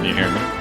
Can you hear me?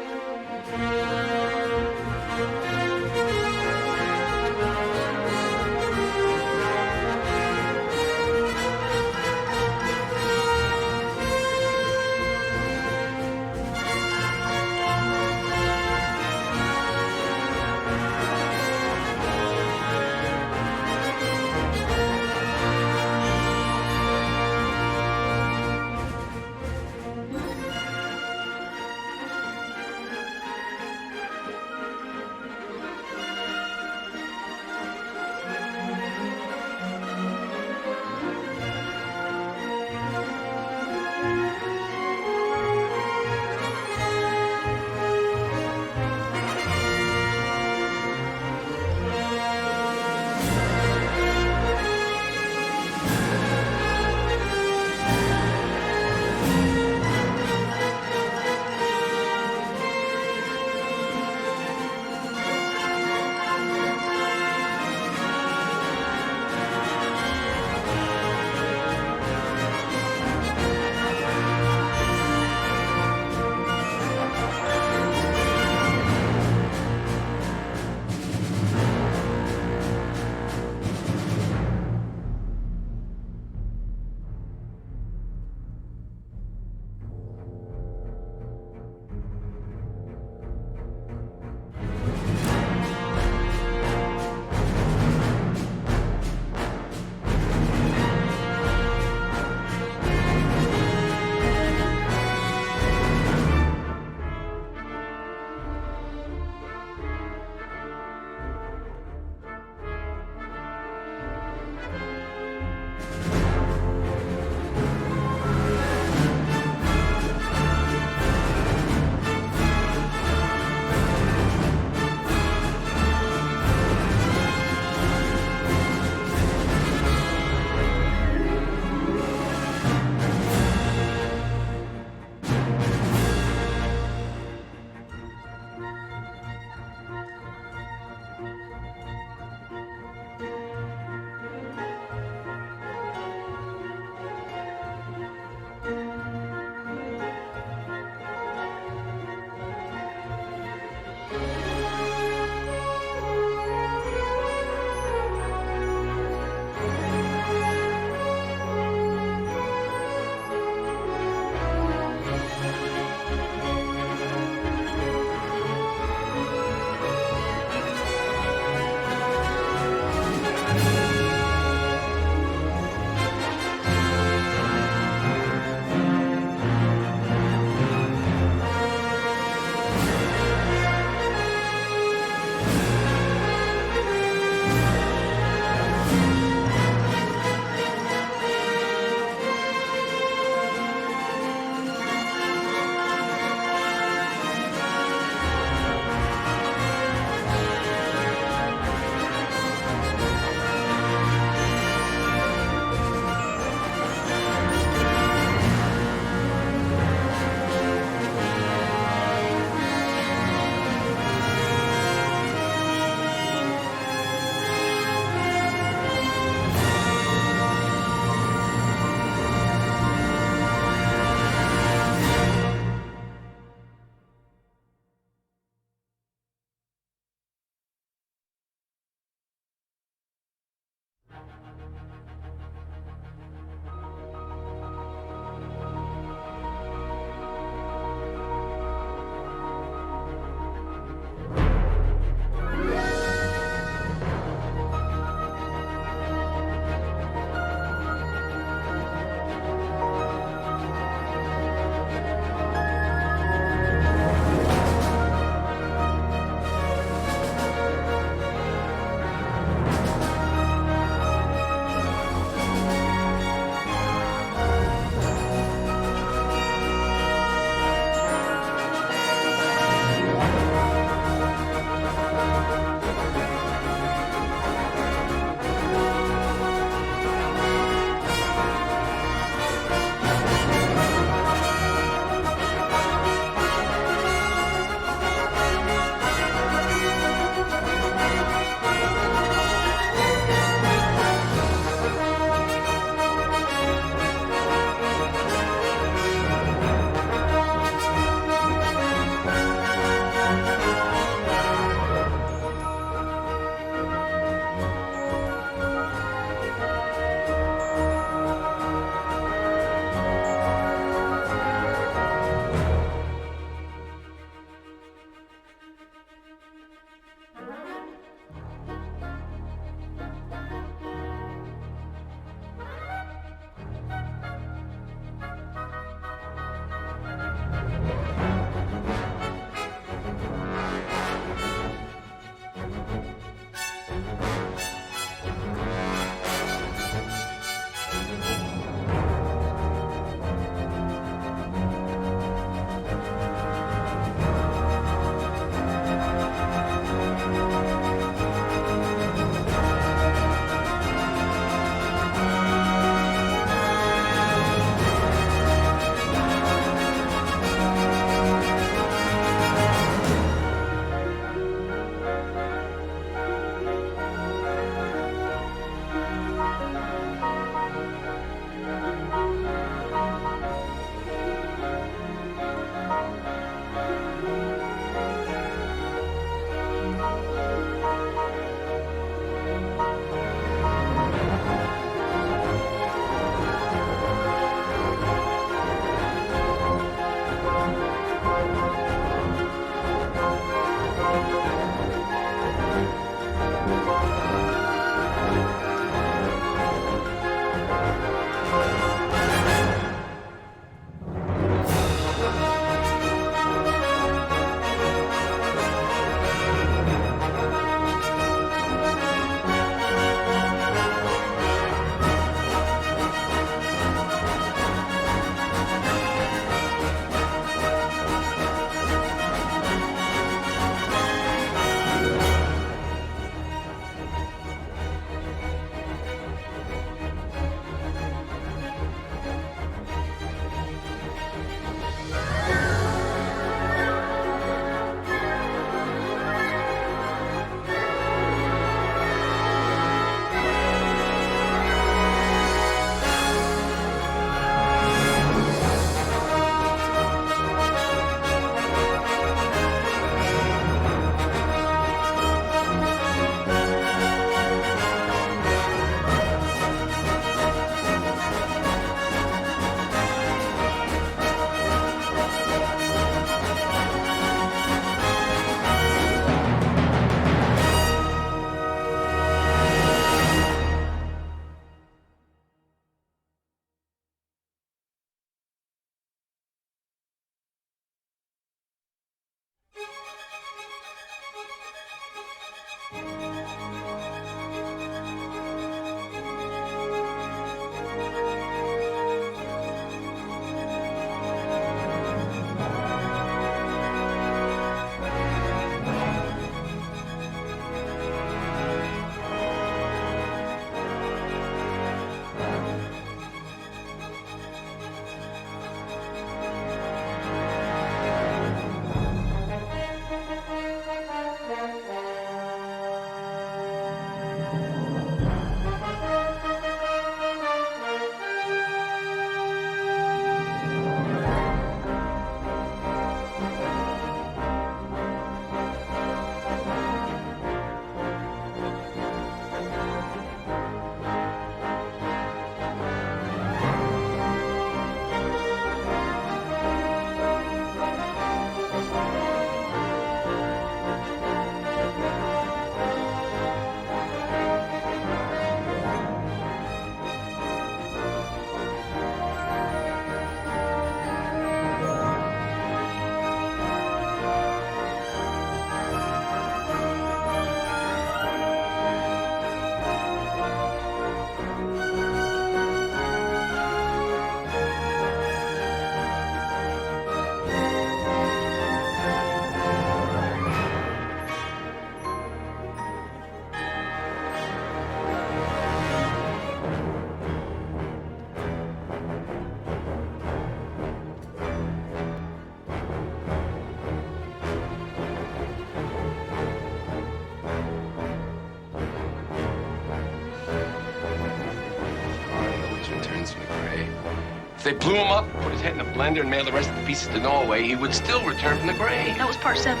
they blew him up, put his head in a blender, and mailed the rest of the pieces to Norway, he would still return from the grave. That was part 7.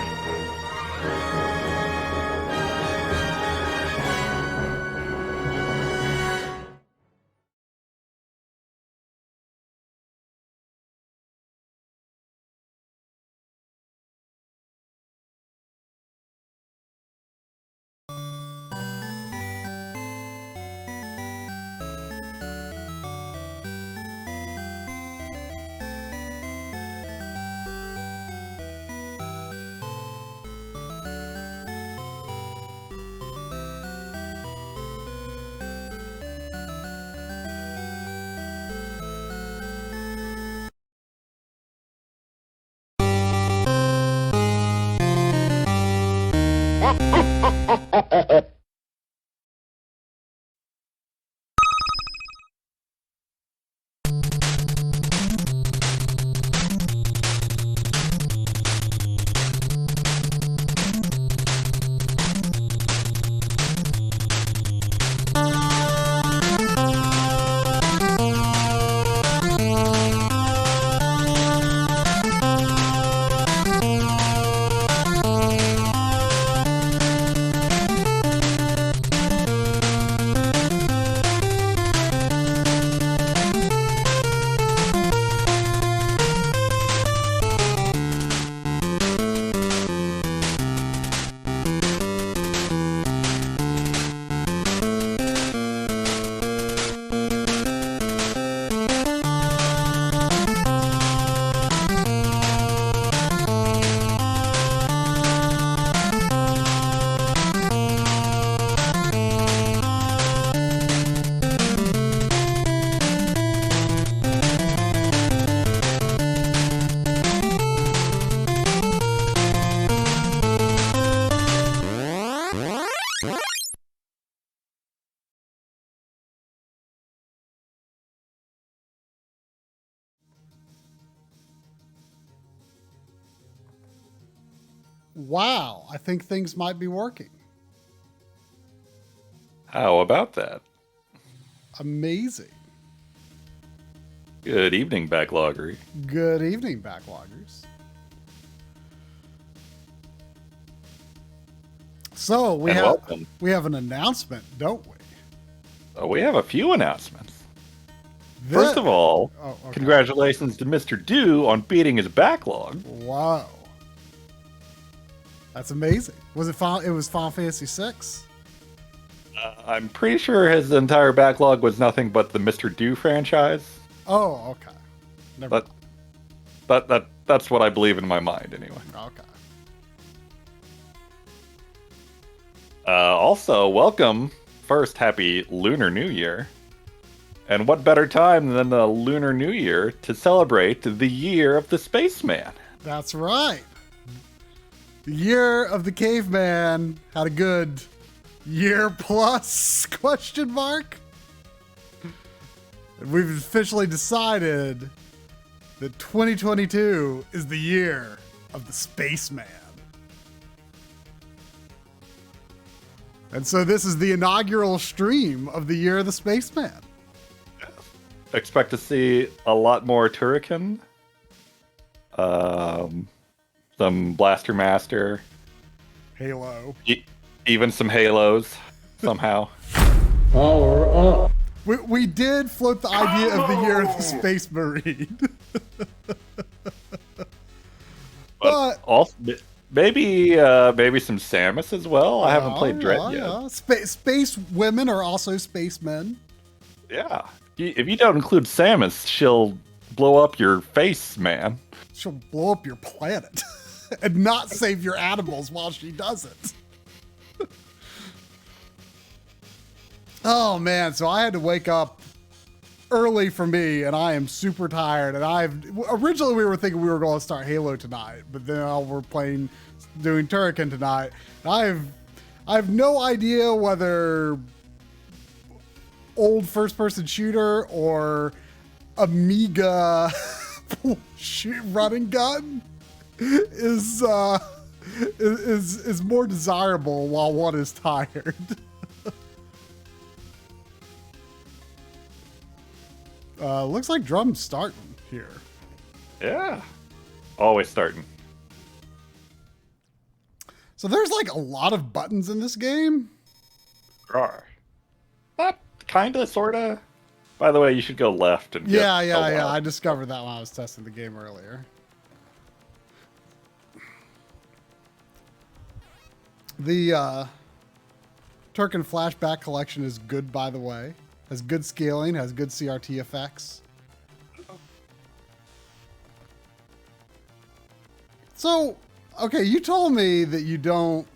Wow, I think things might be working. How about that? Amazing. Good evening, Backloggery. Good evening, Backloggers. So we have an announcement, don't we? We have a few announcements. First of all, congratulations to Mr. Dew on beating his backlog. Wow. That's amazing. Was it it was Final Fantasy VI? I'm pretty sure his entire backlog was nothing but the Mr. Dew franchise. Oh, okay. Never But that's what I believe in my mind, anyway. Okay. Also, welcome. First, happy Lunar New Year. And what better time than the Lunar New Year to celebrate the year of the spaceman? That's right. The year of the caveman had a good year plus question mark. And we've officially decided that 2022 is the year of the spaceman. And so this is the inaugural stream of the year of the spaceman. Expect to see a lot more Turrican. Some Blaster Master. Halo. Even some Halos, somehow. Power up. We did float the idea of the year of the Space Marine. but also, maybe some Samus as well. I haven't played Dread yet. Yeah. Space women are also spacemen. Yeah. If you don't include Samus, she'll blow up your face, man. She'll blow up your planet and not save your animals while she does it. Oh man, so I had to wake up early for me, and I am super tired. And originally we were thinking we were going to start Halo tonight, but then we're doing Turrican tonight. And I have no idea whether old first-person shooter or Amiga running gun is more desirable while one is tired. Looks like drums starting here. Yeah. Always starting. So there's like a lot of buttons in this game. Rawr. That kinda, sorta. By the way, you should go left and get Yeah. a lot. I discovered that when I was testing the game earlier. The Turrican Flashback Collection is good, by the way. Has good scaling, has good CRT effects. So, okay, you told me that you don't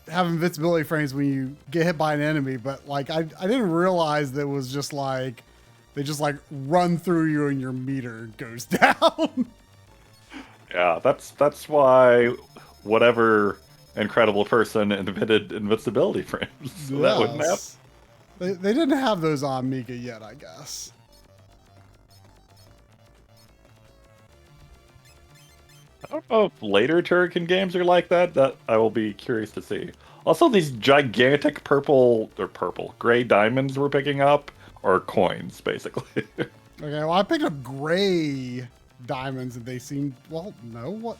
have invincibility frames when you get hit by an enemy, but like I didn't realize that it was just like they just like run through you and your meter goes down. Yeah, that's why whatever incredible person invented invincibility frames. So that wouldn't happen. Yes. They didn't have those on Amiga yet, I guess. I don't know if later Turrican games are like that. That I will be curious to see. Also, these gigantic gray diamonds we're picking up are coins, basically. Okay, well, I picked up gray diamonds and they seem, well, no, what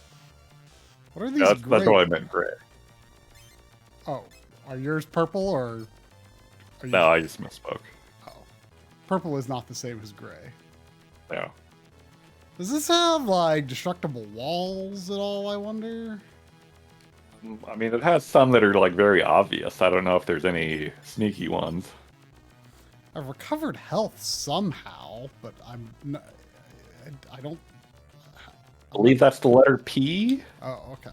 are these That's gray? what I meant, gray. Oh, are yours purple or? Are you... No, I just misspoke. Oh, purple is not the same as gray. Yeah. Does this have like destructible walls at all? I wonder. I mean, it has some that are like very obvious. I don't know if there's any sneaky ones. I've recovered health somehow, but I don't. I believe that's the letter P. Oh, okay.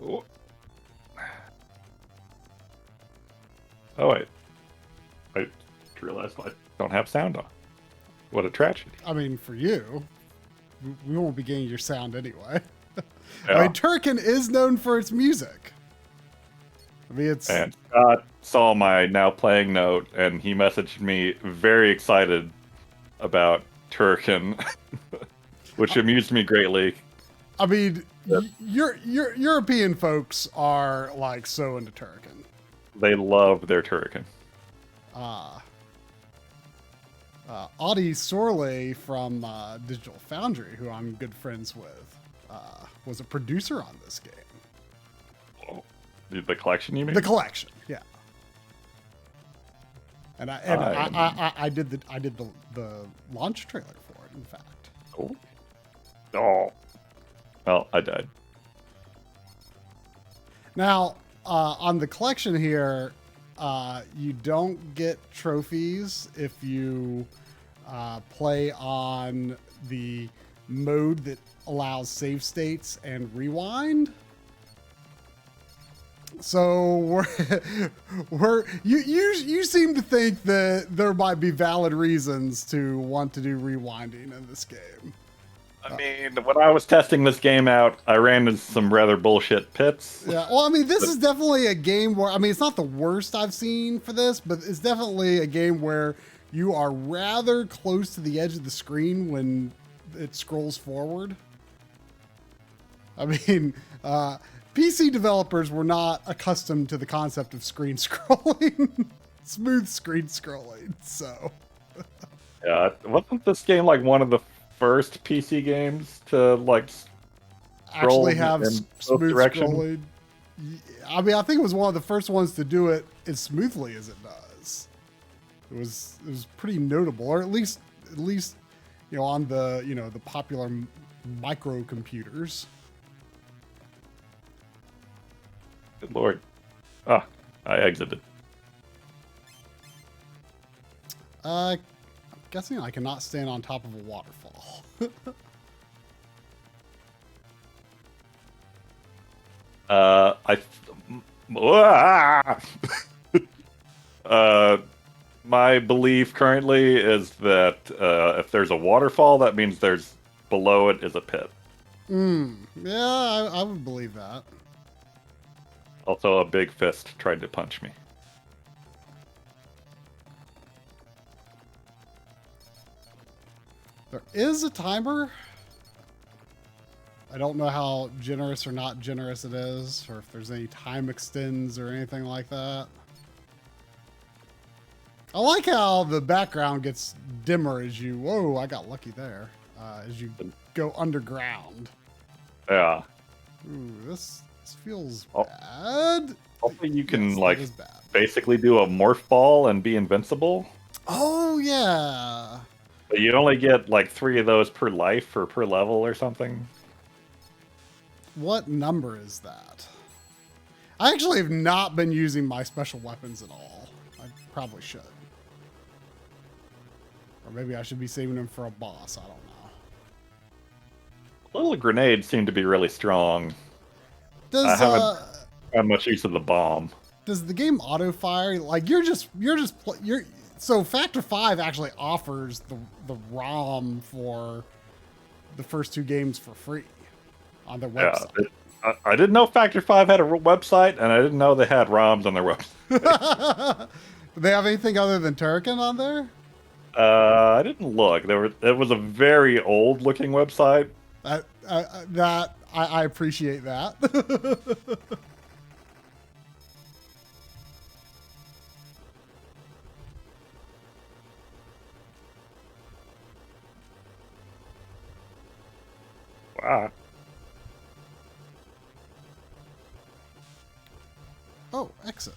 Oh, oh wait. I realized I don't have sound on. What a tragedy. I mean, for you, we won't be getting your sound anyway. Yeah. I mean, Turrican is known for its music. I mean, it's. And Scott saw my now playing note, and he messaged me very excited about Turrican, which amused me greatly. I mean, European folks are like so into Turrican. They love their Turrican. Audie Sorley from Digital Foundry, who I'm good friends with, was a producer on this game. Oh, the collection, you mean? The collection, yeah. And I did the launch trailer for it, in fact. Oh. Oh. Well, I died. Now, on the collection here, you don't get trophies if you play on the mode that allows save states and rewind. So you seem to think that there might be valid reasons to want to do rewinding in this game. I mean, when I was testing this game out, I ran into some rather bullshit pits. Yeah, well, I mean, this is definitely a game where, I mean, it's not the worst I've seen for this, but it's definitely a game where you are rather close to the edge of the screen when it scrolls forward. I mean, PC developers were not accustomed to the concept of screen scrolling, smooth screen scrolling, so. Yeah, wasn't this game like one of the first PC games to like actually have in smooth direction? scrolling? I mean, I think it was one of the first ones to do it as smoothly as it does. It was pretty notable, or at least you know, on the the popular microcomputers. Good lord. Ah, I exited. I'm guessing I cannot stand on top of a waterfall. My belief currently is that if there's a waterfall, that means there's below it is a pit. Yeah, I would believe that. Also, a big fist tried to punch me. There is a timer. I don't know how generous or not generous it is, or if there's any time extends or anything like that. I like how the background gets dimmer as you, whoa, I got lucky there, as you go underground. Yeah. Ooh, this feels Oh. bad. Hopefully you can, Yes, like, that is bad. basically do a morph ball and be invincible. Oh, yeah. But you only get, like, 3 of those per life or per level or something. What number is that? I actually have not been using my special weapons at all. I probably should. Or maybe I should be saving them for a boss. I don't know. Little grenades seem to be really strong. I Does haven't had much use of the bomb. does the game auto fire? Like so Factor 5 actually offers the ROM for the first 2 games for free on their website. Yeah, I didn't know Factor 5 had a website, and I didn't know they had ROMs on their website. Do they have anything other than Turrican on there? I didn't look. It was a very old-looking website. I appreciate that. Wow. Oh, exit.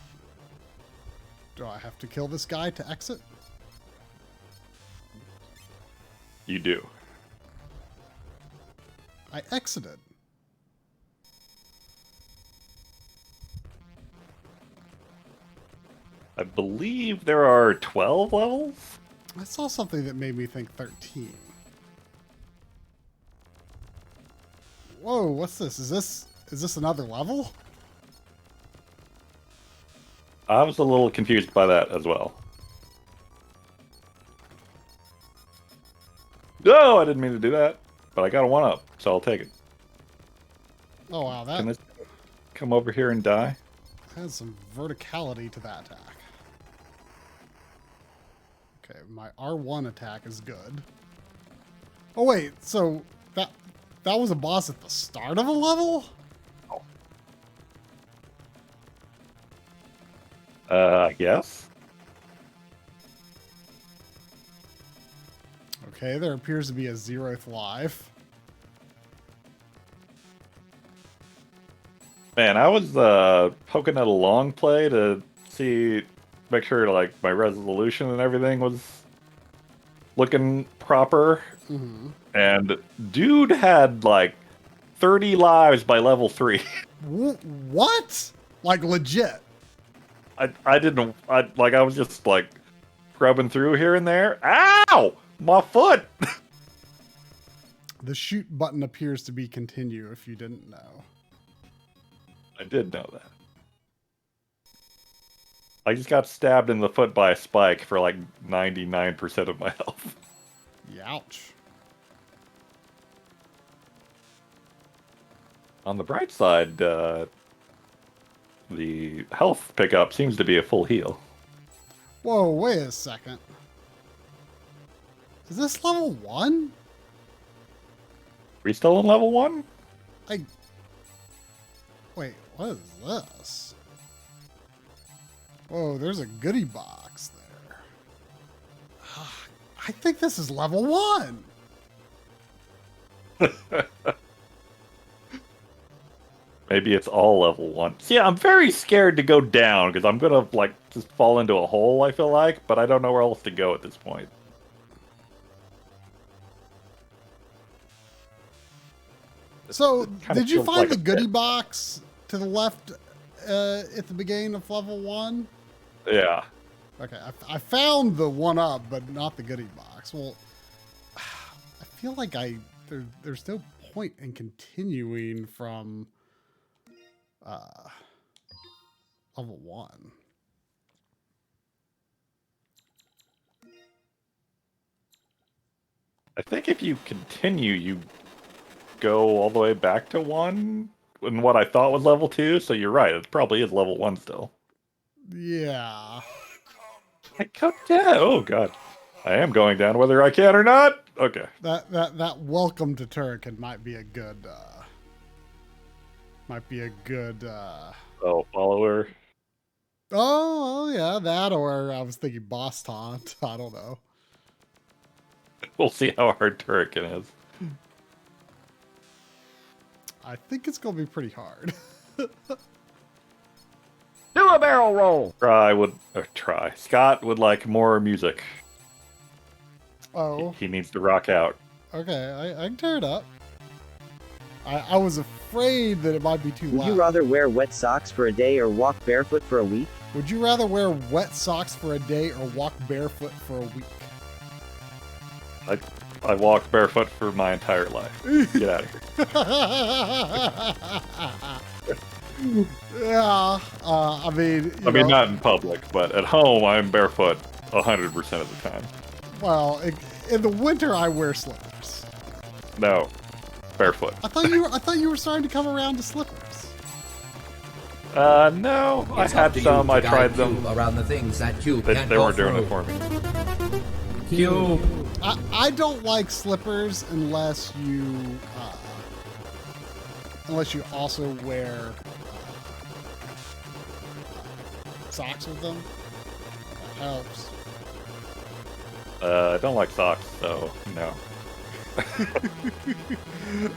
Do I have to kill this guy to exit? You do. I exited. I believe there are 12 levels? I saw something that made me think 13. Whoa, what's this? Is this another level? I was a little confused by that as well. No, I didn't mean to do that, but I got a 1-up, so I'll take it. Oh wow, that Can this come over here and die? has some verticality to that attack. Okay, my R1 attack is good. Oh wait, so that was a boss at the start of a level? Yes. Okay, there appears to be a 0th life. Man, I was poking at a long play to make sure like my resolution and everything was looking proper. Mm-hmm. And dude had like 30 lives by level 3. What? Like legit? I was just like scrubbing through here and there. Ow! My foot! The shoot button appears to be continue if you didn't know. I did know that. I just got stabbed in the foot by a spike for like 99% of my health. Youch. On the bright side, the health pickup seems to be a full heal. Whoa, wait a second. Is this level 1? We still in level 1? Wait, what is this? Whoa, there's a goodie box there. I think this is level 1. Maybe it's all level 1. See, I'm very scared to go down because I'm gonna like just fall into a hole, I feel like, but I don't know where else to go at this point. So, Kinda did you feels find like the a goodie pit. box to the left at the beginning of level 1? Yeah. Okay, I found the 1-up, but not the goodie box. Well, I feel like there's no point in continuing from level 1. I think if you continue, you go all the way back to 1 in what I thought was level 2, so you're right, it probably is level 1 still. Yeah. I come down. Oh god. I am going down whether I can or not. Okay. That welcome to Turrican might be a good Oh, follower. Oh yeah, that, or I was thinking boss taunt. I don't know. We'll see how hard Turrican is. I think it's gonna be pretty hard. Do a barrel roll. Try. Scott would like more music. Oh, He needs to rock out. okay, I can tear it up. I was afraid that it might be too Would loud. you rather wear wet socks for a day or walk barefoot for a week? Would you rather wear wet socks for a day or walk barefoot for a week? I walked barefoot for my entire life. Get out of here. Yeah, I mean, I mean, not in public, but at home, I'm barefoot 100% of the time. well, in the winter I wear slippers. No, barefoot. I thought you were starting to come around to slippers. No, I It's had up to you some. to I guide tried Cube them. around the things that Cube can't They go weren't doing it through. for me. Cube. I don't like slippers unless you also wear socks with them. That helps. I don't like socks, so no.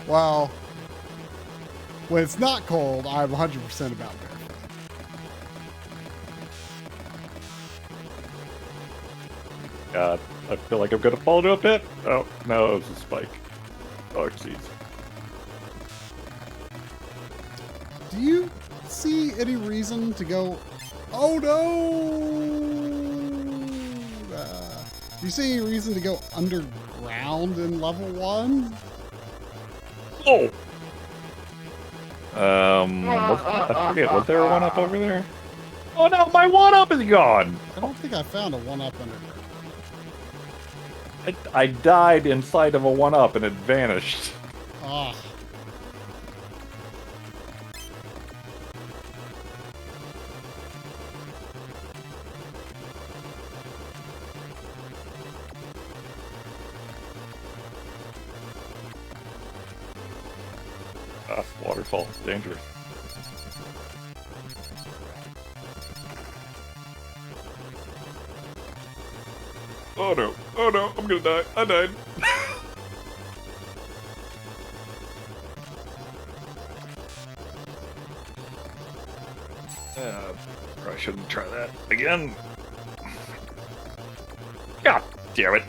Well, when it's not cold, I'm 100% about barefoot. God, I feel like I'm gonna fall into a pit. Oh, no, it was a spike. Oh, jeez. Do you see any reason to go? Oh no! Do you see any reason to go underground in level 1? Oh! I forget, was there a 1-up over there? Oh no, my 1-up is gone! I don't think I found a 1-up underground. I died inside of a 1-up and it vanished. Ah. Waterfall is dangerous. Oh no, I'm gonna die. I died. Probably shouldn't try that again. God damn it.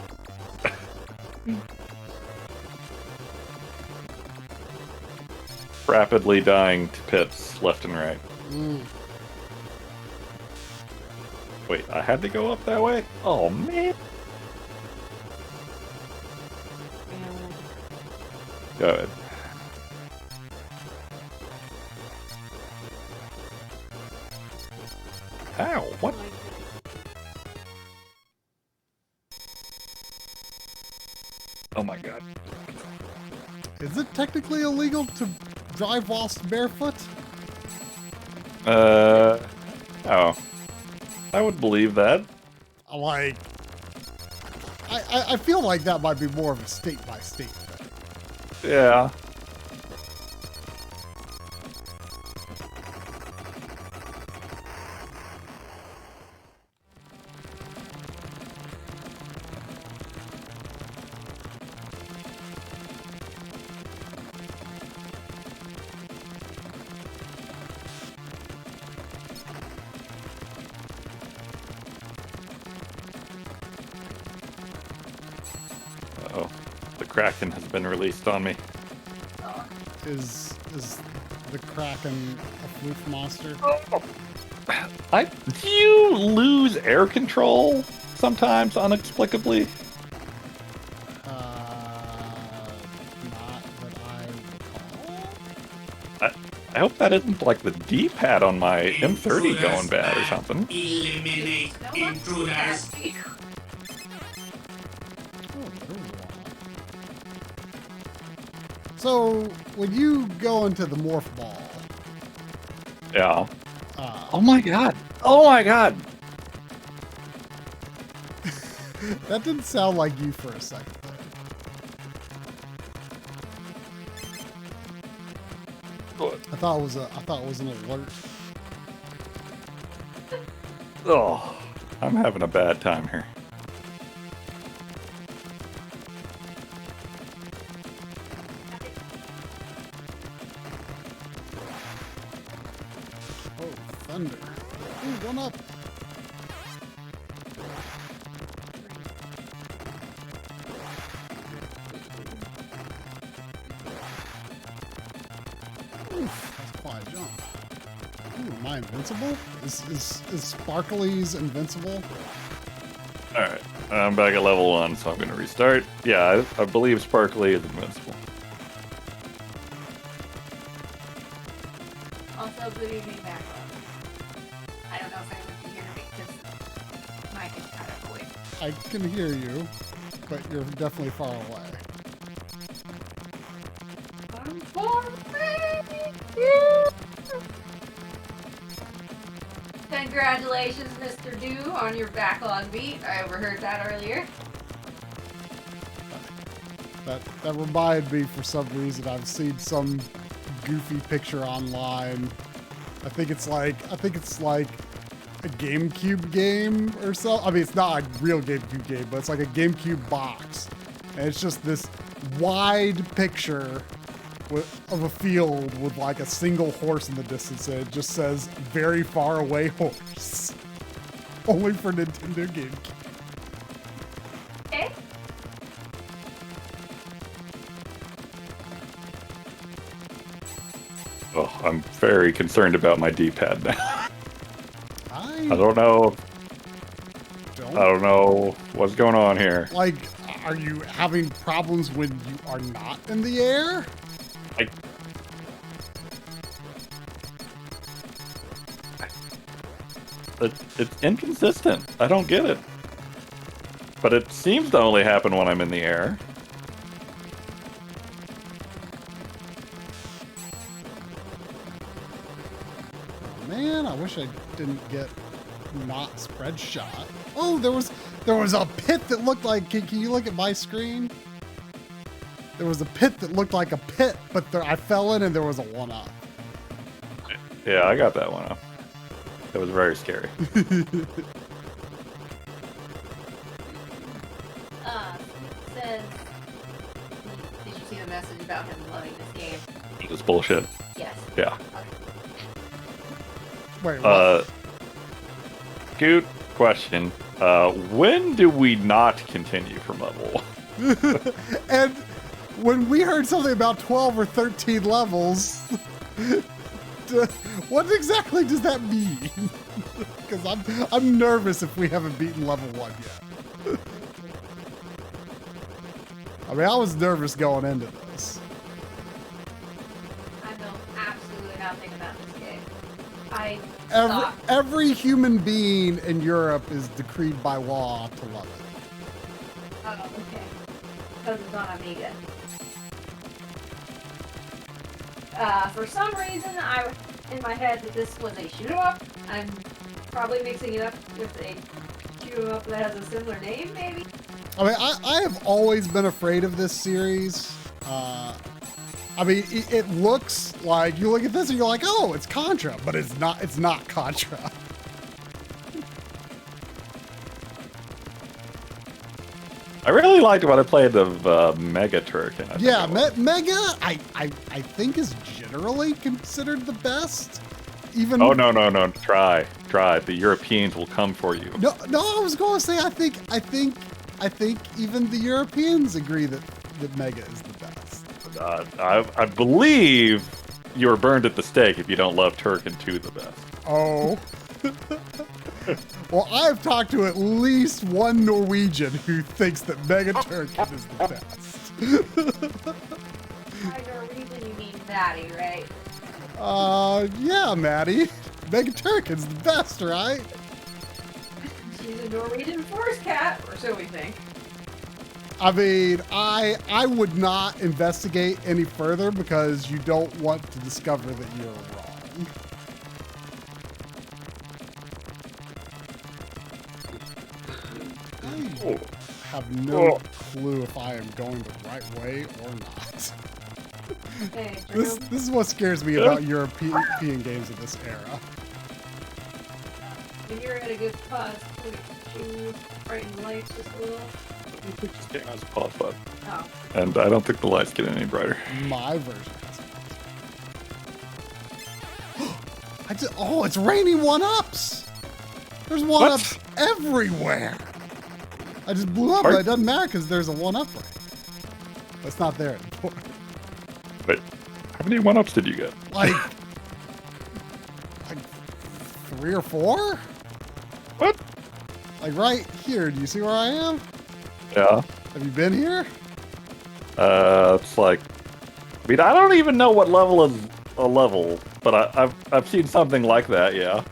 Rapidly dying to pits left and right. Wait, I had to go up that way? Oh, man. Good. Ow, what? Oh my god. Is it technically illegal to drive whilst barefoot? Oh. I would believe that. Like, I feel like that might be more of a state-by-state thing. Yeah. Uh-oh. The Kraken has been released on me. Is the Kraken a floof monster? Do you lose air control sometimes inexplicably? Not that I recall. I hope that isn't like the D-pad on my M30 going bad or something. Eliminate intruders. So, when you go into the morph ball, Yeah. Oh my god. Oh my god. that didn't sound like you for a second there. I thought it was an alert. Oh, I'm having a bad time here. Oh, thunder. Ooh, one up. Oof, that's quite a jump. Ooh, am I invincible? Is Sparkly's invincible? Alright, I'm back at level 1, so I'm going to restart. Yeah, I believe Sparkly is invincible. Also, good evening, Backlog. I don't know if anyone can hear me because Mike is kind of away. I can hear you, but you're definitely far away. I'm for Congratulations, Mr. Dew, on your backlog beat. I overheard that earlier. That reminded me for some reason. I've seen some goofy picture online. I think it's like a GameCube game or so. I mean, it's not a real GameCube game, but it's like a GameCube box, and it's just this wide picture of a field with like a single horse in the distance, and it just says "very far away horse," only for Nintendo GameCube. Okay. Oh, I'm very concerned about my D-pad now. I don't know. I don't know what's going on here. Like, are you having problems when you are not in the air? It's inconsistent. I don't get it. But it seems to only happen when I'm in the air. Man, I wish I didn't get not spread shot. Oh, there was a pit that looked like. Can you look at my screen? There was a pit that looked like a pit, but I fell in and there was a 1-up. Yeah, I got that one up. It was very scary. Says, did you see the message about him loving this game? It's bullshit. Yes. Yeah. Wait, what? Good question. When do we not continue from level 1? And when we heard something about 12 or 13 levels, what exactly does that mean? Because I'm nervous if we haven't beaten level 1 yet. I mean, I was nervous going into this. I know absolutely nothing about this game. Every human being in Europe is decreed by law to love it. Oh, okay. Because it's on Amiga. For some reason, I in my head that this was a shoot 'em up. I'm probably mixing it up with a shoot 'em up that has a similar name, maybe. I mean, I have always been afraid of this series. I mean, it looks like, you look at this and you're like, oh, it's Contra, but it's not. It's not Contra. I really liked what I played of Mega Turrican. Yeah, Mega, I think is generally considered the best. Even Oh no! Try. The Europeans will come for you. no, I was going to say I think even the Europeans agree that Mega is the best. I believe you were burned at the stake if you don't love Turrican 2 the best. Oh. Well, I've talked to at least one Norwegian who thinks that Mega Turrican is the best. By Norwegian, you mean Maddie, right? Yeah, Maddie. Mega Turrican's the best, right? She's a Norwegian forest cat, or so we think. I mean, I would not investigate any further because you don't want to discover that you're wrong. I have no clue if I am going the right way or not. Hey, This Drew. this is what scares me about European games of this era. When you're at a good cause, you brighten lights just a little. This game has a pause button, Oh. and I don't think the lights get any brighter. My version has oh, it's raining one-ups! There's one-ups everywhere! I just blew up, but it doesn't matter because there's a one-up right. That's not there anymore. Wait, how many one-ups did you get? Like 3 or 4? What? Like right here. Do you see where I am? Yeah. Have you been here? It's like, I mean, I don't even know what level is a level, but I've seen something like that. Yeah.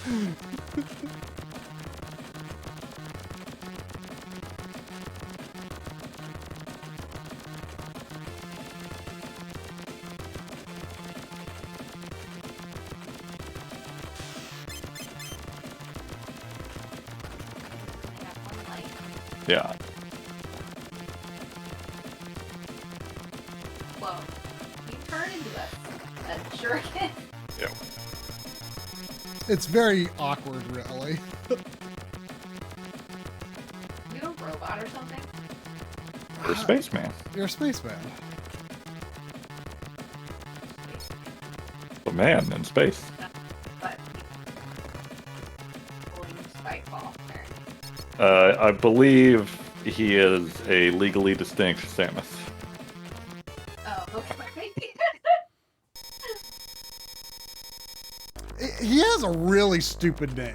Yeah. Whoa. You turn into a Turrican? Yeah. It's very awkward, really. You a robot or something? You're a spaceman. You're a spaceman. A man in space. But pulling spike ball. I believe he is a legally distinct Samus. Oh, okay. He has a really stupid name.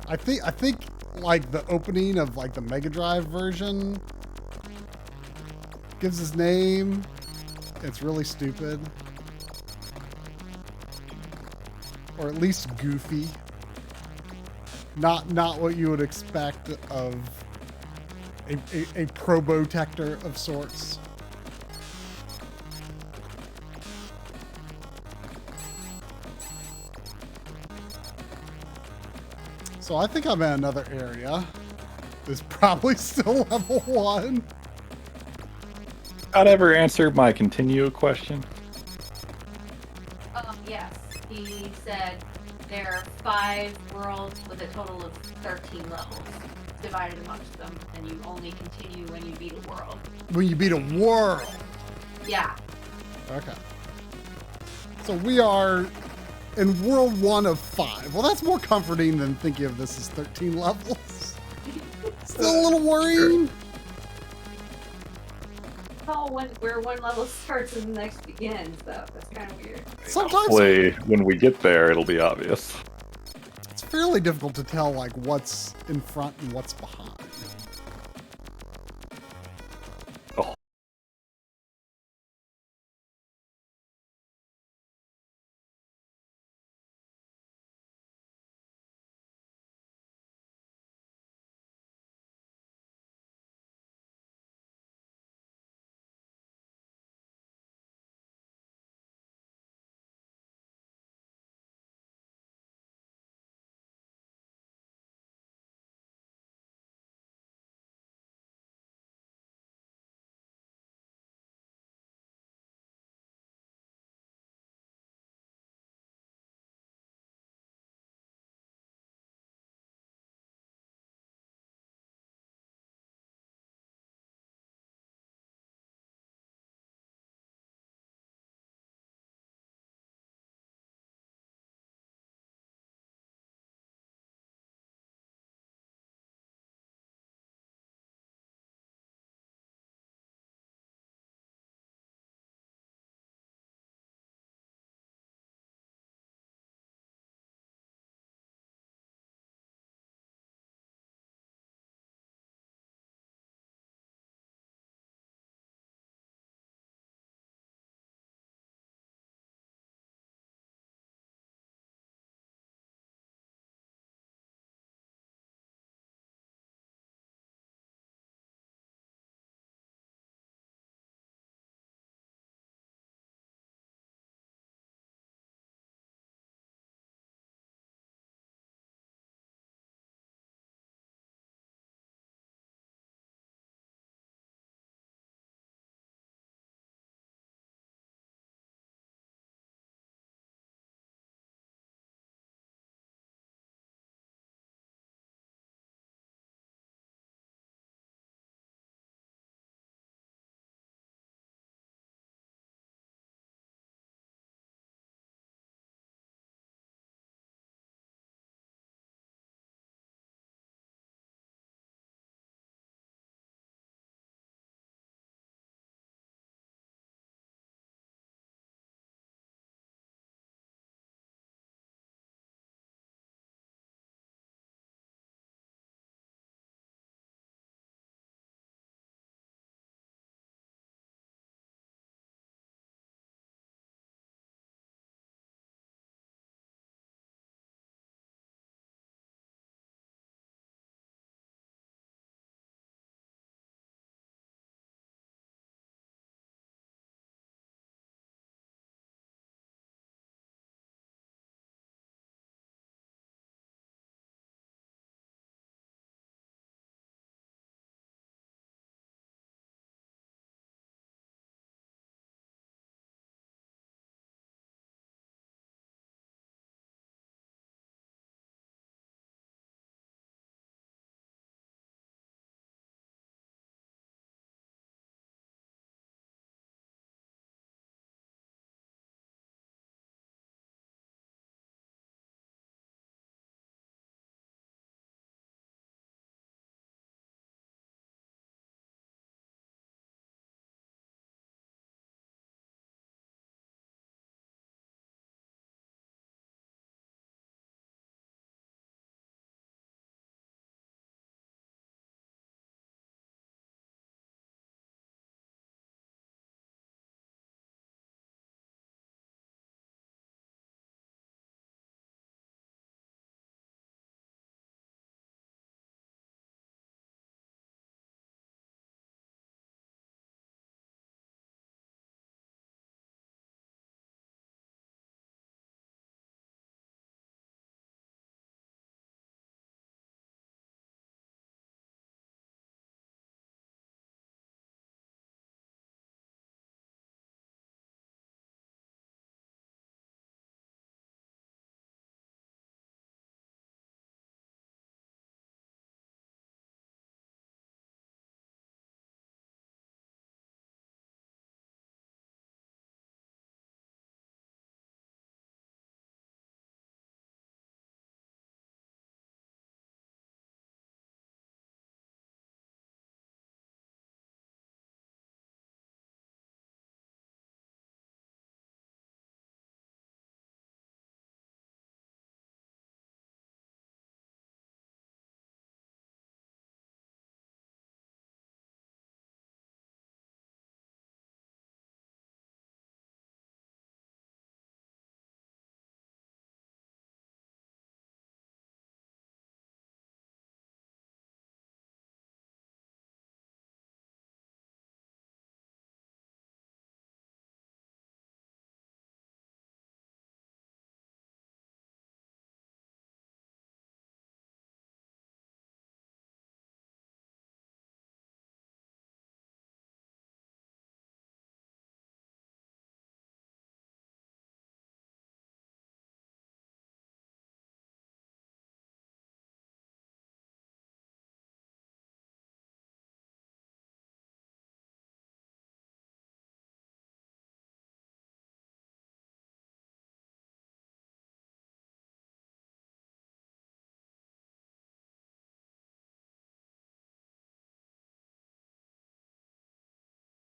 I think like the opening of like the Mega Drive version gives his name. It's really stupid. Or at least goofy. Not what you would expect of a probotector of sorts. So I think I'm in another area. It's probably still level 1. I'd ever answer my continue question. Yes. He said there are 5 worlds with a total of 13 levels divided amongst them, and you only continue when you beat a world. When you beat a world. Yeah. Okay. So we are in world 1 of 5. Well, that's more comforting than thinking of this as 13 levels. Still a little worrying. Oh, where one level starts and the next begins, though. That's kind of weird. Sometimes Hopefully, when we get there, it'll be obvious. it's fairly difficult to tell like what's in front and what's behind.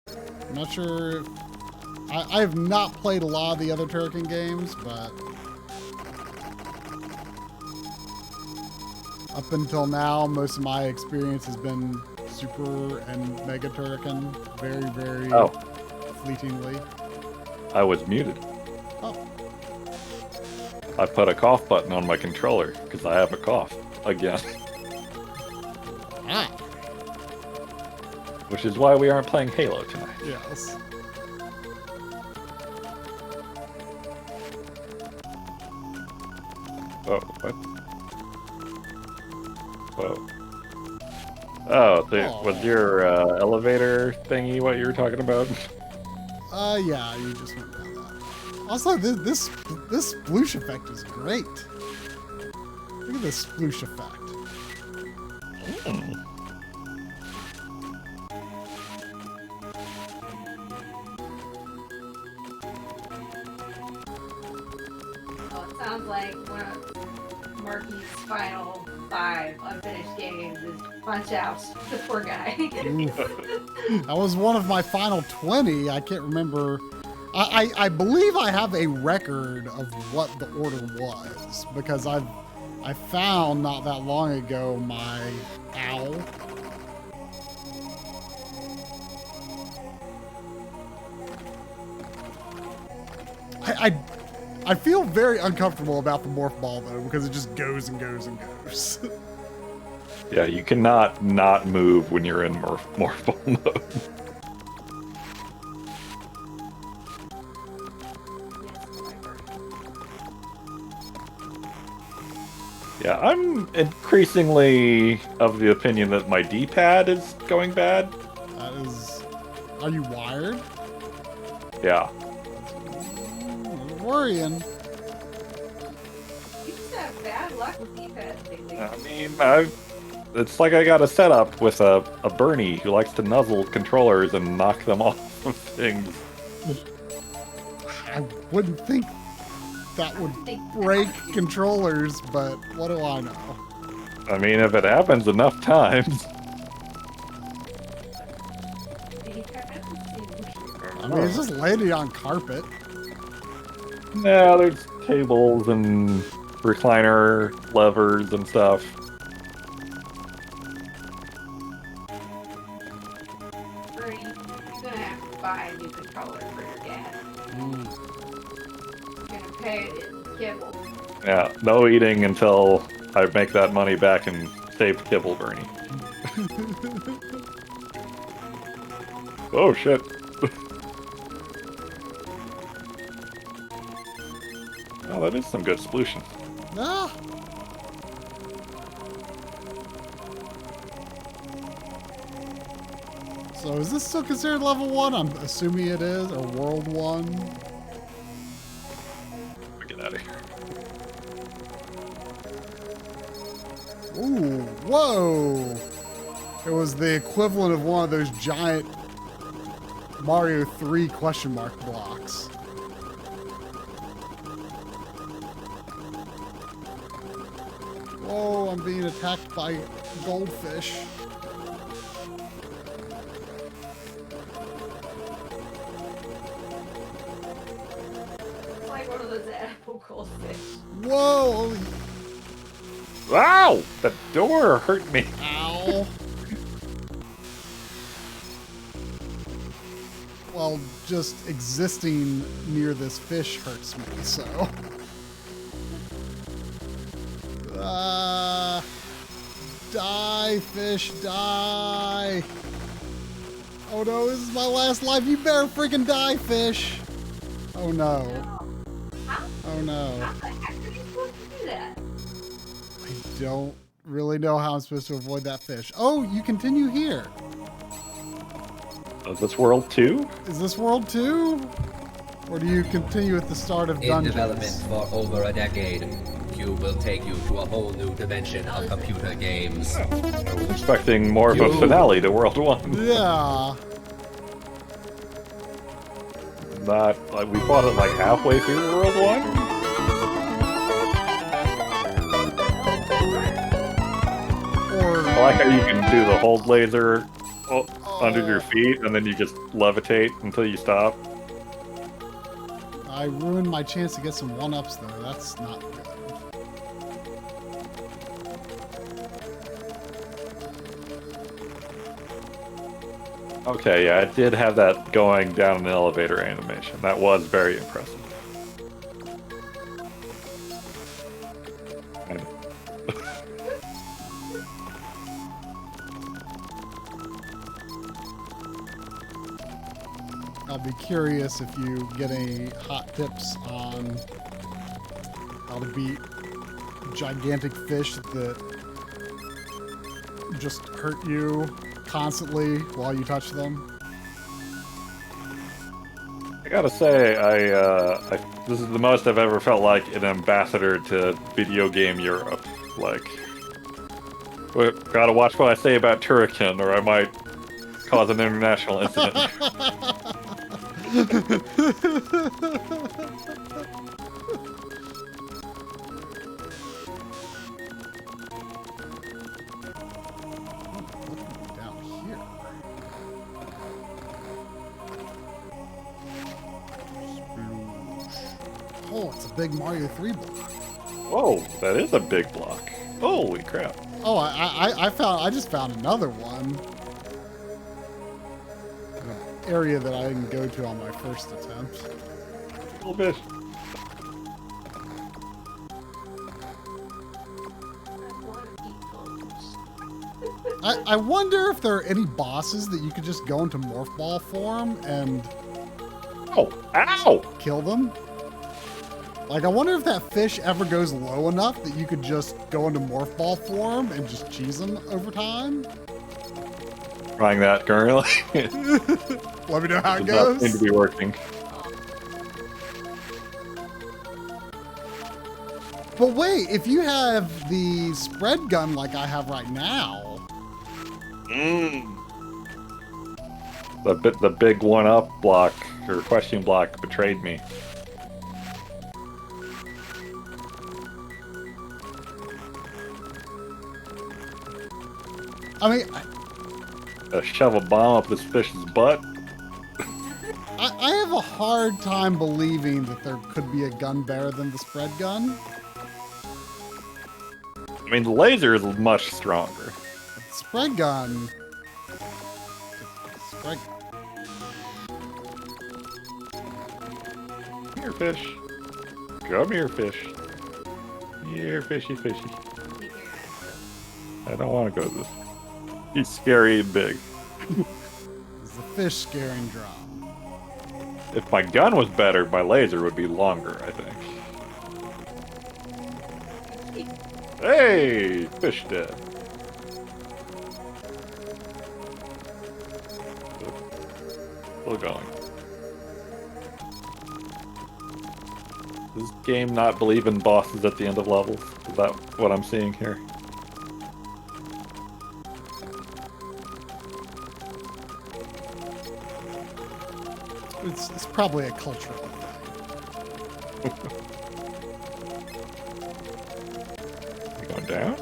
I'm not sure if... I have not played a lot of the other Turrican games, but... Up until now, most of my experience has been Super and Mega Turrican. Very, very fleetingly. I was muted. Oh. I put a cough button on my controller because I have a cough again. Ah. Which is why we aren't playing Halo tonight. Yes. Oh, what? Whoa. Oh, was your elevator thingy what you were talking about? Yeah, you just went down that. Also, this sploosh effect is great. Look at this sploosh effect. Well, it sounds like one of Marky's final 5 unfinished games is Punch Out. The poor guy. That was one of my final 20. I can't remember. I believe I have a record of what the order was because I found not that long ago my owl. I feel very uncomfortable about the morph ball though because it just goes and goes and goes. Yeah, you cannot not move when you're in morphle mode. Yeah, I'm increasingly of the opinion that my D-pad is going bad. That is... Are you wired? Yeah. Worrying. You just have bad luck with D-pads lately. I mean, it's like I got a setup with a Bernie who likes to nuzzle controllers and knock them off of things. I wouldn't think that would break controllers, but what do I know? I mean, if it happens enough times. I mean, it's just landing on carpet. Yeah, there's tables and recliner levers and stuff. Bernie, you're gonna have to buy a new controller for your dad. You're gonna pay it in kibble. Yeah, no eating until I make that money back and save kibble, Bernie. Oh shit. Oh, that is some good solution. Ah. So is this still considered level 1? I'm assuming it is, or world 1. Get out of here. Ooh, whoa! It was the equivalent of one of those giant Mario 3 question mark blocks. Whoa, I'm being attacked by goldfish. It's like one of those edible goldfish. Whoa! Wow! The door hurt me. Ow. Well, just existing near this fish hurts me, so. Die, fish, die. Oh no, this is my last life. You better freaking die, fish. Oh no. Oh no. How the heck are you supposed to do that? I don't really know how I'm supposed to avoid that fish. Oh, you continue here. Is this world 2? Is this world 2? Or do you continue at the start of In dungeons? development for over a decade, Cube will take you to a whole new dimension of computer games. I was expecting more of a finale to World 1. Yeah. Not like we fought it like halfway through World 1. Or I like how you can do the hold laser. Oh, under your feet, and then you just levitate until you stop. I ruined my chance to get some 1-ups though. That's not good. Okay, yeah, it did have that going down an elevator animation. That was very impressive. I'll be curious if you get any hot tips on how to beat gigantic fish that just hurt you constantly while you touch them. I gotta say, this is the most I've ever felt like an ambassador to video game Europe. Like, gotta watch what I say about Turrican, or I might cause an international incident. Down here. Oh, it's a big Mario 3 block. Whoa, that is a big block. Holy crap. Oh, I just found another one. An area that I didn't go to on my first attempt. Little bit. I wonder if there are any bosses that you could just go into Morph Ball form and Oh, ow! kill them. Like, I wonder if that fish ever goes low enough that you could just go into Morph Ball form and just cheese them over time. Trying that currently. Let me know how it Does not seem goes. to be working. But wait, if you have the spread gun like I have right now, The big 1-up block or question block betrayed me. I mean, Shove a bomb up this fish's butt. I have a hard time believing that there could be a gun better than the spread gun. I mean, the laser is much stronger. Spread gun. Spread. Here, fish. Come here, fish. Here, fishy, fishy. I don't want to go this. He's scary and big. It's the fish scaring drum. If my gun was better, my laser would be longer, I think. Hey! Fish dead. Still going. Does this game not believe in bosses at the end of levels? Is that what I'm seeing here? It's probably a cultural thing. You going down?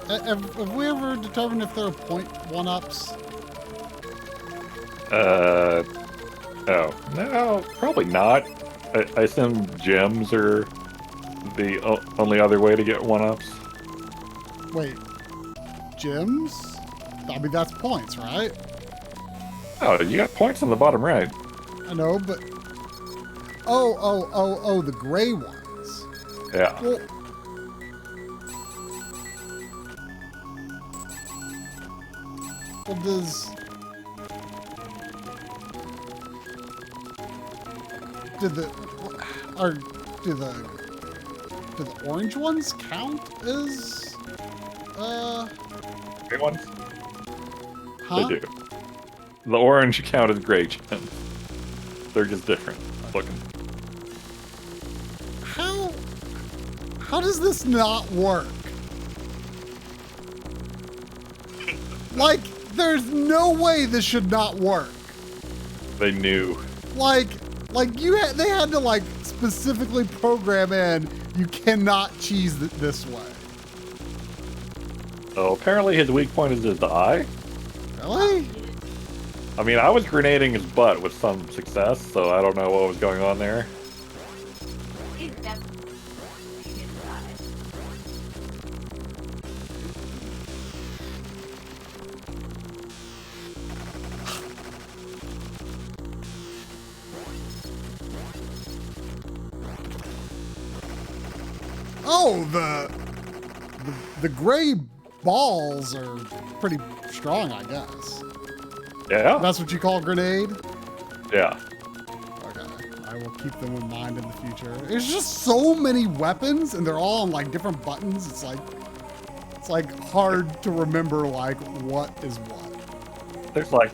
Have we ever determined if there are point 1-ups? Oh. No, probably not. I assume gems are the only other way to get 1-ups. Wait, gems? I mean, that's points, right? Oh, you got points on the bottom right. I know, but... Oh, the gray ones. Yeah. Well... Well, does... Do the orange ones count as... Gray ones? Huh? They do. The orange count as gray gems. They're just different looking. How does this not work? Like, there's no way this should not work. They knew. Like they had to like specifically program in you cannot cheese this way. Oh, apparently his weak point is his eye. Really? I mean, I was grenading his butt with some success, so I don't know what was going on there. He's definitely his eye. Oh, the gray balls are pretty strong, I guess. Yeah? That's what you call grenade? Yeah. Okay, I will keep them in mind in the future. There's just so many weapons, and they're all on like different buttons. It's like hard to remember like what is what. There's like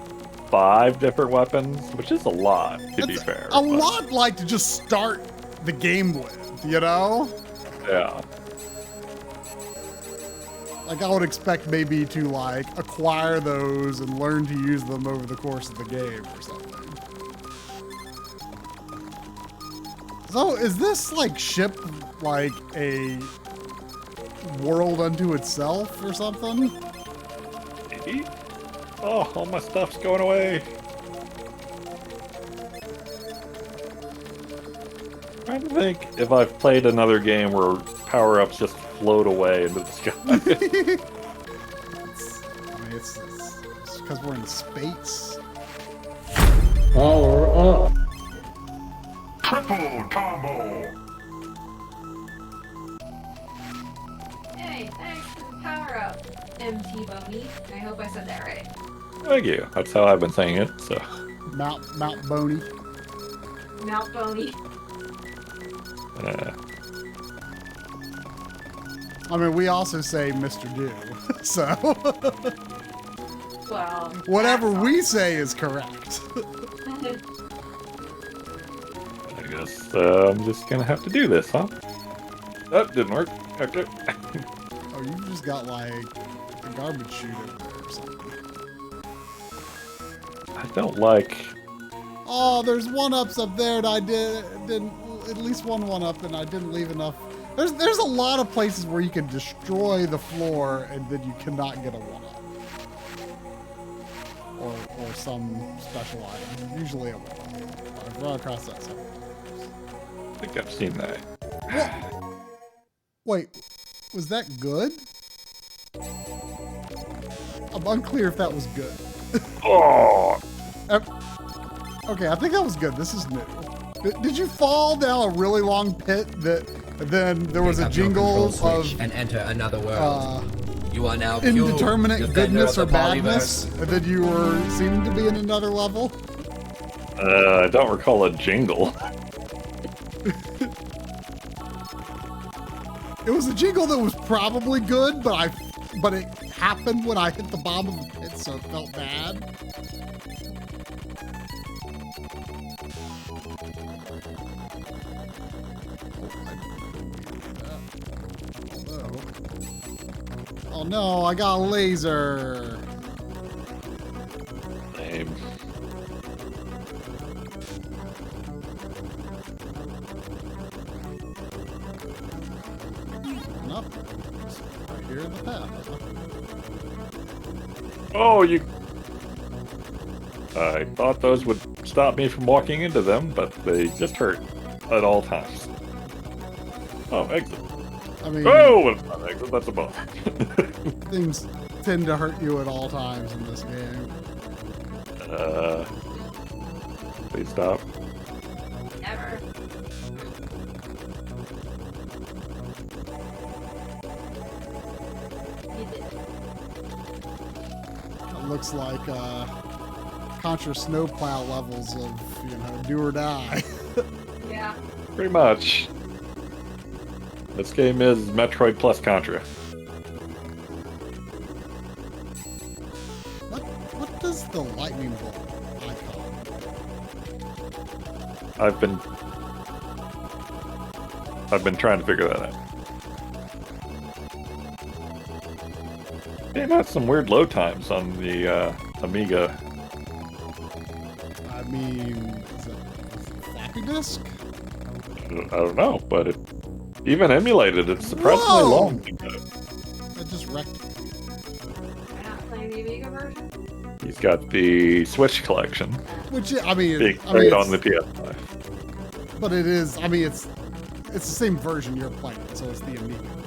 5 different weapons, which is a lot, to be fair. A lot like to just start the game with, you know? Yeah. Like I would expect maybe to like acquire those and learn to use them over the course of the game or something. So is this like ship like a world unto itself or something? Maybe? Oh, all my stuff's going away. Trying to think if I've played another game where power-ups just float away into the sky. It's because we're in space. Power up. Triple combo. Hey, thanks for the power up, MT Boney. I hope I said that right. Thank you. That's how I've been saying it, so. Mount Boney. Mount Boney. I mean, we also say Mr. Do, so Well, whatever that's we say is correct. I guess I'm just gonna have to do this, huh? That didn't work. Okay. Oh, you just got like a garbage chute over there or something. I don't like. Oh, there's one-ups up there and I didn't at least one-up and I didn't leave enough. There's a lot of places where you can destroy the floor and then you cannot get a one-up. Or some special item. Usually a one-up. I've run across that several times. I think I've seen that. What? Wait, was that good? I'm unclear if that was good. Oh! Okay, I think that was good. This is new. Did you fall down a really long pit that then there was Pick a up your jingle control switch of and enter another world. You are now Cube, indeterminate defender goodness or of the badness, polyverse. and then you were seeming to be in another level? I don't recall a jingle. It was a jingle that was probably good, but it happened when I hit the bottom of the pit, so it felt bad. Oh no, I got a laser. Lame. Nope. Right here in the path. Oh, you. I thought those would stop me from walking into them, but they just hurt at all times. Oh, exit. I mean, Oh, it's not exit, that's a bump. things tend to hurt you at all times in this game. Please stop. Never. You did. It looks like Contra snowplow levels of, do or die. Yeah. Pretty much. This game is Metroid plus Contra. What does the lightning bolt icon? I've been trying to figure that out. Game had some weird load times on the Amiga. I mean, is it floppy disk? I don't know, but it even emulated it's surprisingly Whoa! long. That just wrecked me. Amiga version? He's got the Switch collection. Which I mean, Being I mean, played it's- on the PS5. but it is. I mean, it's the same version you're playing, so it's the Amiga version.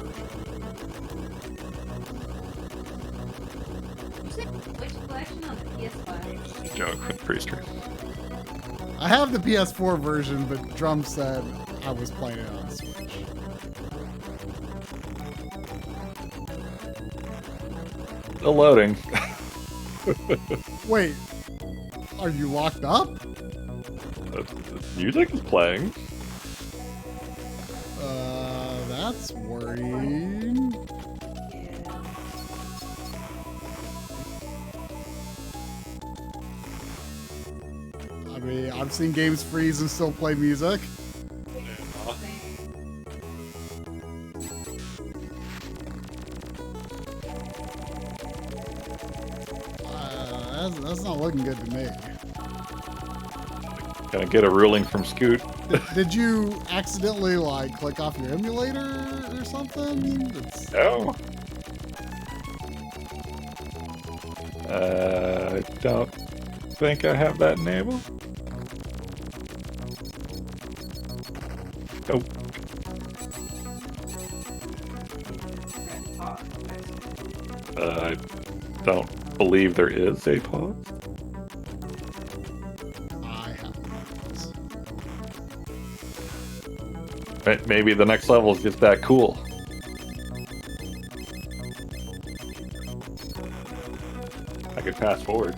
You said Switch collection on the PS5? Joke for the pre-stream. I have the PS4 version, but Drum said I was playing it on Switch. Still loading. Wait, are you locked up? The music is playing. That's worrying. I mean, I've seen games freeze and still play music. That's not looking good to me. Gonna get a ruling from Scoot. Did you accidentally like click off your emulator or something? Oh. I don't think I have that enabled. Oh. I don't believe there is a pause. I have Maybe the next level is just that cool. I could fast forward.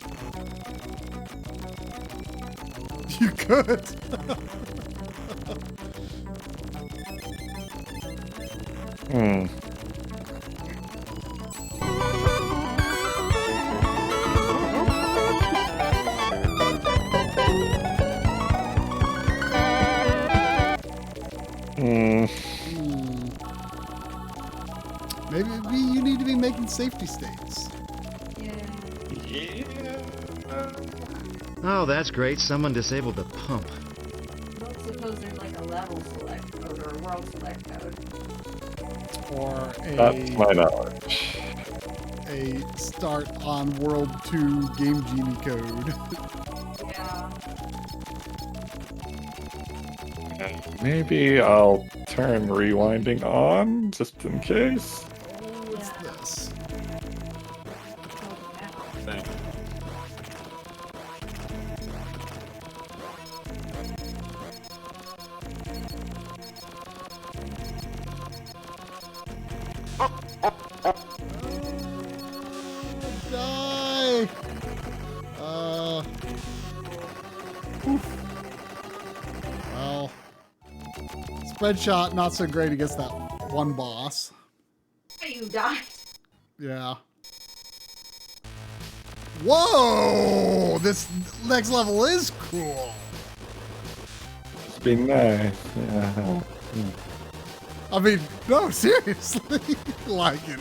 You could. Hmm. Maybe you need to be making safety states. Oh, that's great. Someone disabled the pump. I don't suppose there's like a level select code or a world select code. Or That's my knowledge. a start on World 2 Game Genie code. Yeah. Maybe I'll turn rewinding on just in case. What's this? Die! Well, spread shot, not so great against that one boss. You died. Yeah. Whoa! This next level is cool. It's been nice. Yeah. I mean, no, seriously. Like, it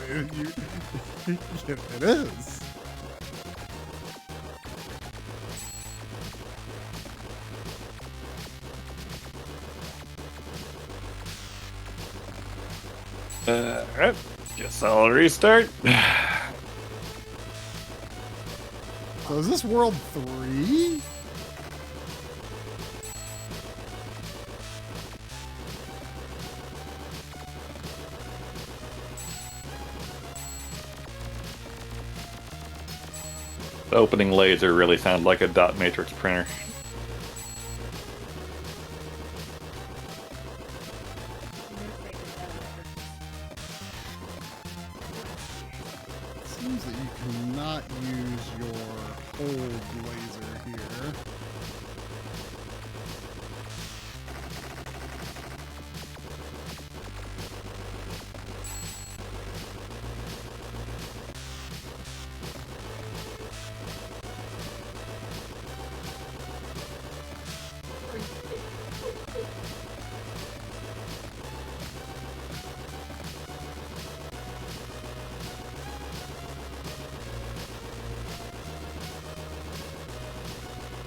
is. Alright. Guess I'll restart. So is this World 3? The opening laser really sounds like a dot matrix printer. Seems that you cannot use your hold laser here.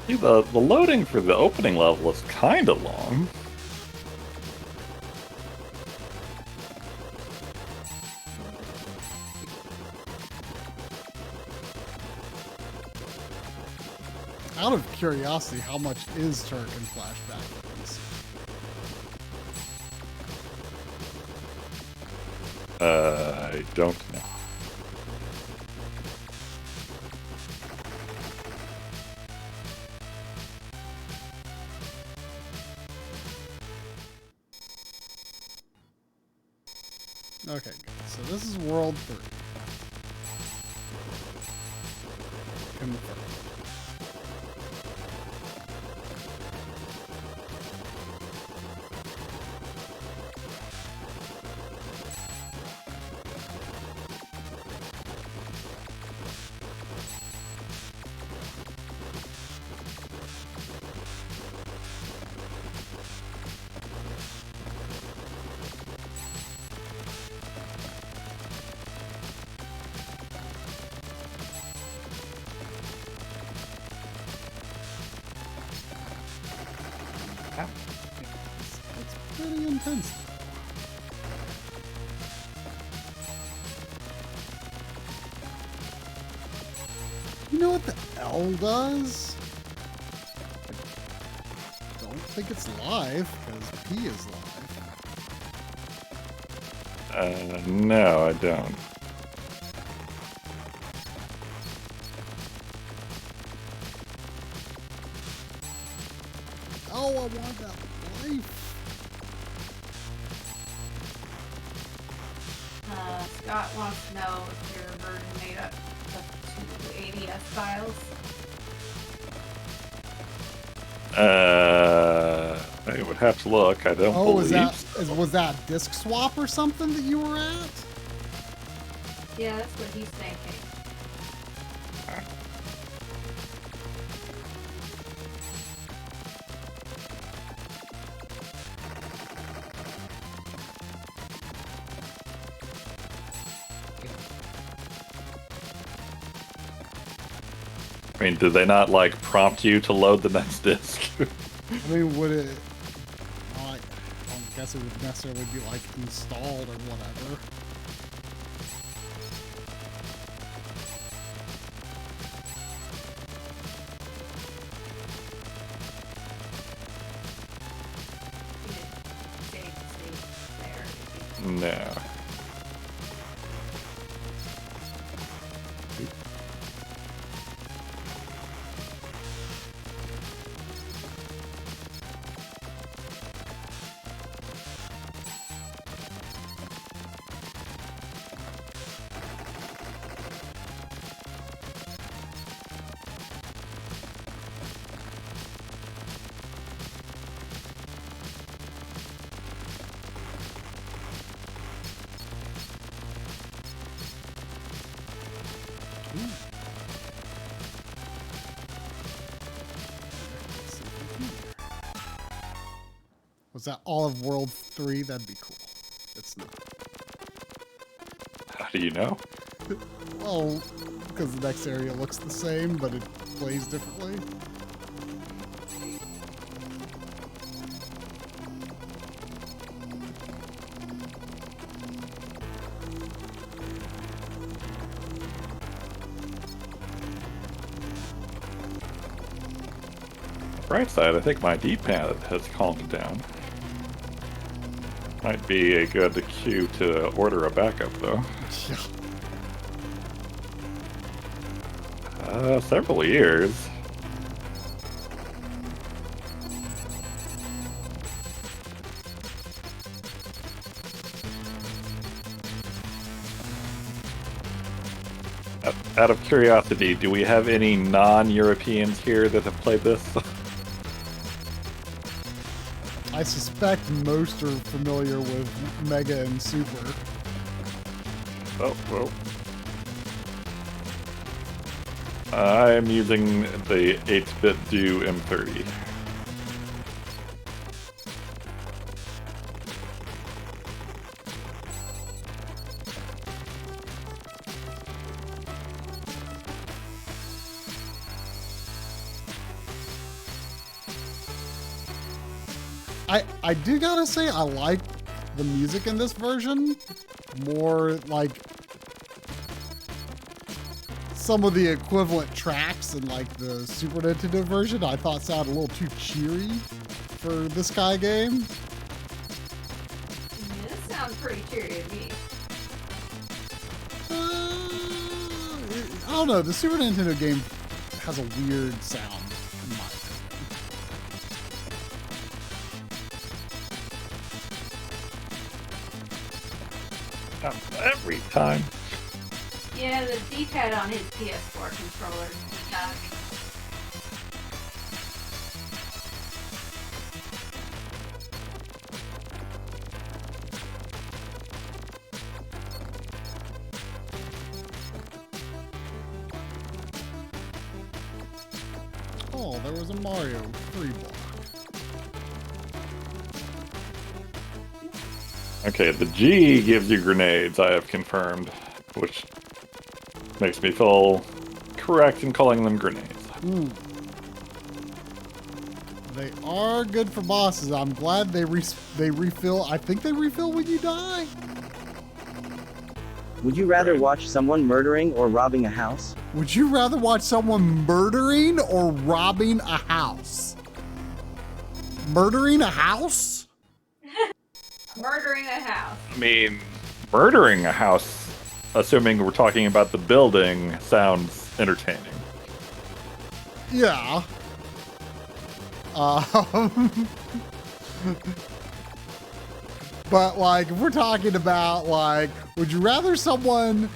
See, the loading for the opening level is kind of long. Out of curiosity, how much is Turrican Flashback? I don't know. Okay, good. So this is World 3. Confirm. It's pretty intense. You know what the L does? I don't think it's live, because P is live. No, I don't. Oh, I want that life. Scott wants to know if your version made up of 2 ADS files. I would have to look. I don't Oh, believe. was that disk swap or something that you were at? Yeah, that's what he's thinking. I mean, did they not like prompt you to load the next disc? I mean, would it? I don't guess it would necessarily be like installed or whatever. No. Was that all of World 3? That'd be cool. It's not. How do you know? Well, because the next area looks the same, but it plays differently. Right side, I think my D-pad has calmed down. Might be a good cue to order a backup, though. Several years. Out of curiosity, do we have any non-Europeans here that have played this? I suspect most are familiar with Mega and Super. Oh, well. I am using the 8-bit Do M30. I do gotta say, I like the music in this version more, like, some of the equivalent tracks in like the Super Nintendo version I thought sounded a little too cheery for this kind of game. This sounds pretty cheery to me. I don't know. The Super Nintendo game has a weird sound, in my opinion. Every time. Yeah, the D-pad on his PS4 controller. Oh, there was a Mario free block. Okay, the G gives you grenades, I have confirmed, which makes me feel correct in calling them grenades. They are good for bosses. I'm glad they refill. I think they refill when you die. Would you rather watch someone murdering or robbing a house? Would you rather watch someone murdering or robbing a house? Murdering a house? Murdering a house. I mean, murdering a house, assuming we're talking about the building, sounds entertaining. Yeah. But like, if we're talking about like, would you rather someone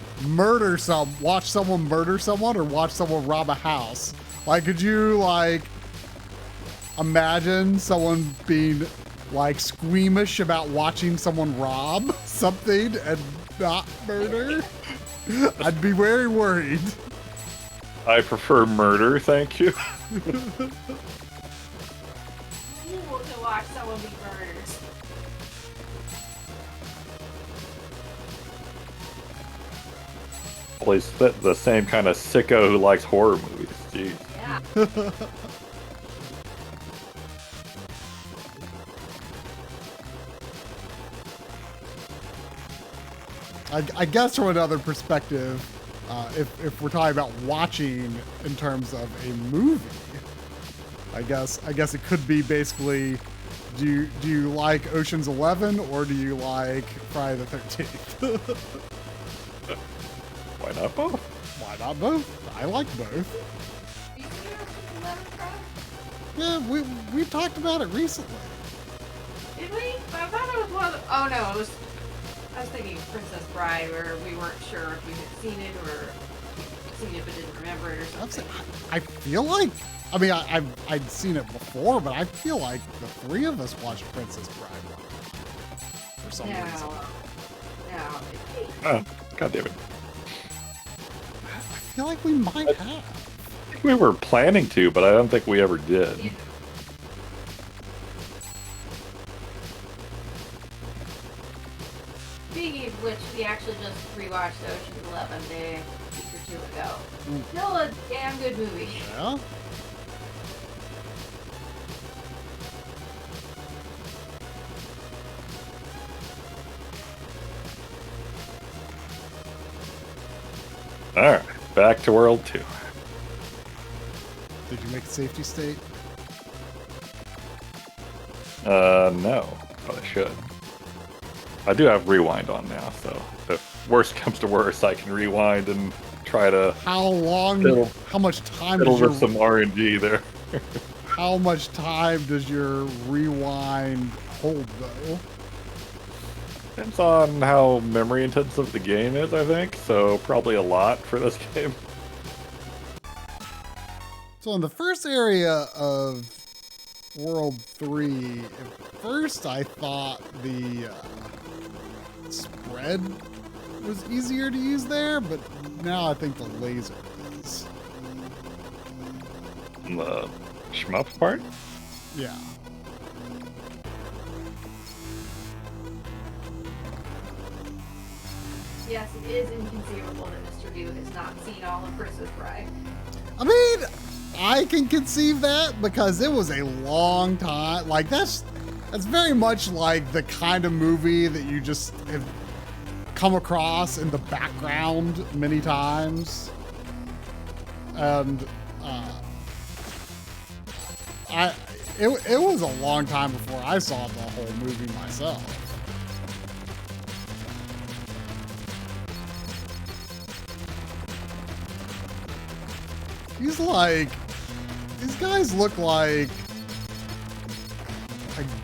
watch someone murder someone or watch someone rob a house? Like, could you like imagine someone being like squeamish about watching someone rob something and not murder? I'd be very worried. I prefer murder, thank you. To watch someone be murdered. Well, he's the same kind of sicko who likes horror movies. Jeez. Yeah. I guess from another perspective, if we're talking about watching in terms of a movie, I guess it could be basically, do you like Ocean's 11 or do you like Friday the 13th? Why not both? Why not both? I like both. You seen Ocean's 11, bro? Yeah, we talked about it recently. Did we? I thought it was one of the... Oh no, it was... I was thinking Princess Bride, where we weren't sure if we had seen it or seen it but didn't remember it or something. I feel like, I mean, I'd seen it before, but I feel like the three of us watched Princess Bride for some reason. No. Oh, God damn it. I feel like we might have. I think we were planning to, but I don't think we ever did. Yeah. Speaking of which, we actually just rewatched Ocean's 11 a week or two ago. Still a damn good movie. Yeah? Alright, back to World 2. Did you make a safety state? No, but I should. I do have rewind on now, so if worst comes to worst, I can rewind and try to How much time fiddle does your with some RNG there. how much time does your rewind hold though? Depends on how memory intensive the game is, I think, so probably a lot for this game. So in the first area of World 3, at first I thought the spread was easier to use there, but now I think the laser is. The shmup part? Yeah. Yes, it is inconceivable that Mr. Dew has not seen all of Princess Bride. I mean, I can conceive that because it was a long time. Like that's very much like the kind of movie that you just have come across in the background many times. and it was a long time before I saw the whole movie myself. These guys look like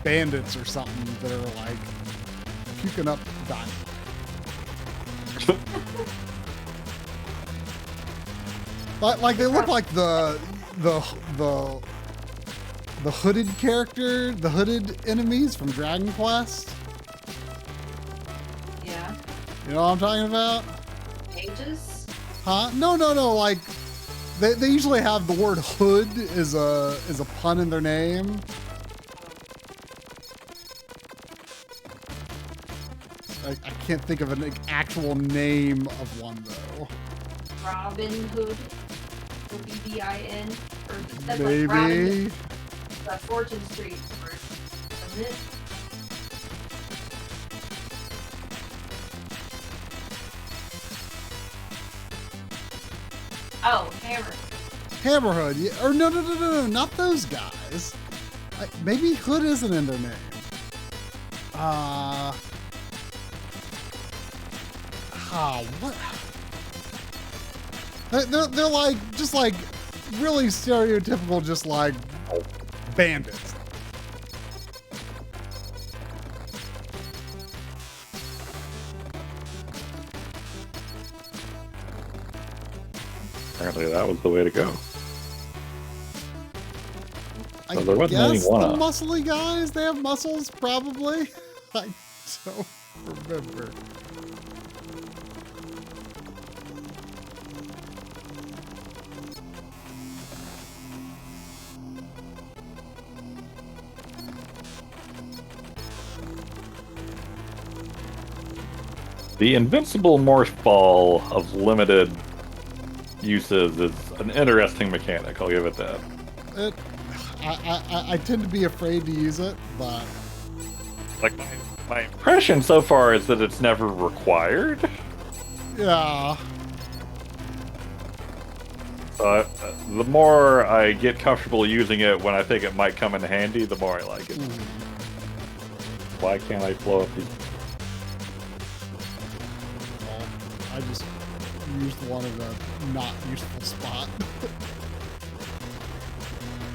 bandits or something that are like puking up dynamite. Like they look like the hooded character, the hooded enemies from Dragon Quest. Yeah. You know what I'm talking about? Ages? Huh? No. Like they usually have the word hood is a pun in their name. I can't think of an actual name of one though. Robin Hood. Or BBIN. Or that's Maybe. like Robin Hood. That's Fortune Street. Isn't it? Oh, Hammer. Hammerhood, yeah, or no, not those guys. Maybe Hood isn't in their name. What? They're like just like really stereotypical, just like bandits. Apparently that was the way to go. I So there wasn't any guess the one-up. muscly guys, they have muscles, probably. I don't remember. The invincible morph ball of limited uses is an interesting mechanic. I'll give it that. I tend to be afraid to use it, but Like my impression so far is that it's never required. yeah. So the more I get comfortable using it when I think it might come in handy, the more I like it. Why can't I blow up these? Well, I just used one in a not useful spot.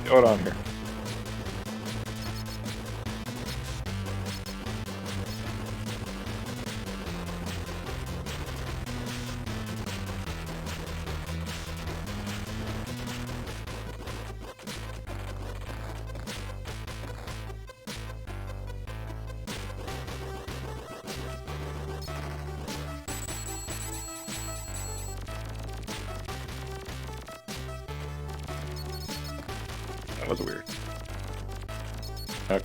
Hold on here. That was weird. Okay.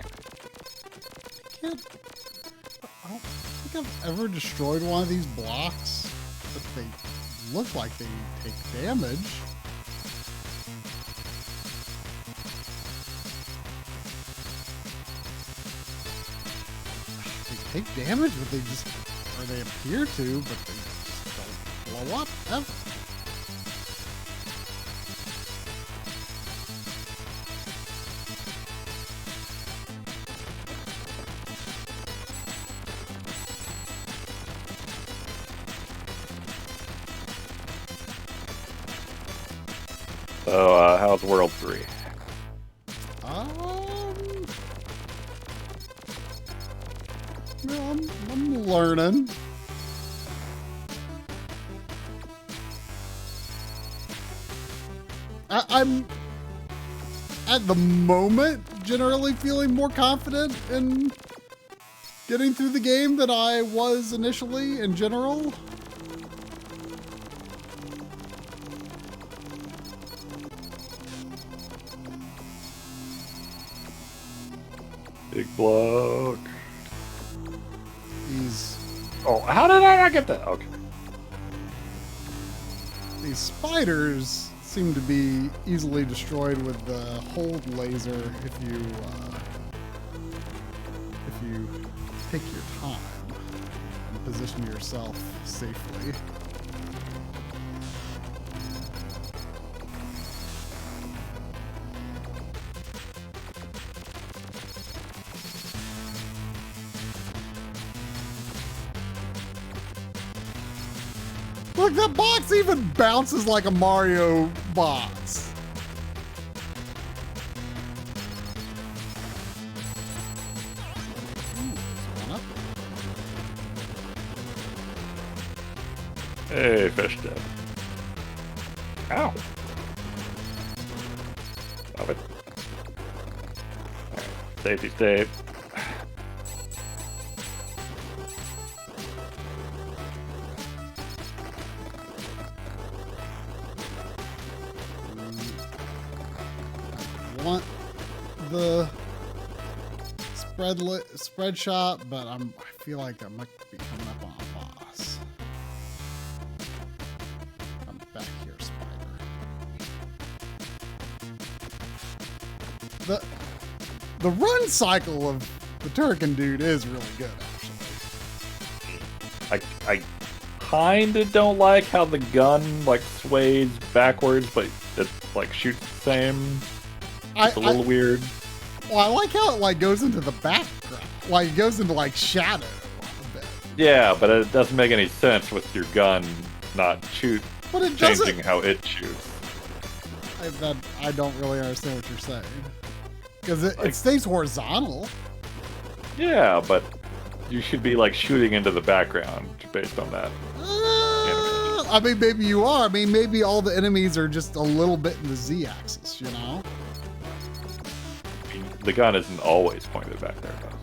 I don't think I've ever destroyed one of these blocks, but they look like they take damage. They take damage, but they just, or they appear to, but they just don't blow up ever. So, how's World 3? Well, I'm learning. I'm at the moment generally feeling more confident in getting through the game than I was initially in general. Big block. These Oh, how did I not get that? Okay. these spiders seem to be easily destroyed with the hold laser if you take your time and position yourself safely. Look, that box even bounces like a Mario box. Hey, fish dead. Ow. Stop it. Alright, safety state. Want the spread shot, but I feel like I might be coming up on a boss. Come back here, spider. The run cycle of the Turrican dude is really good, actually. I kinda don't like how the gun like sways backwards, but it like shoots the same. It's a little weird. Well, I like how it like goes into the background, like it goes into like shadow a bit. Yeah, but it doesn't make any sense with your gun not But it changing doesn't. how it shoots. I don't really understand what you're saying, because it stays horizontal. Yeah, but you should be like shooting into the background based on that. I mean, maybe you are. I mean, maybe all the enemies are just a little bit in the Z-axis, you know? The gun isn't always pointed back there, though.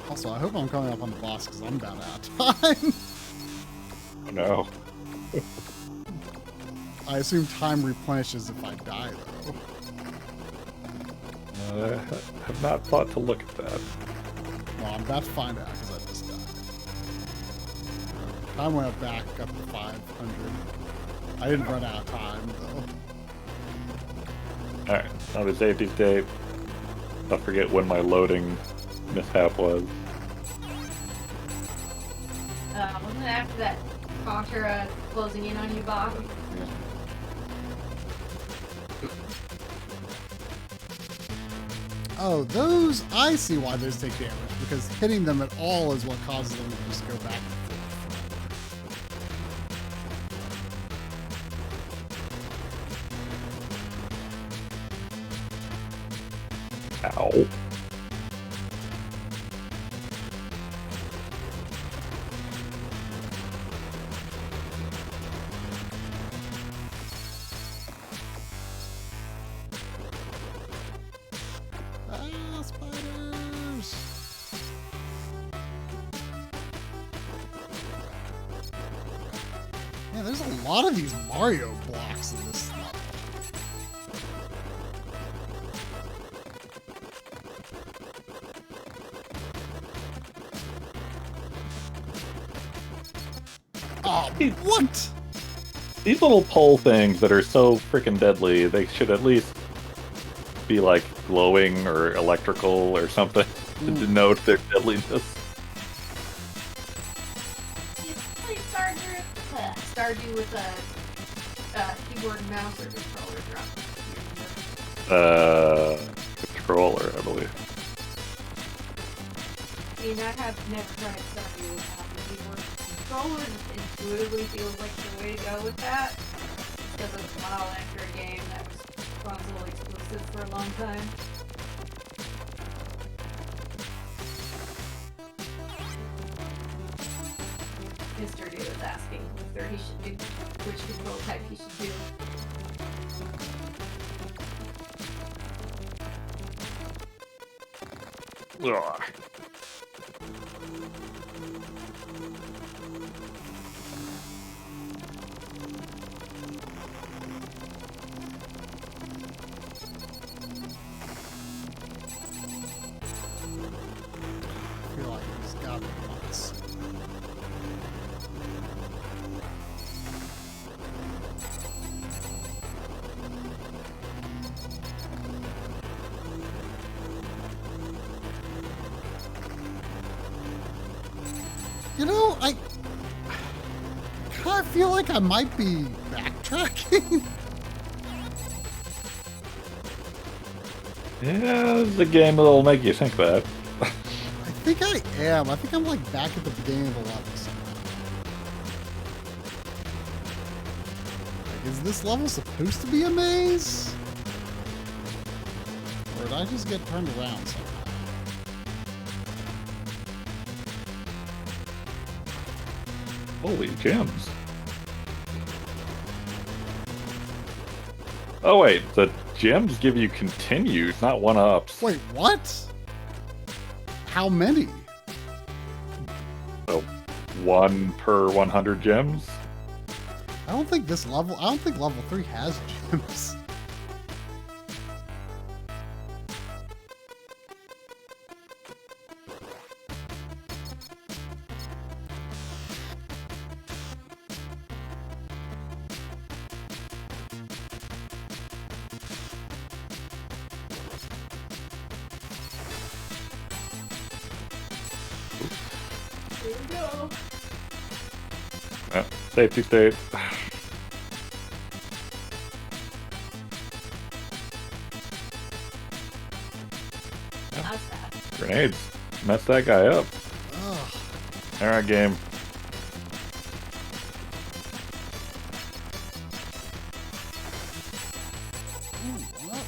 Also, I hope I'm coming up on the boss because I'm about out of time. Oh no. I assume time replenishes if I die, though. I have not thought to look at that. Well, I'm about to find out because I just died. Time went back up to 500. I didn't run out of time, though. Alright, now the safety state. I forget when my loading mishap was. Wasn't it after that Contra closing in on you, Bob? Oh, those, I see why those take damage, because hitting them at all is what causes them to just go back and forth. Ow. Ah, spiders! Man, there's a lot of these Mario blocks in this level. Oh, what? These little pole things that are so freaking deadly, they should at least be like glowing or electrical or something to denote their deadliness. Stardew with a keyboard and mouse or controller drop. Controller, I believe. I mean, I have never tried Stardew without the keyboard. Controller intuitively feels like the way to go with that, because it's a while after a game that was console exclusive for a long time. Mr. D was asking whether he should do which control type he should do. Ugh. I feel like he's got the bots. You know, I kind of feel like I might be backtracking. Yeah, it's a game that'll make you think that. I think think I am. I think I'm like back at the beginning of the level somehow. Like, is this level supposed to be a maze? Or did I just get turned around somehow? Holy gems. Oh wait, the gems give you continues, not one-ups. Wait, what? How many? So 1 per 100 gems? I don't think level 3 has gems. Here we go. Safety state. That's bad. Grenades. Mess that guy up. Ugh. Alright, game. Ooh, what?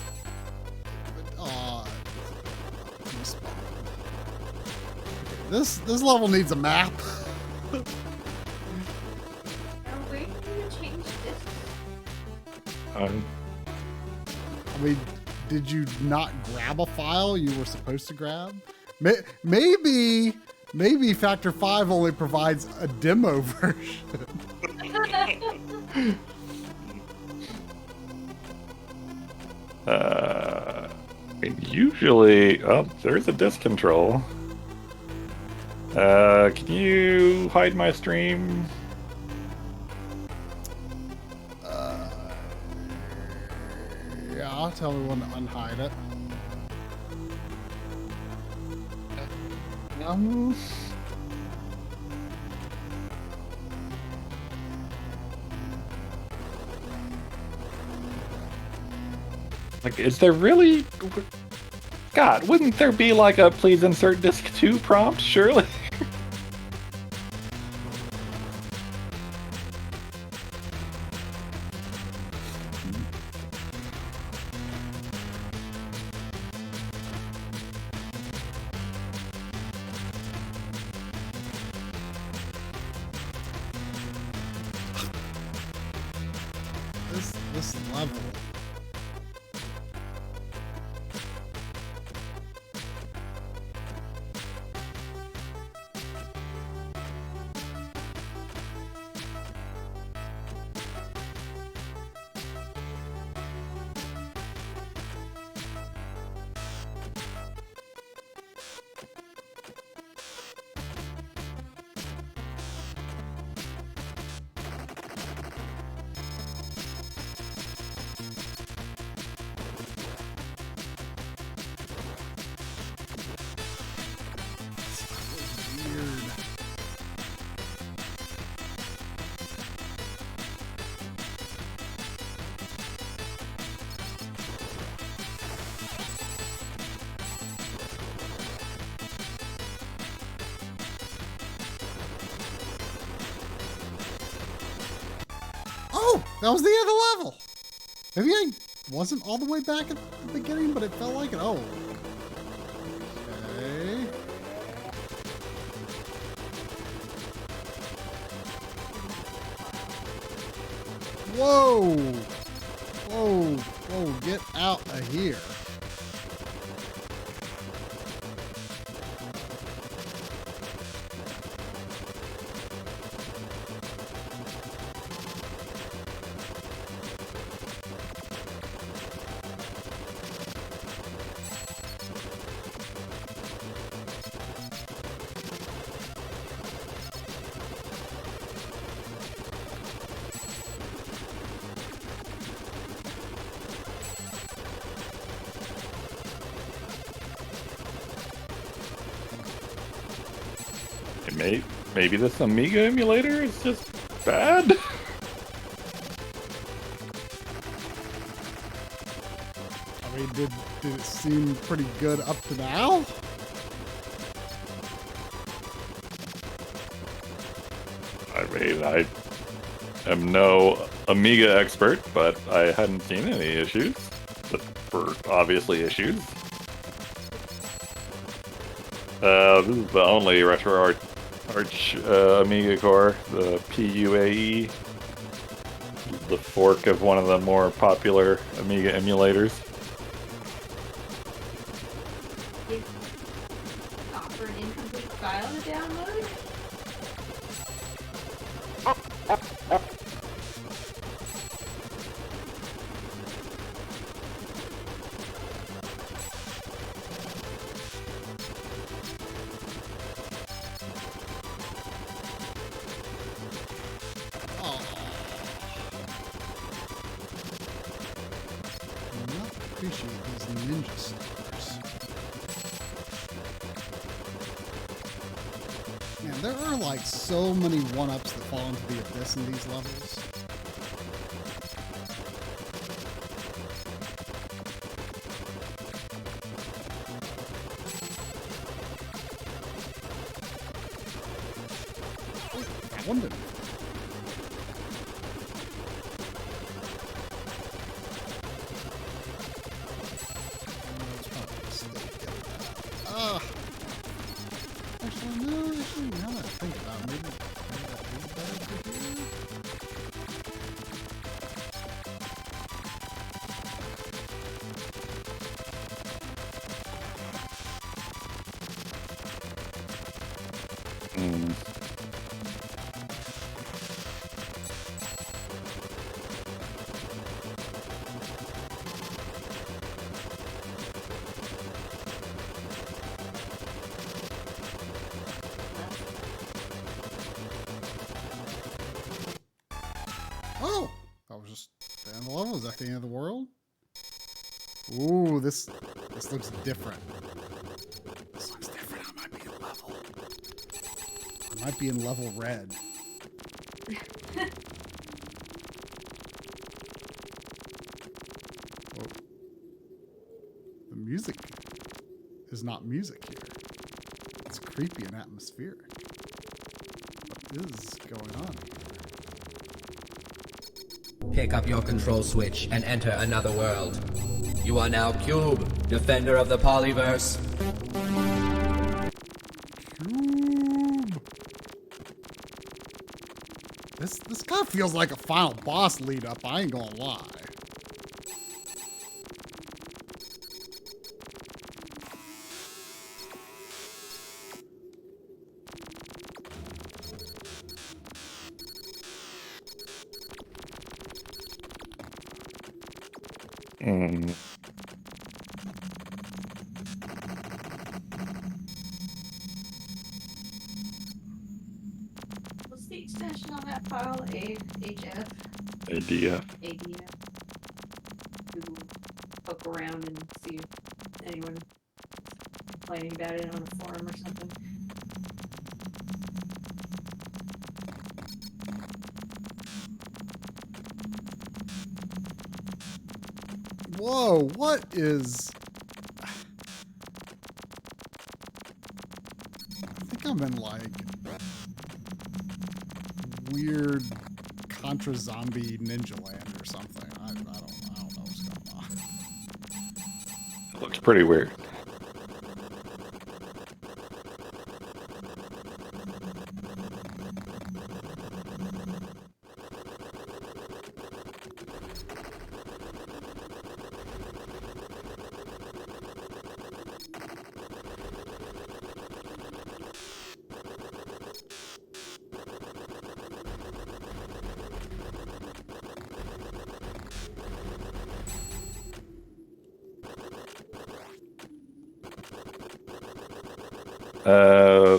Aw. Respawn. This level needs a map. Are we going to change this? I mean, did you not grab a file you were supposed to grab? Maybe Factor 5 only provides a demo version. Usually, oh, there's a disk control. Can you hide my stream? Yeah, tell me when to unhide it. Like, is there really? God, wouldn't there be like a please insert disk 2 prompt, surely? This level. Weird. Oh, that was the end of the level. Maybe I wasn't all the way back at the beginning, but it felt like it. Oh. Okay. Whoa! Whoa! Whoa! Get out of here! Maybe this Amiga emulator is just bad? I mean, did it seem pretty good up to now? mean, I am no Amiga expert, but I hadn't seen any issues. But for obviously issues. This is the only Retro Arch Amiga core, the PUAE, the fork of one of the more popular Amiga emulators. They offer an incomplete file to download? Appreciate these ninja stars. Man, there are like so many one-ups that fall into the abyss in these levels. I wonder. Actually, no, now that I think about it, maybe that is better to do. Oh! That was just the end of the level. Is that the end of the world? Ooh, this looks different. This looks different. I might be in level. I might be in level red. Whoa. The music is not music here. It's creepy and atmospheric. What is going on here? Pick up your control switch and enter another world. You are now Cube, defender of the Polyverse. Cube. This kind of feels like a final boss lead up, I ain't gonna lie. What's the extension on that file? HF? ADF. ADF. Google, poke around and see if anyone complaining about it on a forum or something. Whoa, what is... I think I'm in like weird Contra Zombie Ninja Land or something. I don't know what's going on. It looks pretty weird.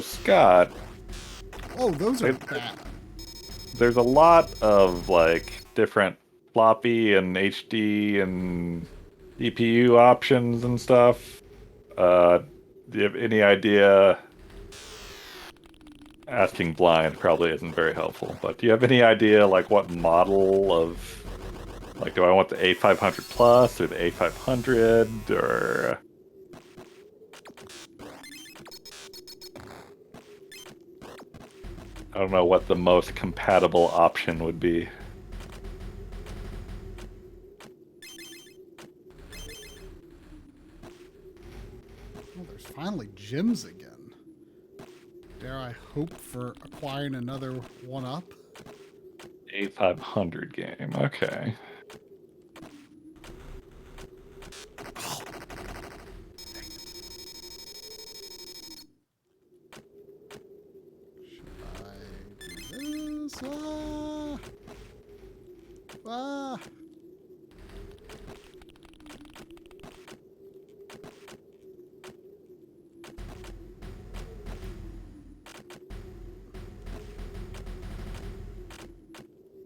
Scott. Oh, those are bad. There's a lot of like different floppy and HD and CPU options and stuff. Do you have any idea? Asking blind probably isn't very helpful, but do you have any idea like what model of, like, do I want the A500 Plus or the A500 or? don't know what the most compatible option would be. Oh, there's finally gyms again. Dare I hope for acquiring another one-up? A500 game, okay. Should I do this? Ah!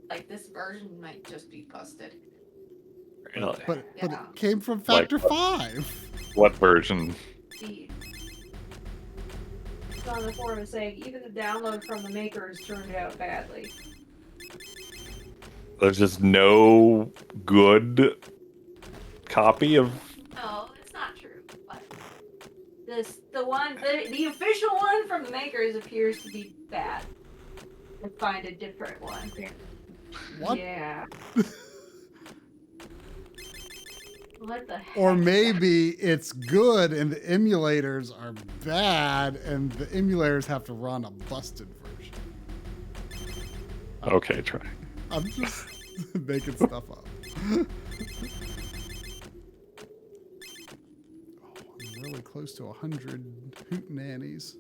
Like, this version might just be busted. Really? But Yeah. it came from Factor 5. What version? The it's on the forum saying even the download from the makers turned out badly. There's just no good copy of. No, it's not true. But the official one from the makers appears to be bad. Let's find a different one. What? Yeah. What the heck? Or maybe it's good and the emulators are bad and the emulators have to run a busted version. Okay, try. I'm just making stuff up. Oh, I'm really close to 100 hootenannies.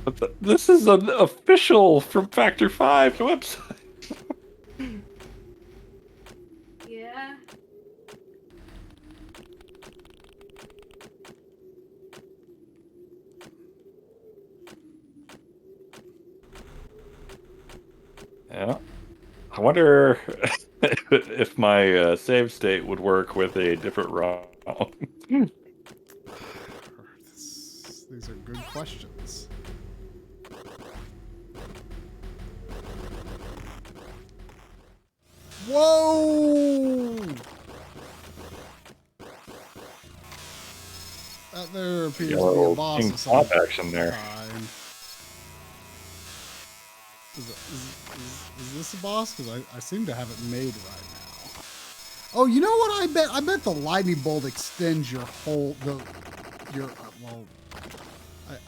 But this is an official from Factor 5 website. Yeah. Yeah. I wonder if my save state would work with a different ROM. These are good questions. Whoa! There appears to be a Yellow boss King of some Top action there. kind. Is this a boss? Because I seem to have it made right now. Oh, you know what I bet? I bet the lightning bolt extends your whole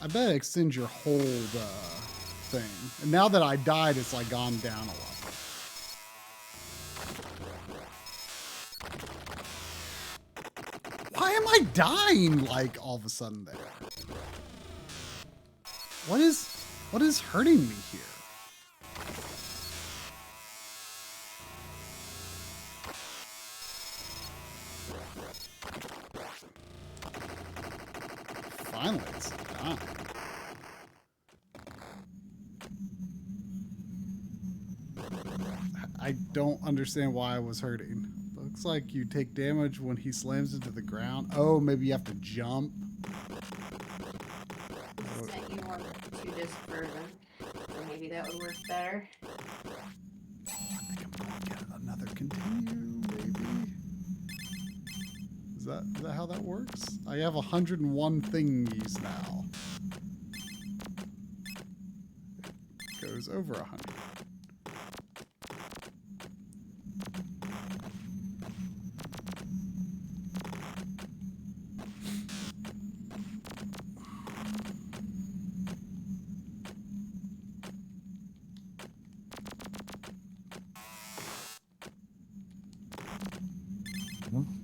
I bet it extends your whole thing. And now that I died, it's like gone down a lot. Why am I dying like all of a sudden there? What is hurting me here? Finally, it's done. I don't understand why I was hurting. Looks like you take damage when he slams into the ground. Oh, maybe you have to jump. Sent you one to this version, so maybe that would work better. I think I'm going to get another continue, maybe. Is that how that works? I have 101 thingies now. It goes over 100.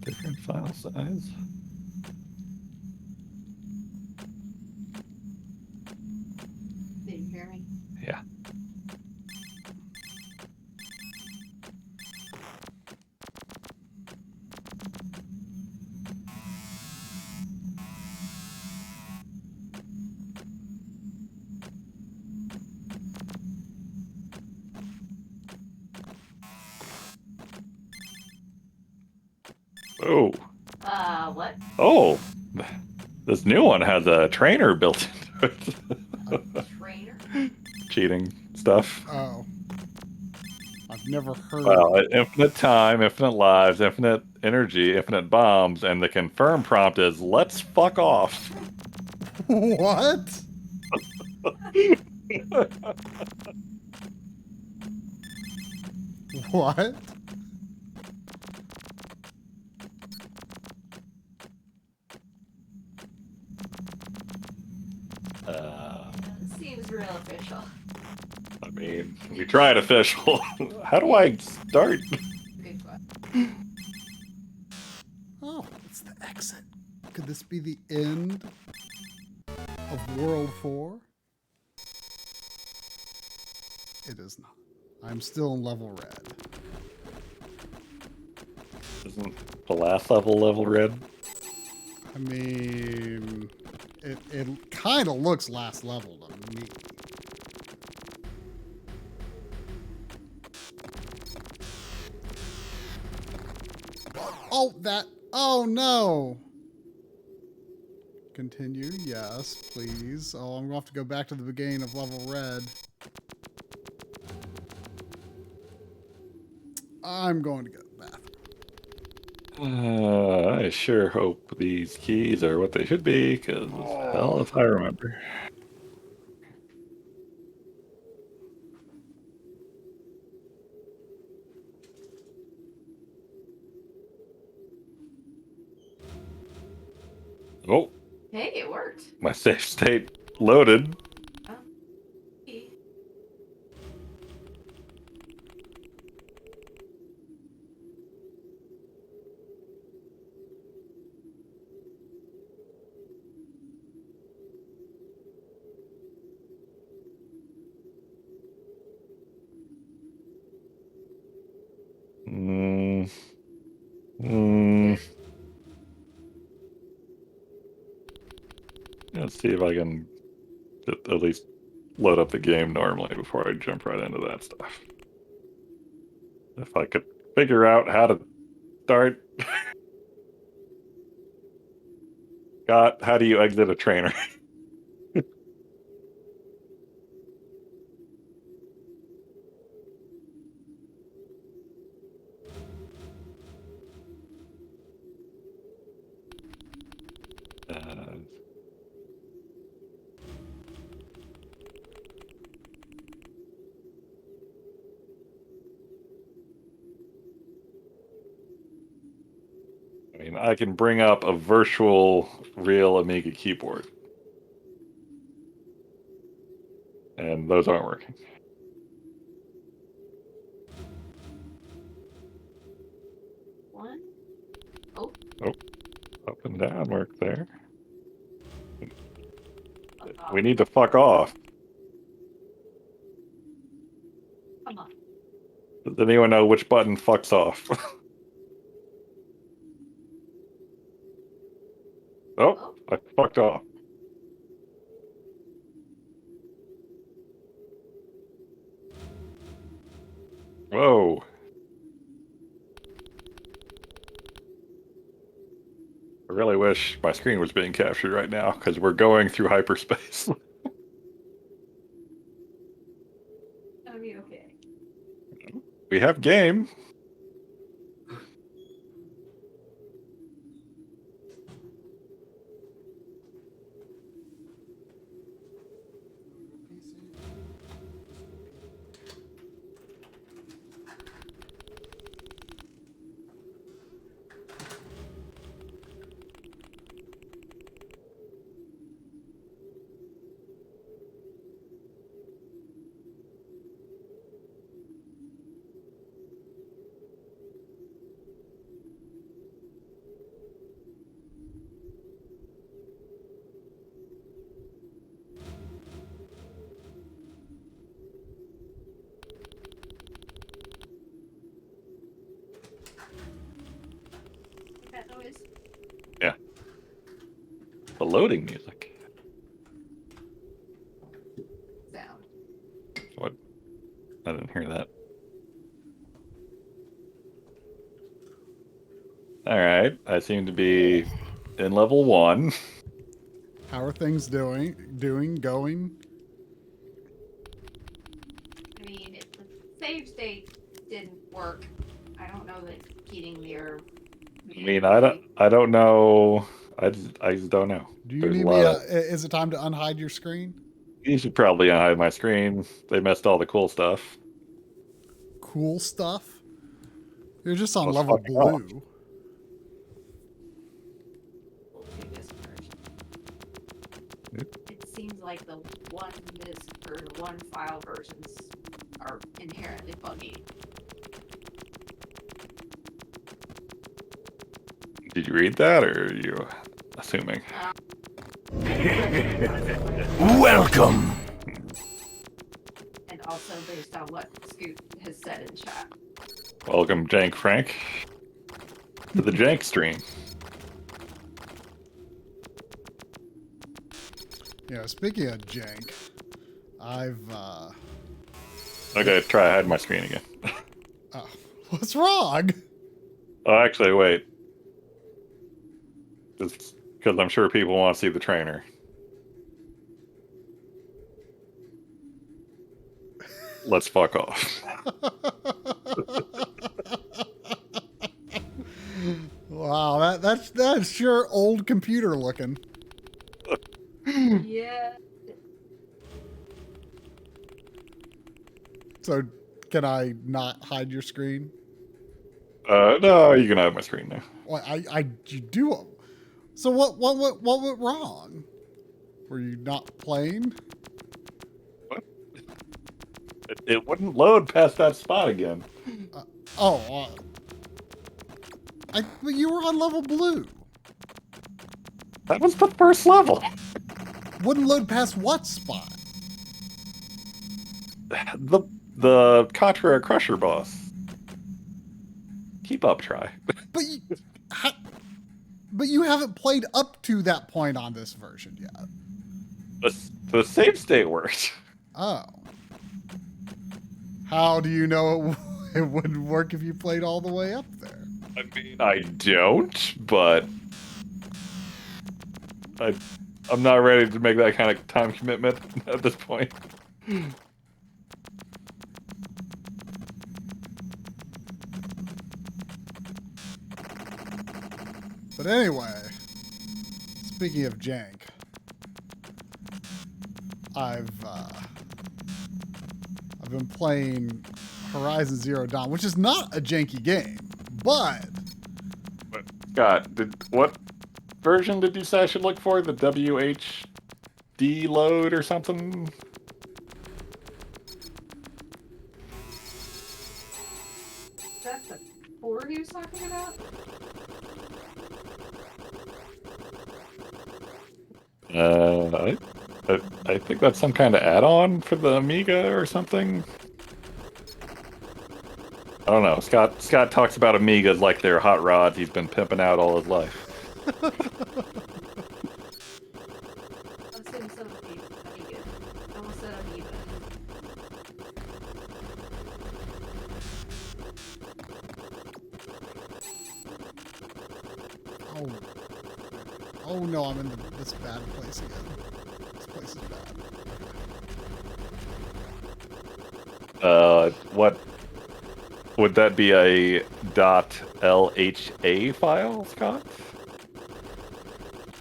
Different file size. Did you hear me? Yeah. Oh. What? Oh. This new one has a trainer built into it. Trainer? Cheating stuff. Oh. I've never heard. Well, infinite time, infinite lives, infinite energy, infinite bombs, and the confirm prompt is "Let's fuck off." What? What? Seems real official. I mean, we tried official. How do I start? Good question. Oh, it's the exit. Could this be the end of World 4? It is not. I'm still in level red. Isn't the last level red? I mean, it kind of looks last level to me. Oh, that. Oh, no. Continue. Yes, please. Oh, I'm going to have to go back to the beginning of level red. I'm going to go to the bathroom. I sure hope these keys are what they should be, because hell if I remember. Oh, Hey, it worked. my safe state loaded. Oh. Mm. Mm. Let's see if I can at least load up the game normally before I jump right into that stuff. If I could figure out how to start. Scott, how do you exit a trainer? I mean, I can bring up a virtual real Amiga keyboard. And those aren't working. One. Oh. Oh, up and down work there. Oh, We need to fuck off. come on. Does anyone know which button fucks off? Oh, I fucked off. Whoa. I really wish my screen was being captured right now, because we're going through hyperspace. Gonna be okay. We have game. That noise. Yeah. The loading music. Sound. What? I didn't hear that. Alright, I seem to be in level 1. How are things going? I mean, it's a save state didn't work. I don't know that heating mirror. I mean, I don't know. I just don't know. Do you There's need a me? lot of, Is it time to unhide your screen? you should probably unhide my screen. They missed all the cool stuff. Cool stuff. You're just on Let's level fucking go. blue. We'll do this version. It seems like the one disk or the one file versions are inherently buggy. Did you read that, or are you assuming? Welcome. And also based on what Scoot has said in chat. Welcome, Jank Frank, to the Jank stream. Yeah, speaking of jank, I've Okay, try hide my screen again. oh, what's wrong? Oh, actually, wait. Just because I'm sure people want to see the trainer. Let's fuck off. Wow, that's sure old computer looking. Yeah. So, can I not hide your screen? No, you can have my screen now. Well, you do. So what went wrong? Were you not playing? What? It wouldn't load past that spot again. But you were on level blue. That was the first level. Wouldn't load past what spot? The Contra Crusher boss. Keep up, try. But but you haven't played up to that point on this version yet. The save state worked. Oh. How do you know it wouldn't work if you played all the way up there? I mean, I don't, but I'm not ready to make that kind of time commitment at this point. But anyway, speaking of jank, I've been playing Horizon Zero Dawn, which is not a janky game, but Scott, what version did you say I should look for? The WHD load or something? Is that the board he was talking about? I think that's some kind of add-on for the Amiga or something. I don't know. Scott talks about Amigas like they're hot rods he's been pimping out all his life. I've seen some of the Amiga. I almost said Amoeba. oh no, I'm in this bad place again. This place is bad. What would that be, a .lha file, Scott?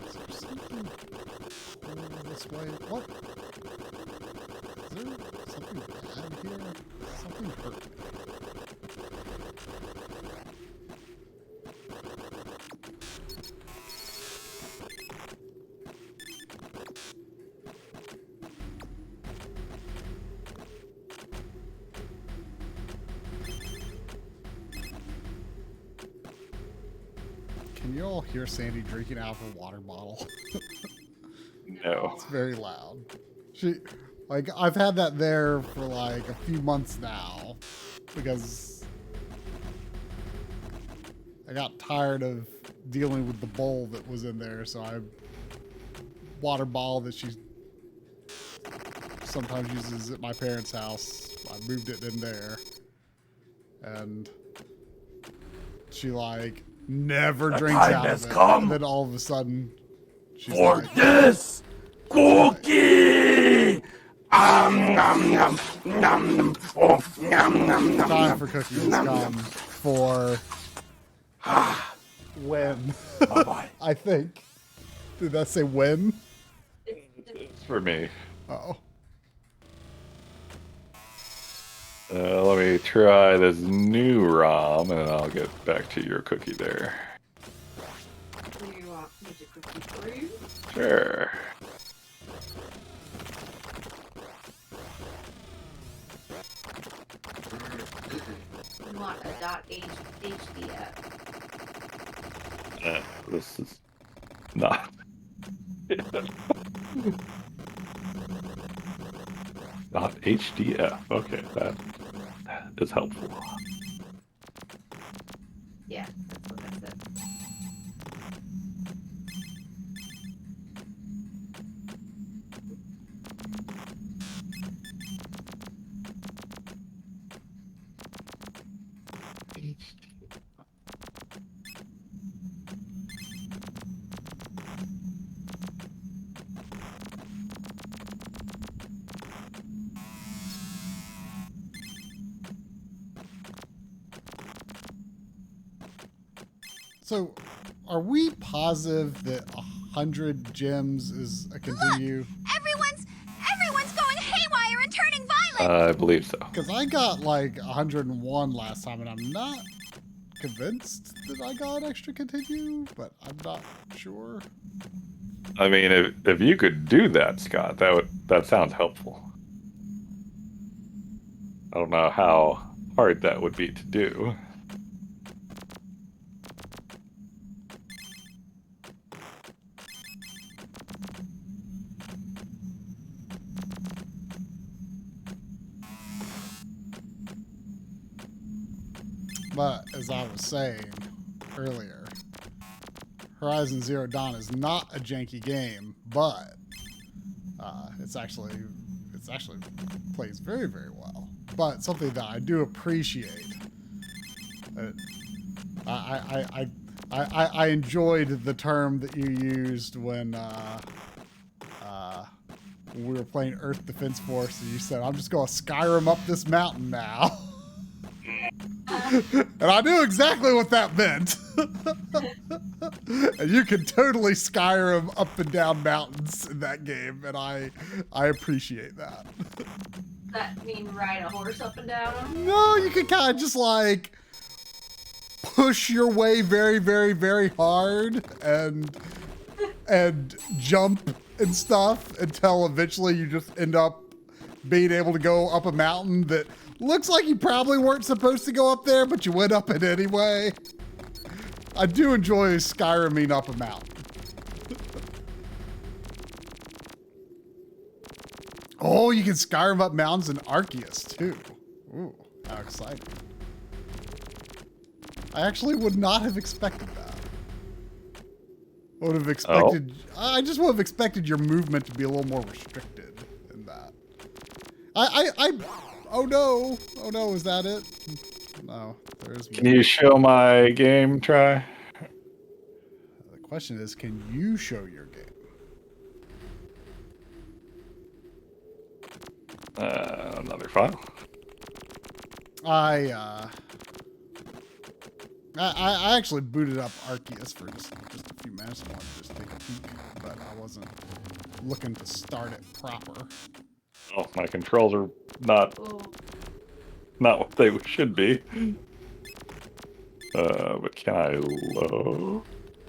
Is there something over this way? What? Is there something bad here? Something hurt me. Can you all hear Sandy drinking out of her water bottle? No. It's very loud. I've had that there for like a few months now because I got tired of dealing with the bowl that was in there, so I water bottle that she sometimes uses at my parents' house. I moved it in there, and she like never drinks out of it. And then all of a sudden, she's like, this cookie, Time for cookies come for when. I think. Did that say when? It's for me. Oh. Let me try this new ROM, and I'll get back to your cookie there. Do you want me to cook you for you? Sure. You want a .hdf. This is not. Not HDF. Okay, that is helpful. Yeah, that's what I said. So, are we positive that 100 gems is a continue? Look, everyone's going haywire and turning violent. I believe so. Because I got like 101 last time, and I'm not convinced that I got extra continue, but I'm not sure. I mean, if you could do that, Scott, that sounds helpful. I don't know how hard that would be to do. But as I was saying earlier, Horizon Zero Dawn is not a janky game, but it's actually plays very, very well. But something that I do appreciate. I enjoyed the term that you used when we were playing Earth Defense Force, and you said, "I'm just going to Skyrim up this mountain now." And I knew exactly what that meant. And you can totally Skyrim up and down mountains in that game, and I appreciate that. Does that mean ride a horse up and down them? No, you can kind of just like push your way very, very, very hard and jump and stuff until eventually you just end up being able to go up a mountain that looks like you probably weren't supposed to go up there, but you went up it anyway. I do enjoy Skyriming up a mountain. Oh, you can Skyrim up mountains in Arceus too. Ooh, how exciting. I actually would not have expected that. I would have expected, I just would have expected your movement to be a little more restricted in that. Oh no, is that it? No, there's. Can you show my game try? The question is, can you show your game? Another file. I actually booted up Arceus for just a few minutes. I wanted to just take a peek, but I wasn't looking to start it proper. Oh, my controls are not what they should be. But can I load?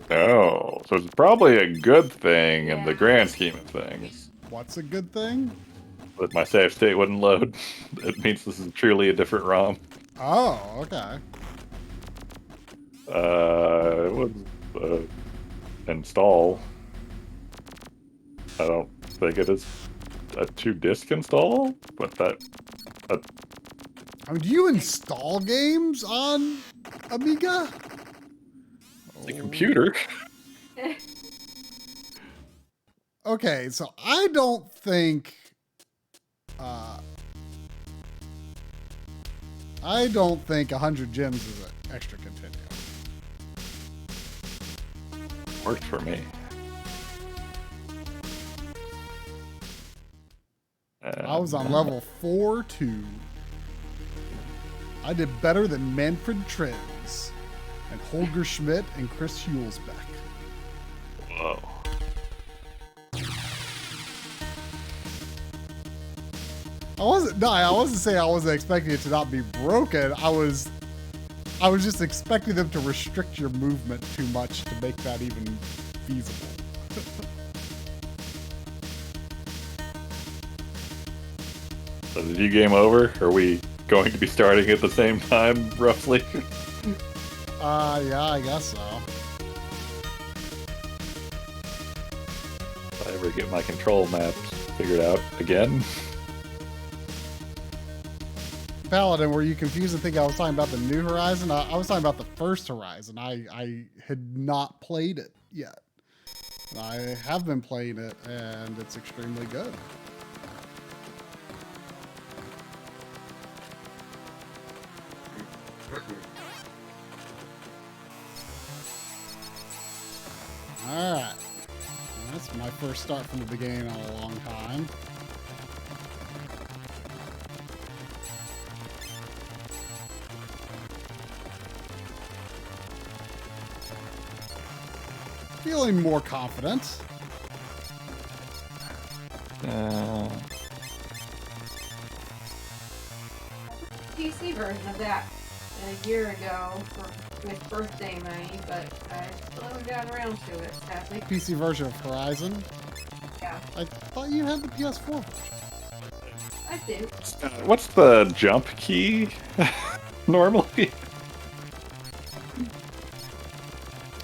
No. So it's probably a good thing in the grand scheme of things. What's a good thing? That my save state wouldn't load. It means this is truly a different ROM. Oh, okay. It was install. I don't think it is a 2-disc install, but that. I mean, do you install games on Amiga? The computer. Okay, so I don't think 100 gems is an extra continuum. Worked for me. I was on level 4-2. I did better than Manfred Trenz and Holger Schmidt and Chris Hulsbeck. Whoa. I wasn't saying I wasn't expecting it to not be broken. I was just expecting them to restrict your movement too much to make that even feasible. So did you game over? Are we going to be starting at the same time, roughly? Yeah, I guess so. If I ever get my control maps figured out again. Paladin, were you confused and think I was talking about the new Horizon? I was talking about the first Horizon. I had not played it yet. I have been playing it, and it's extremely good. Alright. That's my first start from the beginning in a long time. Feeling more confident. PC version of that a year ago with birthday money, but I still haven't gotten around to it, sadly. PC version of Horizon? Yeah, I thought you had the PS4 version. I do. What's the jump key normally?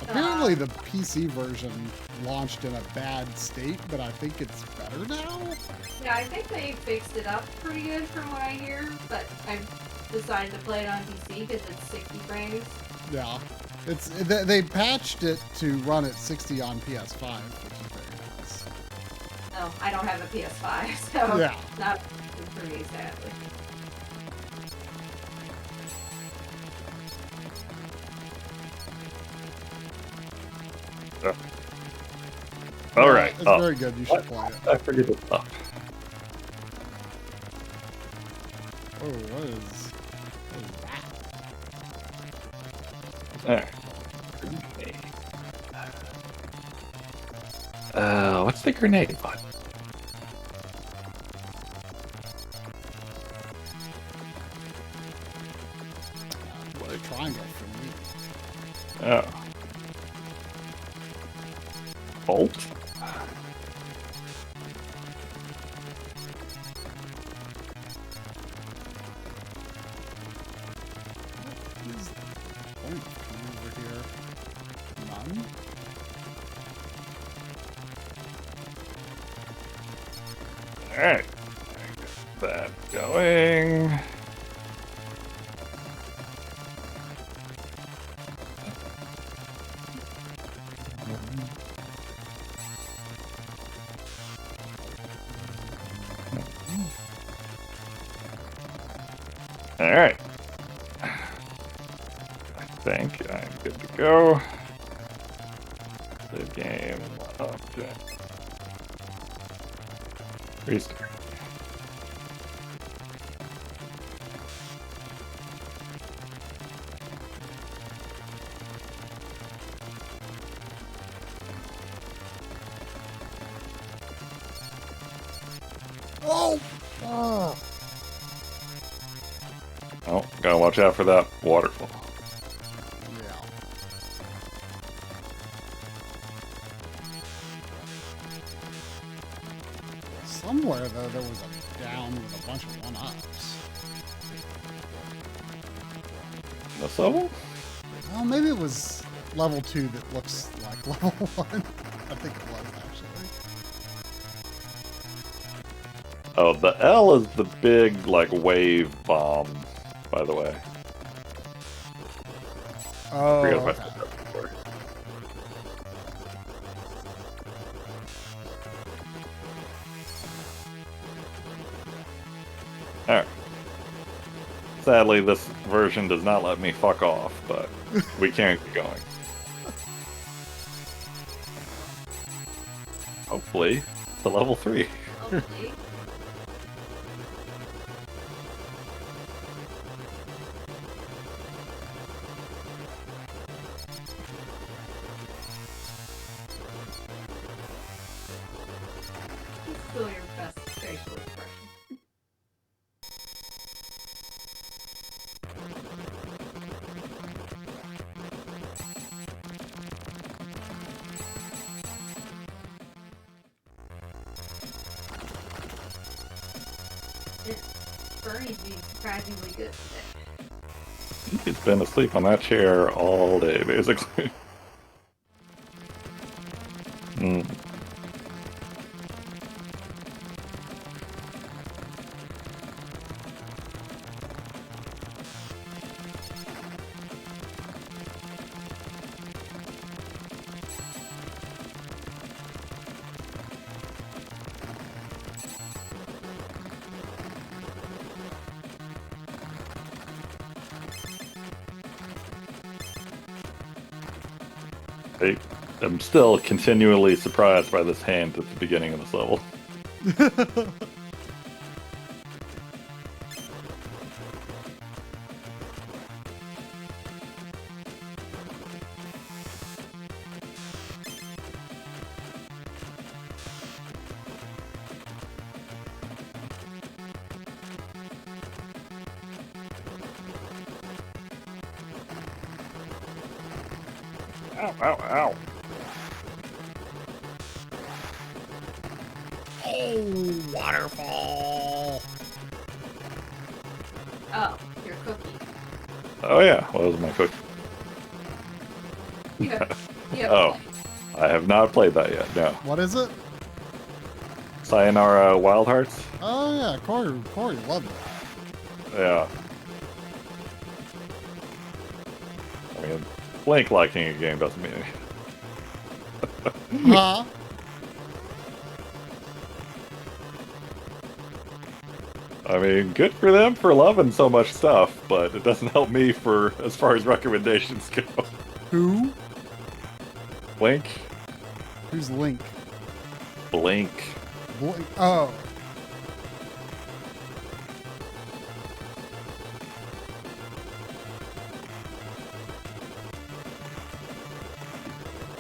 Apparently the PC version launched in a bad state, but I think it's better now. Yeah, I think they fixed it up pretty good from what I hear, but I've decided to play it on PC because it's 60 frames. Yeah. They patched it to run at 60 on PS5, which is very nice. No, I don't have a PS5, so Yeah. not for me, sadly. All right. It's very good. You should play it. I forget the stuff. Oh, what is that? Grenade. What's the grenade button? What a triangle for me. Oh. Bolt? What is the point of coming over here? None? Alright. Get that going. Alright. I think I'm good to go. Save game. Object. Restart. Oh! Oh! Oh, gotta watch out for that waterfall. Yeah. Somewhere, though, there was a down with a bunch of one-ups. This level? Well, maybe it was level 2 that looks like level 1. I think it was, actually. Oh, the L is the big, like, wave bomb, by the way. Oh, Forget if I okay. said that before. Alright. Sadly, this version does not let me fuck off, but we can keep going. Hopefully, to level 3. Hopefully. still your best facial expression. Bernie's being surprisingly good today. He's been asleep on that chair all day, basically. Hmm. I'm still continually surprised by this hand at the beginning of this level. Ow, ow, ow. Oh, waterfall. Oh, your cookie. Oh yeah, what was my cookie? You have Oh, I have not played that yet, no. What is it? Sayonara Wild Hearts? Oh yeah, Corey loved it. Yeah. I mean, Blank liking a game doesn't mean anything. Huh? I mean, good for them for loving so much stuff, but it doesn't help me for as far as recommendations go. Who? Blink? Who's Link? Blink. Blink. Oh.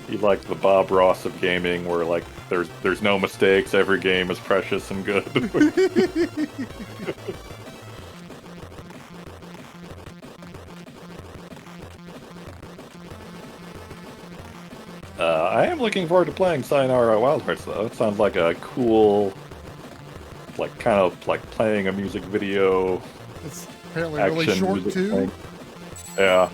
You like the Bob Ross of gaming, where like there's no mistakes, every game is precious and good. I am looking forward to playing Sayonara Wild Hearts though. It sounds like a cool, like kind of like playing a music video. It's apparently really short too. Thing. Yeah.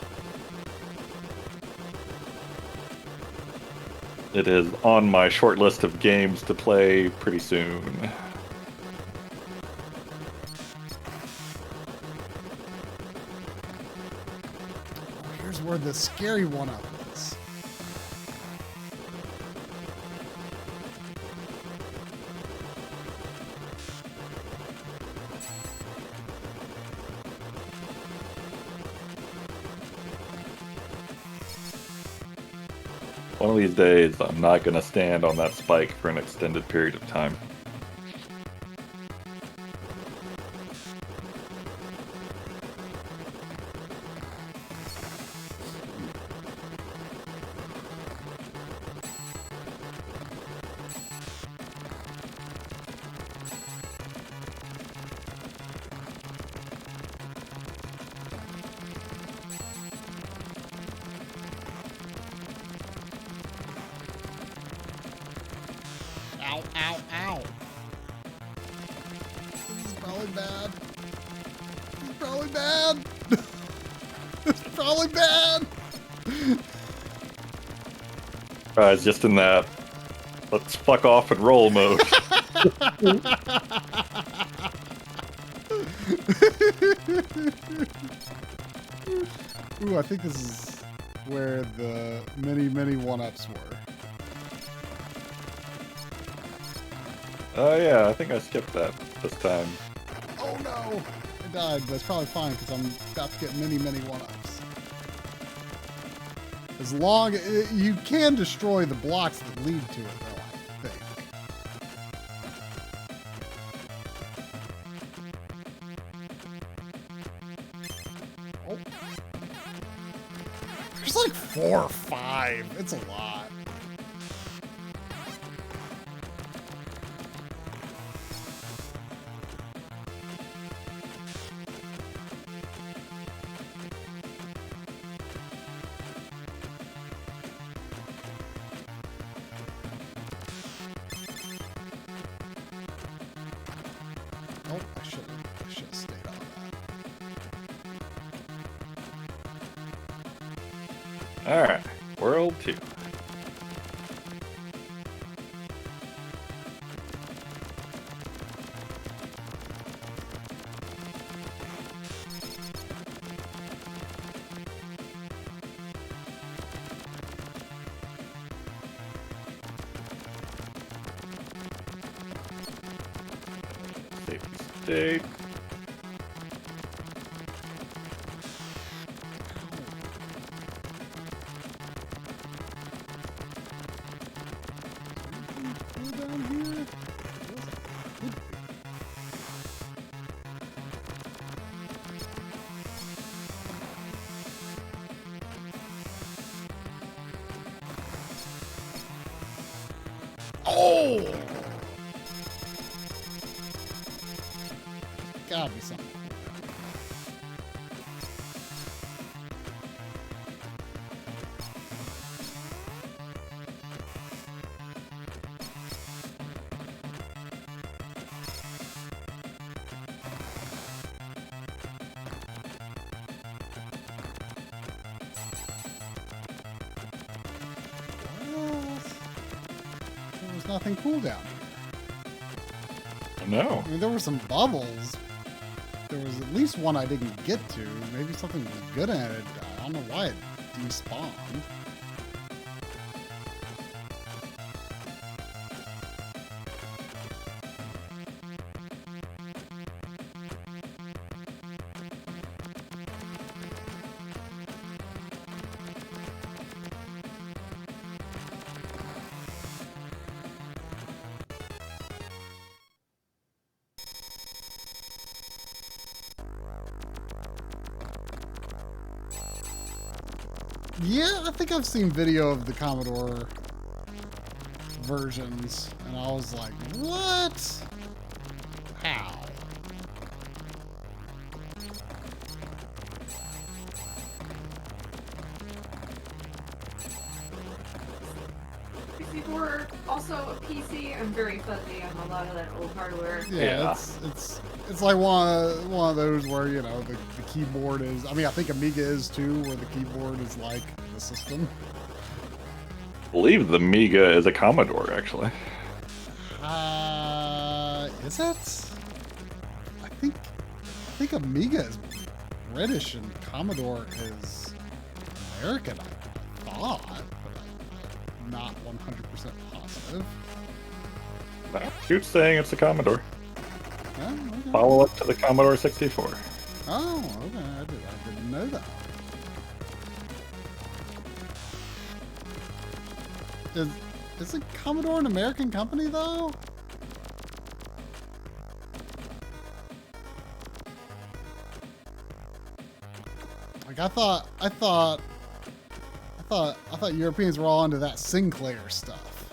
It is on my short list of games to play pretty soon. Here's where the scary one up is. One of these days, I'm not going to stand on that spike for an extended period of time. Ow, ow, ow. This is probably bad. This is probably bad. This is probably bad. It's just in that let's fuck off and roll mode. Ooh, I think this is where the many one-ups were. Oh yeah, I think I skipped that this time. Oh no! I died, but it's probably fine because I'm about to get many one-ups. As long you can destroy the blocks that lead to it, though, I think. Oh. There's like 4 or 5. It's a lot. Alright, World 2. Safety state. Down here? Oh! Gotta be something. There was nothing cool down here. No. I mean, there were some bubbles. There was at least one I didn't get to. Maybe something was good at it. I don't know why it despawned. Yeah, I think I've seen video of the Commodore versions, and I was like, what? How? Before also a PC, I'm very fuzzy on a lot of that old hardware. Yeah, it's like one of those where, you know, the keyboard is, I mean, I think Amiga is too, where the keyboard is like the system. I believe the Amiga is a Commodore, actually. Is it? I think Amiga is British and Commodore is American, I thought, but I'm not 100% positive. Shoot saying it's a Commodore. Oh, okay. Follow up to the Commodore 64. Oh, okay. I didn't know that. Is it Commodore an American company though? Like I thought Europeans were all into that Sinclair stuff.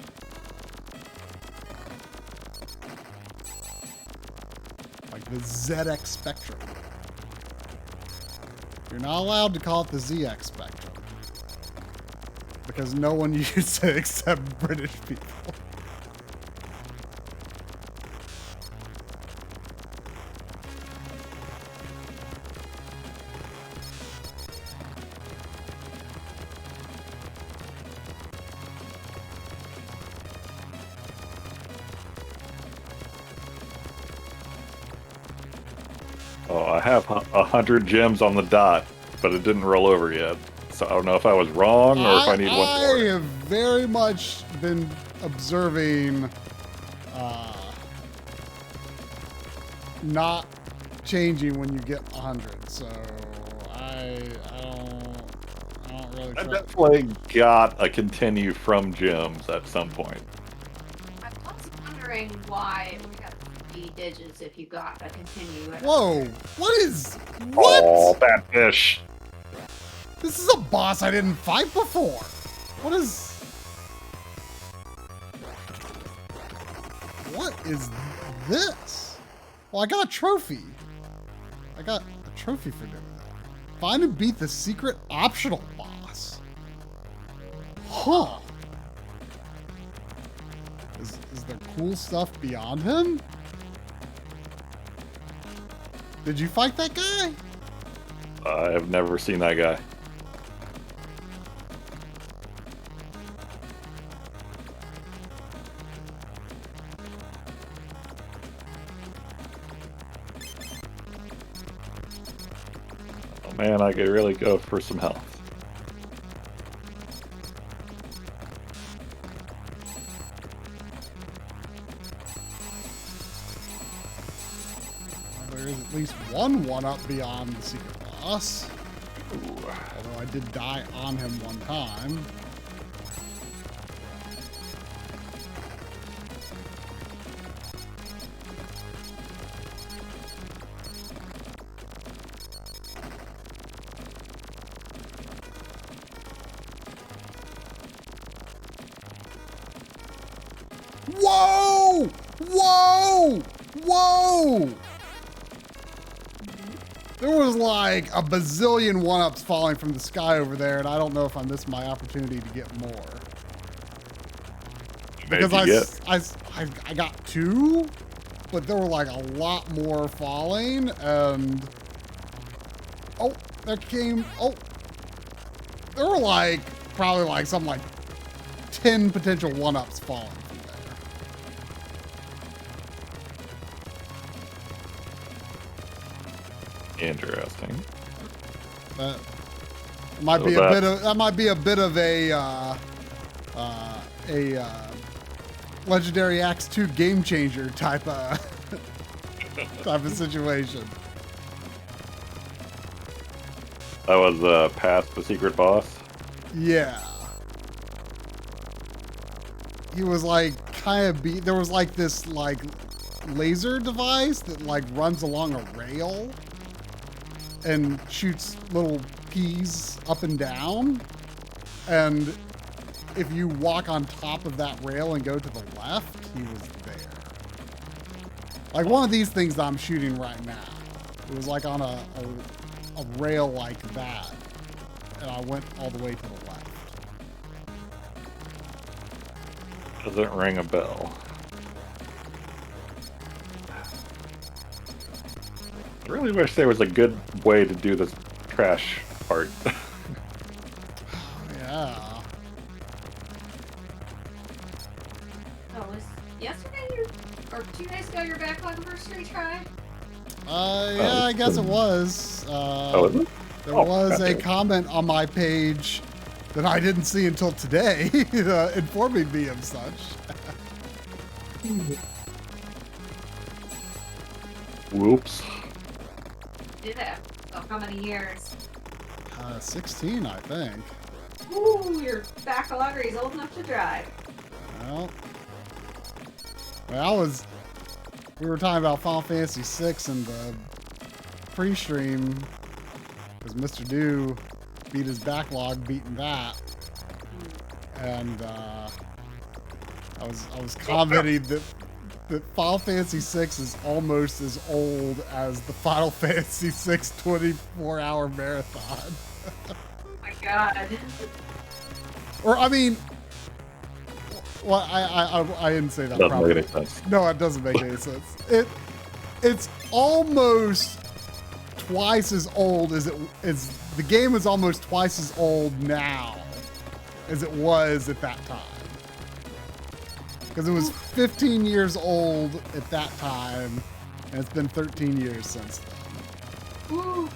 Like the ZX Spectrum. You're not allowed to call it the ZX Spectrum. Because no one used it except British people. Oh, I have 100 gems on the dot, but it didn't roll over yet. So I don't know if I was wrong or if I need one more. I have very much been observing not changing when you get 100, so I don't really I trust. definitely got a continue from gems at some point. I was wondering why we got 3 digits if you got a continue. Whoa! What? Oh, that fish. This is a boss I didn't fight before. What is this? Well, I got a trophy. I got a trophy for doing that. Find and beat the secret optional boss. Huh. Is there cool stuff beyond him? Did you fight that guy? I have never seen that guy. Man, I could really go for some health. There is at least one up beyond the secret boss. Ooh. Although I did die on him one time. Whoa! Whoa! Whoa! There was like a bazillion one-ups falling from the sky over there, and I don't know if I missed my opportunity to get more. Because I got 2, but there were like a lot more falling, and oh, there came, oh, there were like probably like something like 10 potential one-ups falling from there. Interesting. That might be a bit of a Legendary Axe 2 game changer type of situation. That was past the secret boss. Yeah. He was like kind of there was like this like laser device that like runs along a rail and shoots little peas up and down, and if you walk on top of that rail and go to the left, he was there. Like one of these things that I'm shooting right now. It was like on a rail like that, and I went all the way to the left. Doesn't ring a bell. I really wish there was a good way to do this trash part. Yeah. Oh, was yesterday or 2 days ago your backlog anniversary try? Yeah, I guess it was. Is it? There was a comment on my page that I didn't see until today, informing me of such. Whoops. Did have. Oh, how many years? 16, I think. Ooh, your backloggery is old enough to drive. Well, we were talking about Final Fantasy VI in the pre-stream, because Mr. Do beat his backlog beating that, and I was commenting that Final Fantasy VI is almost as old as the Final Fantasy VI 24-hour marathon. Oh my god. Or I mean, well, I didn't say that Doesn't probably. make any sense. No, it doesn't make any sense. It's almost twice as old as the game is almost twice as old now as it was at that time. Because it was 15 years old at that time, and it's been 13 years since then. Ooh.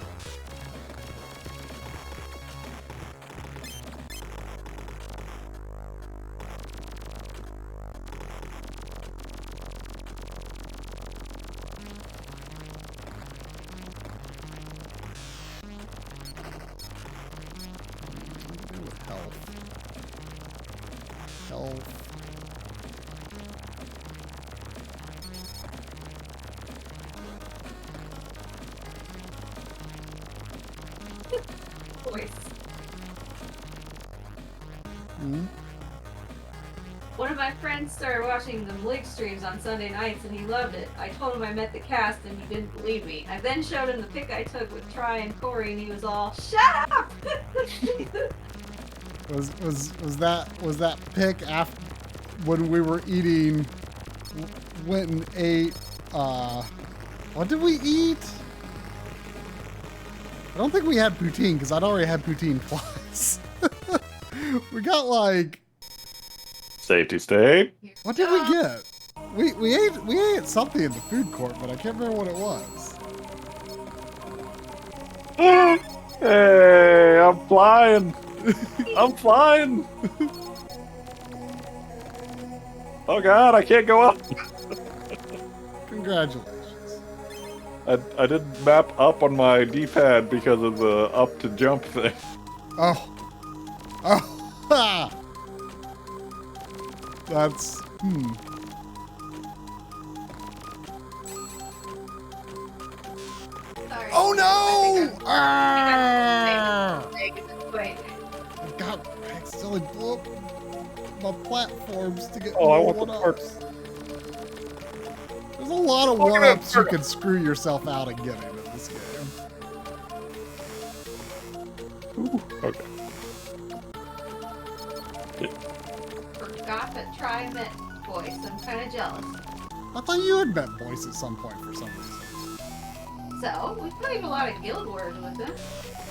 Health. Voice. Mm-hmm. One of my friends started watching the Blig streams on Sunday nights and he loved it. I told him I met the cast and he didn't believe me. I then showed him the pic I took with Try and Corey and he was all, "Shut up!" Was that pic after when we were eating? Went and ate. What did we eat? I don't think we had poutine because I'd already had poutine twice. We got like. Safety state. What did we get? We ate something in the food court, but I can't remember what it was. Hey, I'm flying. I'm flying. Oh God, I can't go up. Congratulations. I didn't map up on my D-pad because of the up to jump thing. Oh. Oh. Ha! That's, Sorry. Oh no! I Ah! Wait. I accidentally blew up my platforms to get Oh, I more want the one-ups. There's a lot of Look at one-ups that you can screw yourself out of getting in this game. Ooh, okay. Forgot that Try met voice. I'm kind of jealous. I thought you had met Boyce at some point for some reason. So, we played a lot of Guild Wars with him.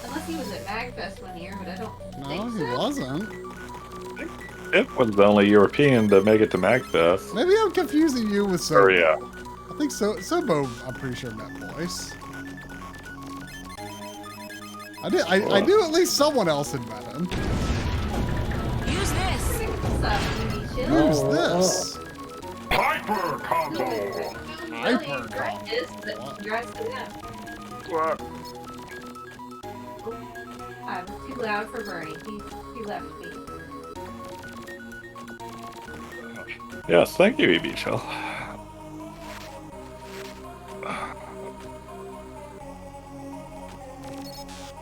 Unless he was at MagFest one year, but I don't No, think he so. wasn't. It was the only European to make it to MagFest. Maybe I'm confusing you with Sobo. Oh yeah. I think Sobo, I'm pretty sure, met Boyce. I knew at least someone else had met him. Use this. What's up, Uni Chill? Who's this? Hyper combo. Hyper Practice, but congrats to them. I was too loud for Bernie. He left me. Yes, thank you, EB Shell.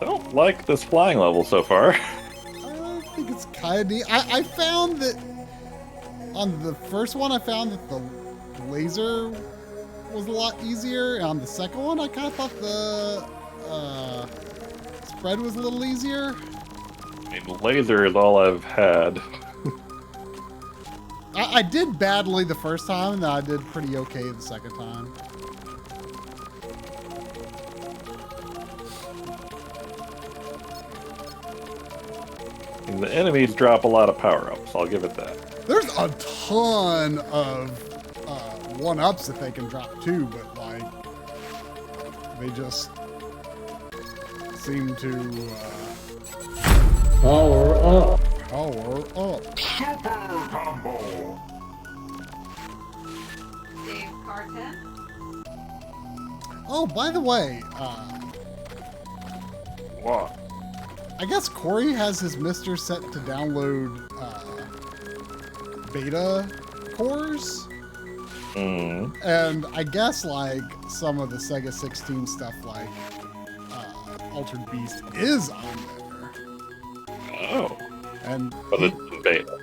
I don't like this flying level so far. I think it's kind of neat. I found that on the first one, I found that the laser was a lot easier. And on the second one, I kind of thought the spread was a little easier. I mean, laser is all I've had. I did badly the first time, and then I did pretty okay the second time. And the enemies drop a lot of power-ups, I'll give it that. There's a ton of one-ups that they can drop too, but like they just seem to Power up. power up. Super combo. Dave Carten. Oh, by the way, What? I guess Corey has his Mister set to download beta cores. And I guess like some of the Sega 16 stuff like Altered Beast is on there. Oh. And But it's in beta.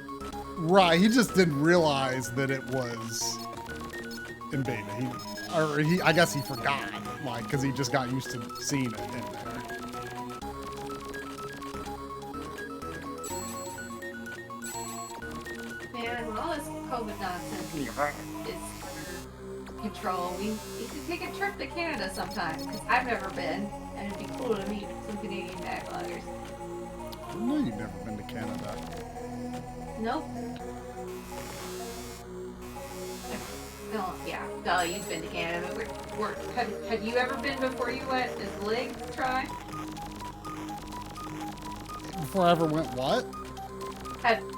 right, he just didn't realize that it was in beta. I guess he forgot, like, because he just got used to seeing it in there. Man, when all this COVID nonsense is under control, we need to take a trip to Canada sometime, because I've never been, and it'd be cool to meet some Canadian backloggers. I know you've never been to Canada. Nope. No, yeah, duh, you've been to Canada, but had you ever been before you went as Lig Try? Before I ever went what?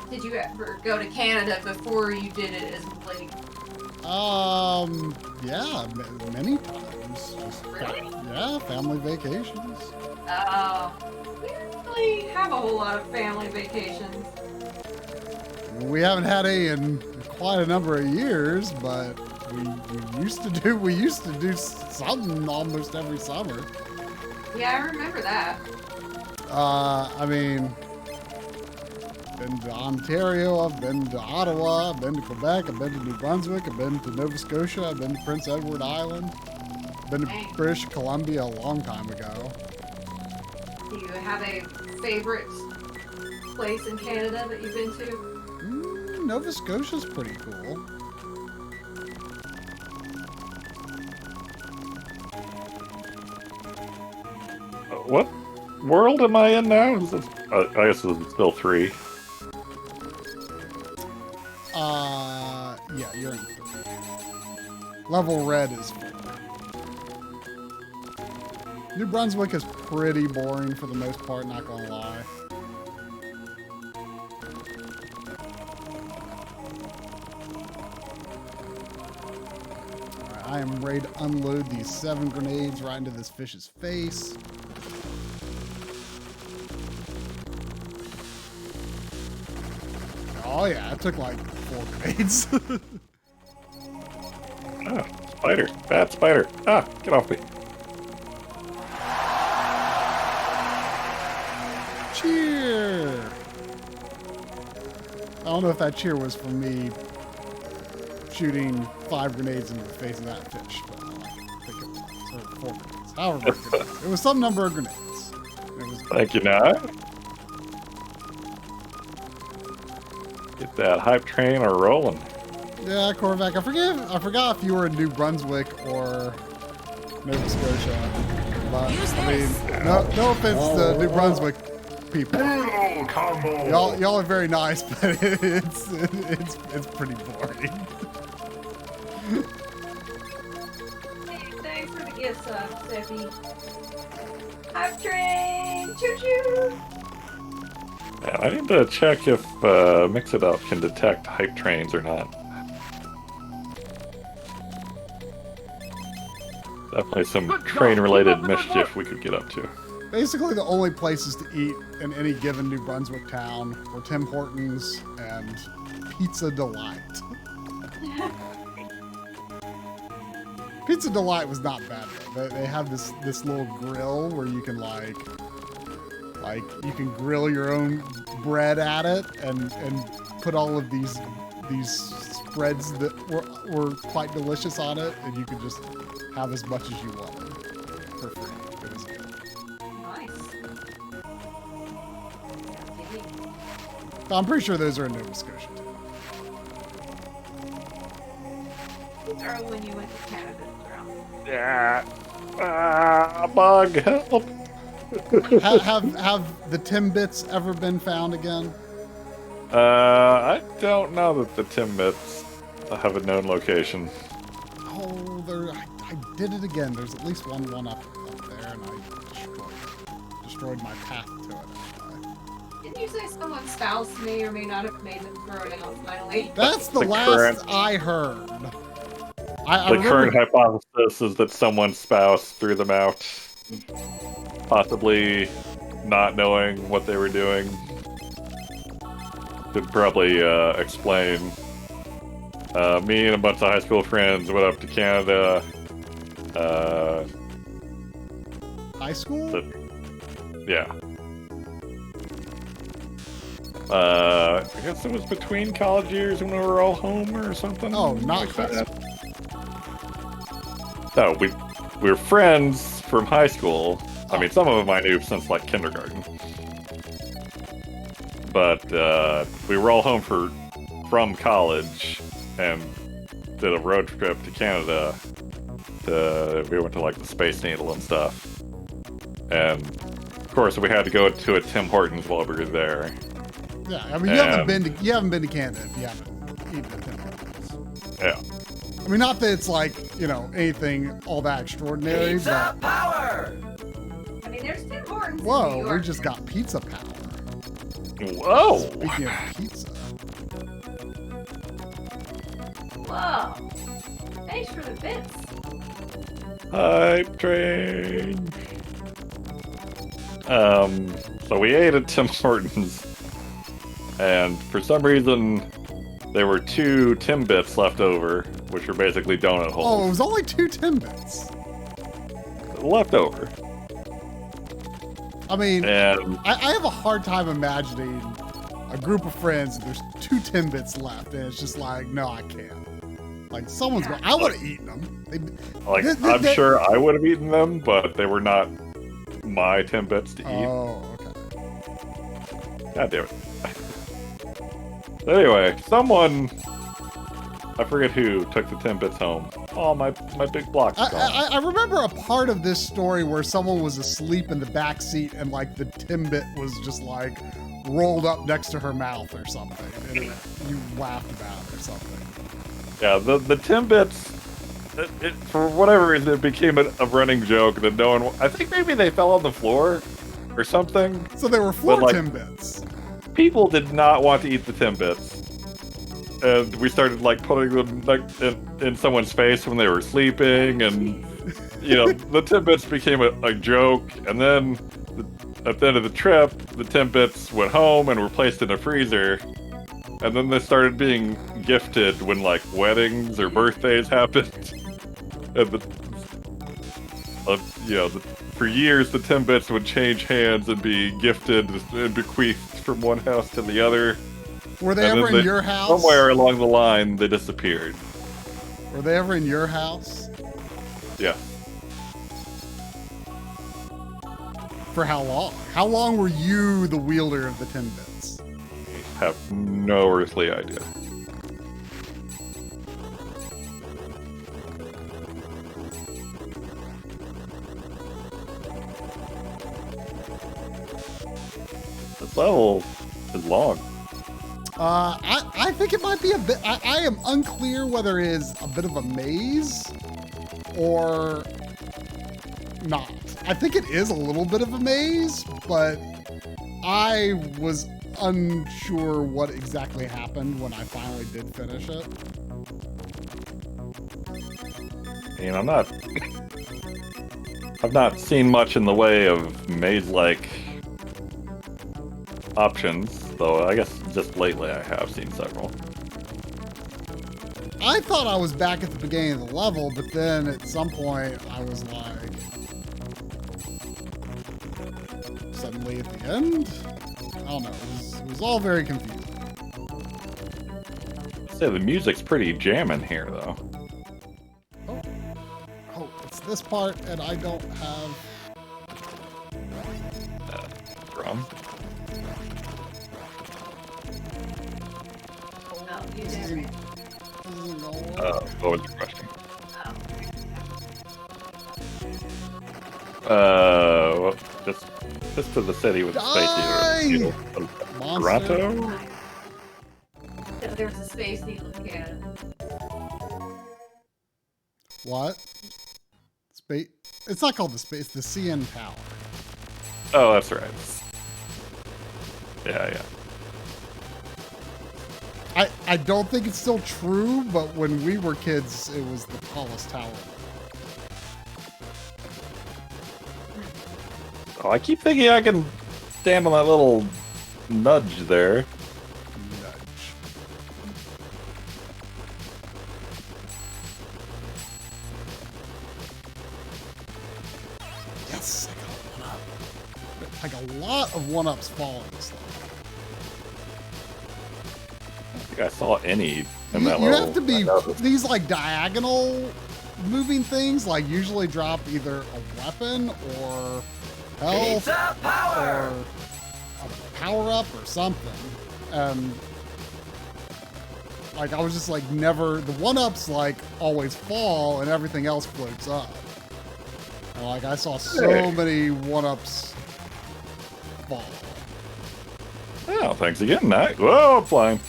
Did you ever go to Canada before you did it as Lig? Yeah, many times. Just Really? yeah, family vacations. Oh, we don't really have a whole lot of family vacations. We haven't had any in quite a number of years, but we used to do something almost every summer. Yeah, I remember that. I mean, been to Ontario, I've been to Ottawa, I've been to Quebec, I've been to New Brunswick, I've been to Nova Scotia, I've been to Prince Edward Island, been to Dang. British Columbia a long time ago. Do you have a favorite place in Canada that you've been to? Nova Scotia's pretty cool. What world am I in now? Is this, I guess this is still 3. Yeah, you're in 3. Level red is 4. New Brunswick is pretty boring for the most part, not gonna lie. Alright, I am ready to unload these 7 grenades right into this fish's face. Oh yeah, it took like 4 grenades. Ah, spider. Bad spider. Ah, get off me. Cheer! I don't know if that cheer was from me shooting 5 grenades into the face of that fish, but I think it was. Or 4 grenades. However many grenades. It was some number of grenades. It was Thank you, Nye. Get that hype train or rolling. Yeah, Korvac, I forgot if you were in New Brunswick or Nova Scotia. But, I mean, no offense to New Brunswick people. Brutal combo. Y'all are very nice, but it's pretty boring. Hey, thanks for the gifts, Seppi. Hype train! Choo-choo! Yeah, I need to check if Mix It Up can detect hype trains or not. Definitely some train-related mischief we could get up to. Basically, the only places to eat in any given New Brunswick town were Tim Hortons and Pizza Delight. Pizza Delight was not bad though. They have this little grill where you can like you can grill your own bread at it and put all of these spreads that were quite delicious on it, and you could just have as much as you wanted for free. It was good. Nice. I'm pretty sure those are in Nova Scotia too. Or when you went to Canada, bro. Yeah. Bug, help. have the Timbits ever been found again? I don't know that the Timbits have a known location. Oh, I did it again. There's at least one up there, and I destroyed my path to it. Didn't you say someone's spouse may or may not have made them throw it out finally? That's the last current, I heard. The current hypothesis is that someone's spouse threw them out, possibly not knowing what they were doing. Could probably explain. Me and a bunch of high school friends went up to Canada. High school? Yeah. I guess it was between college years when we were all home or something. Oh, not like high that. school. No, we were friends from high school. I mean, some of them I knew since like kindergarten. But we were all home from college and did a road trip to Canada. We went to like the Space Needle and stuff. And of course, we had to go to a Tim Hortons while we were there. Yeah, I mean, you haven't been to Canada if you haven't eaten at Tim Hortons. Yeah. I mean, not that it's like, anything all that extraordinary, but... Power! I mean, there's Tim Hortons in New Whoa, York. we just got pizza power. Whoa! Speaking of pizza. Whoa. Thanks for the bits. Hype train. So we ate at Tim Hortons, and for some reason, there were 2 Timbits left over, which were basically donut Oh, it holes. was only 2 Timbits. Left over. I mean, And I have a hard time imagining a group of friends and there's 2 Timbits left, and it's just like, no, I can't. Like, someone's going, I would have eaten them. I'm sure I would have eaten them, but they were not my Timbits to eat. Oh, okay. God damn it. Anyway, someone, I forget who, took the Timbits home. Oh, my big block's gone. I remember a part of this story where someone was asleep in the back seat and like the Timbit was just like rolled up next to her mouth or something, and you laughed about it or something. Yeah, the Timbits for whatever reason, it became a running joke that no one. I think maybe they fell on the floor or something. So they were floor like, Timbits. People did not want to eat the Timbits. And we started like putting them like in someone's face when they were sleeping, and the Timbits became a joke. And then at the end of the trip, the Timbits went home and were placed in a freezer. And then they started being gifted when like weddings or birthdays happened. And for years the Timbits would change hands and be gifted and bequeathed from one house to the other. Were they ever in your house? Somewhere along the line, they disappeared. Were they ever in your house? Yeah. For how long? How long were you the wielder of the Timbits? I have no earthly idea. This level is long. I think it might be a bit. I am unclear whether it is a bit of a maze or not. I think it is a little bit of a maze, but I was unsure what exactly happened when I finally did finish it. I've not seen much in the way of maze-like options, though I guess just lately I have seen several. I thought I was back at the beginning of the level, but then at some point I was like, suddenly at the end? I don't know, it was all very confusing. I'd say the music's pretty jamming here, though. Oh, it's this part, and I don't have... Drum? What was your question? Well, just to the city with the space needle. Toronto? There's a space needle cannon. What? Space? It's not called the space, the CN Tower. Oh, that's right. Yeah. I don't think it's still true, but when we were kids, it was the tallest tower. Oh, I keep thinking I can stand on that little nudge there. Yes, I got one up. Like a lot of one-ups fall in this level. I don't think I saw any in that You level. have to be these like diagonal moving things, like usually drop either a weapon or health or a power-up or something. Like I was just like never, the one-ups like always fall and everything else floats up. And, like I saw so many one-ups fall. Oh, thanks again, Matt. Whoa, I'm flying.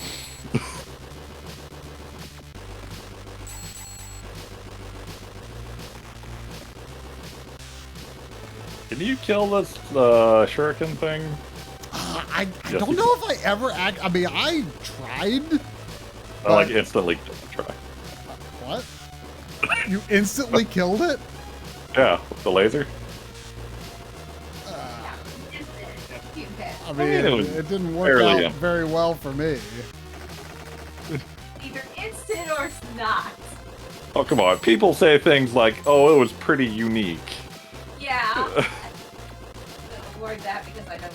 Can you kill this shuriken thing? I don't know if I ever I mean, I tried. I like instantly try. What? You instantly killed it? Yeah, with the laser. I mean, it didn't work out very well for me. Either instant or it's not. Oh, come on. People say things like, oh, it was pretty unique. Yeah. Don't word that because I don't.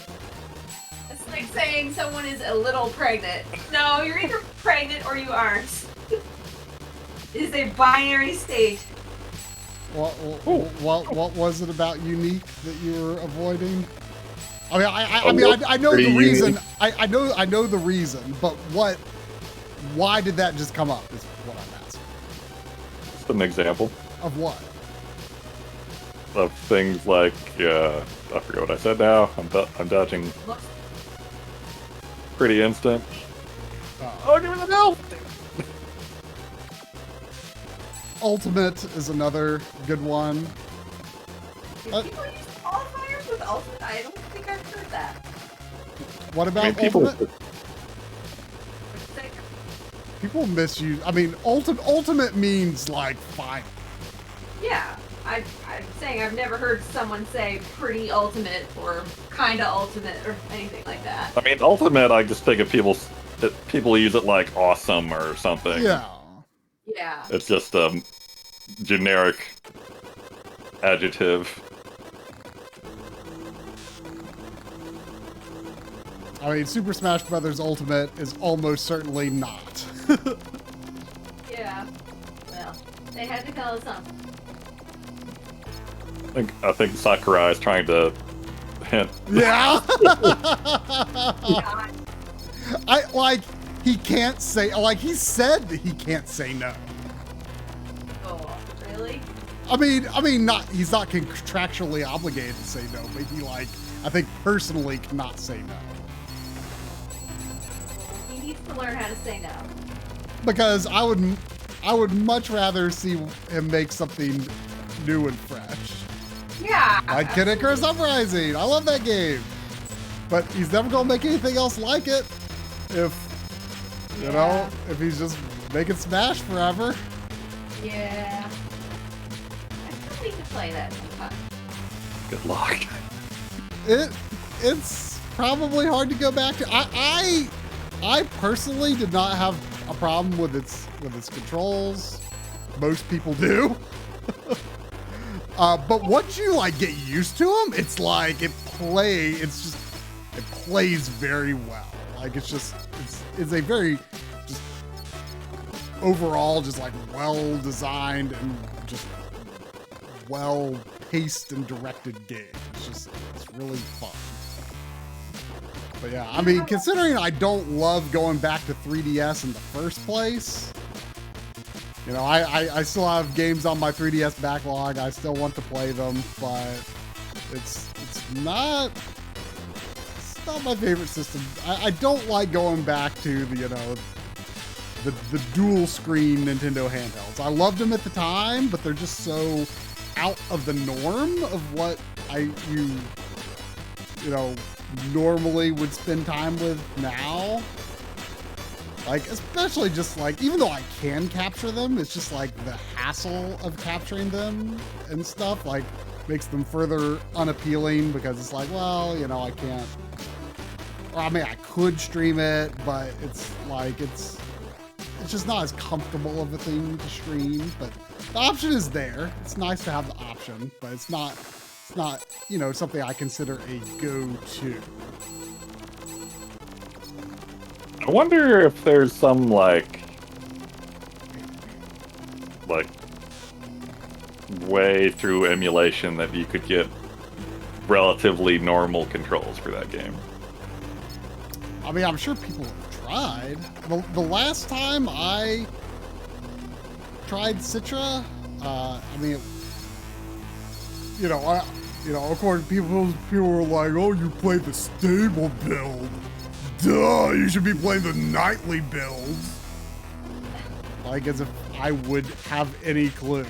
It's like saying someone is a little pregnant. No, you're either pregnant or you aren't. It is a binary state. What was it about unique that you were avoiding? I mean, I know the reason. I know the reason, but why did that just come up is what I'm asking. Just an example. Of what? Of things like, I forget what I said now. I'm dodging. Pretty instant. Oh, give me the health! Ultimate is another good one. Do people use qualifiers with ultimate? I don't think I've heard that. What about Ultimate? People misuse. I mean, ultimate means like fine. Yeah, I'm saying I've never heard someone say pretty ultimate or kinda ultimate or anything like that. I mean, ultimate, I just think of people use it like awesome or something. Yeah. Yeah. It's just a generic adjective. I mean, Super Smash Bros. Ultimate is almost certainly not. Yeah. Well, they had to call it something. I think Sakurai is trying to hint. Yeah. He can't say, like, he said that he can't say no. Oh, really? I mean, he's not contractually obligated to say no, but he, like, I think personally cannot say no. He needs to learn how to say no. Because I would much rather see him make something new and fresh. Yeah. Like Kid Icarus Uprising. I love that game. But he's never gonna make anything else like it if, you know, if he's just making Smash forever. Yeah. I still need to play that sometime. Good luck. It's probably hard to go back to. I personally did not have a problem with its controls. Most people do. But once you like get used to them, it's like it plays very well. Like it's a very just overall just like well designed and just well paced and directed game. It's really fun. But yeah, I mean, considering I don't love going back to 3DS in the first place, you know, I still have games on my 3DS backlog. I still want to play them, but it's not my favorite system. I don't like going back to the, you know, the dual screen Nintendo handhelds. I loved them at the time, but they're just so out of the norm of what you know, normally would spend time with now. Like, especially just like, even though I can capture them, it's just like the hassle of capturing them and stuff, like, makes them further unappealing because it's like, well, you know, I can't, or I mean, I could stream it, but it's like, it's just not as comfortable of a thing to stream, but the option is there. It's nice to have the option, but it's not, you know, something I consider a go-to. I wonder if there's some like way through emulation that you could get relatively normal controls for that game. I mean, I'm sure people have tried. The last time I tried Citra, I mean, of course, people were like, "Oh, you played the stable build. Duh, you should be playing the nightly builds." Like, as if I would have any clue.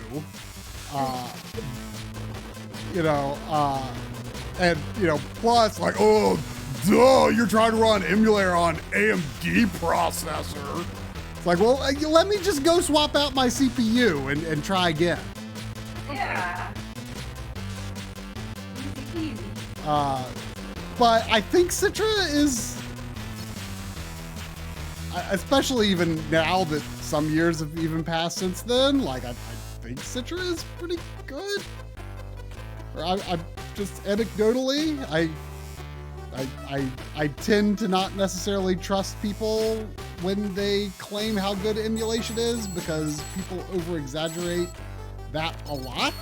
And, you know, plus, like, "Oh, duh, you're trying to run emulator on AMD processor." It's like, well, let me just go swap out my CPU and try again. Yeah. Easy peasy. But I think Citra is, especially even now that some years have even passed since then, like I think Citra is pretty good. Or I just anecdotally, I tend to not necessarily trust people when they claim how good emulation is because people over exaggerate that a lot.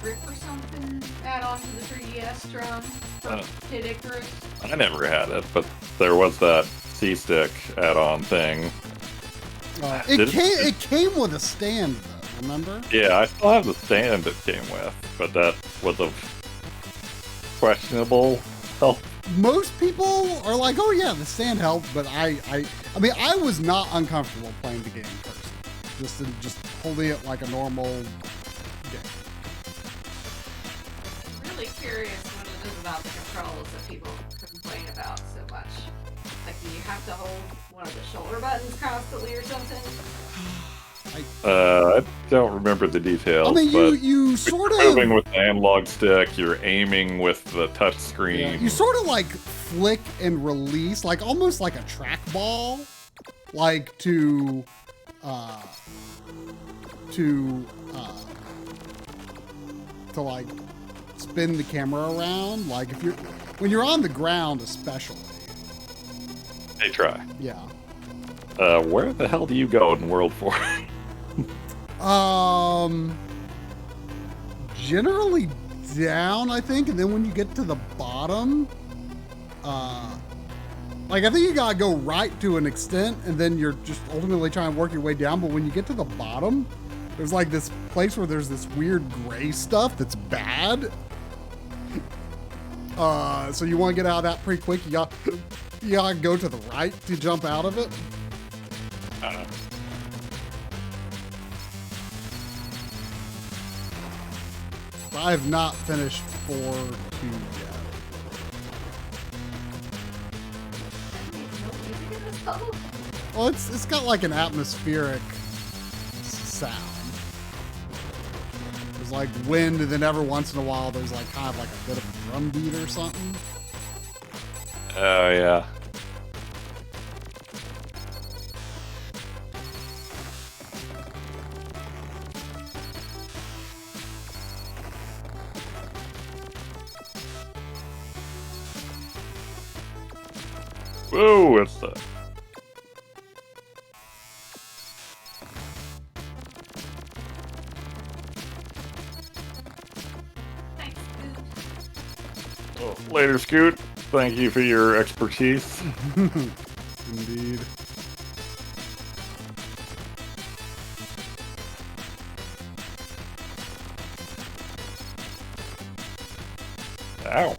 Grip or something add on to the 3DS drum from Kid Icarus? I never had it, but there was that C-Stick add-on thing. It came with a stand, though, remember? Yeah, I still have the stand it came with, but that was of questionable health most people are like, oh yeah, the stand helped, but I mean, I was not uncomfortable playing the game personally. Just holding it like a normal game. I'm really curious what it is about the controls that people complain about so much. Like, do you have to hold one of the shoulder buttons constantly or something? I don't remember the details. I mean, but you sort of moving with the analog stick. You're aiming with the touch screen. Yeah, you sort of like flick and release, like almost like a trackball, like to like spin the camera around. Like if when you're on the ground, especially. They try. Yeah. Where the hell do you go in World 4? Generally down, I think, and then when you get to the bottom, like I think you gotta go right to an extent, and then you're just ultimately trying to work your way down. But when you get to the bottom, there's like this place where there's this weird gray stuff that's bad. So you want to get out of that pretty quick. You gotta go to the right to jump out of it. I have not finished 4-2 yet. Well, it's got like an atmospheric sound. There's like wind, and then every once in a while there's like kind of like a bit of a drum beat or something. Oh yeah. Whoa, it's the... Thanks, dude. Oh, later, Scoot. Thank you for your expertise. Indeed. Ow.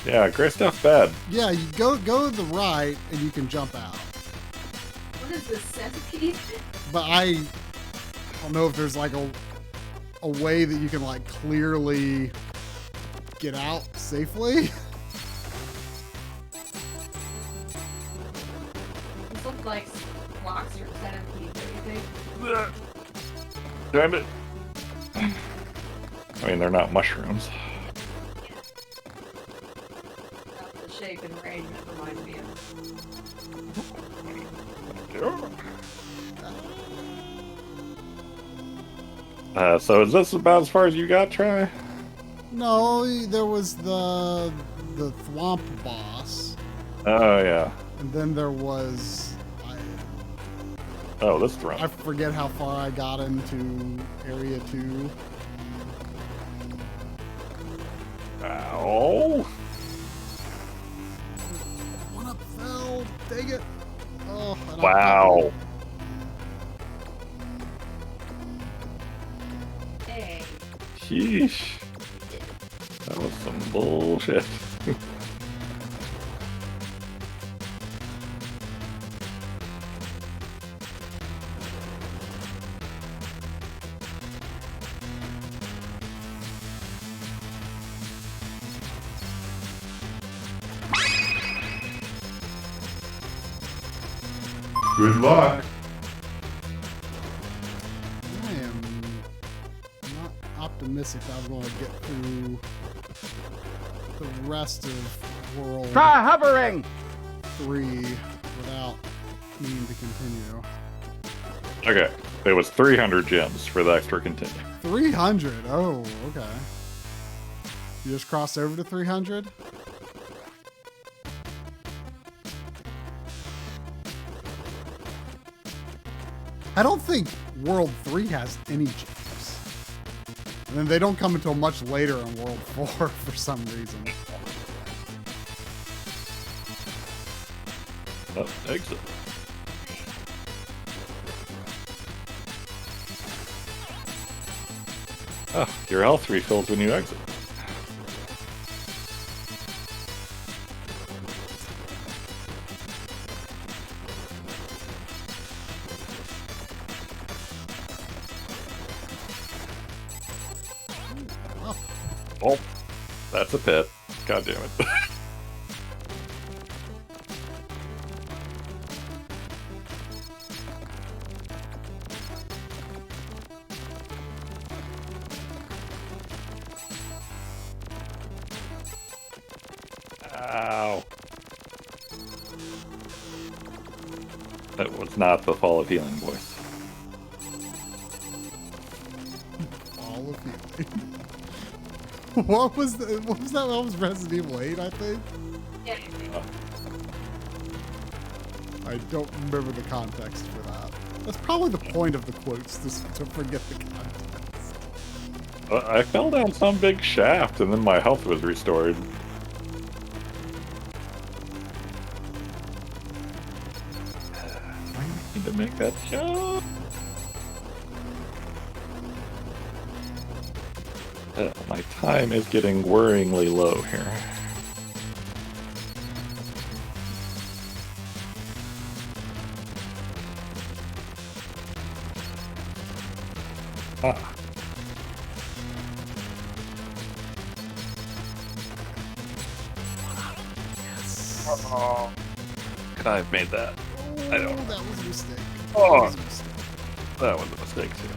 Yeah, gray stuff bad. Yeah, you go to the right and you can jump out. What is this, centipede? But I don't know if there's like a way that you can like clearly get out safely. This looks like blocks or centipedes, don't you think? Damn it. I mean, they're not mushrooms. That's the shape and range it reminds me of. So is this about as far as you got, Try? No, there was the Thwomp boss. Oh, yeah. And then there was Oh, this is wrong. I forget how far I got into Area 2. Ow. One up fell. Dang it. Oh, I don't Wow. Hey. Sheesh. That was some bullshit. Good luck. I am not optimistic I'm going to get through the rest of World Try hovering! 3 without needing to continue. Okay. It was 300 gems for the extra continue. 300? Oh, okay. You just crossed over to 300? I don't think World 3 has any gems. And then they don't come until much later in World 4 for some reason. Oh, exit. Oh, your health refills when you exit. Oh, that's a pit. God damn it. Ow. That was not the Fall of Healing voice. Fall of Healing. What was that? That was Resident Evil 8, I think. Yeah. I don't remember the context for that. That's probably the point of the quotes, to forget the context. I fell down some big shaft and then my health was restored. I need to make that jump. My time is getting worryingly low here. Ah. Oh. Could I have made that? I don't know. That was a mistake. Oh. That was a mistake too.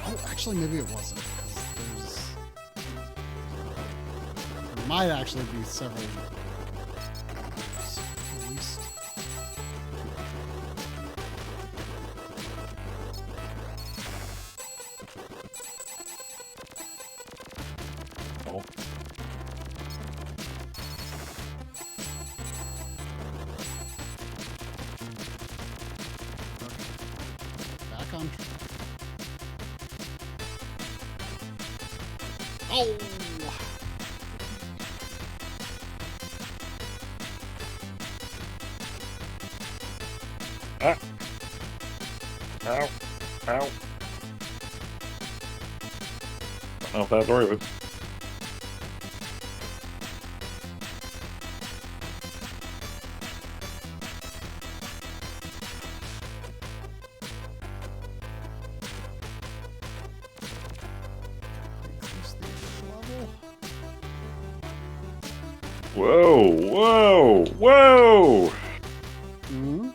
Oh, actually, maybe it wasn't. 'Cause there might actually be several. At least. Oh. Back on track. Oh! Ah. Ow. Ow. I don't know if that's worth it. Whoa, whoa, whoa! Hmm?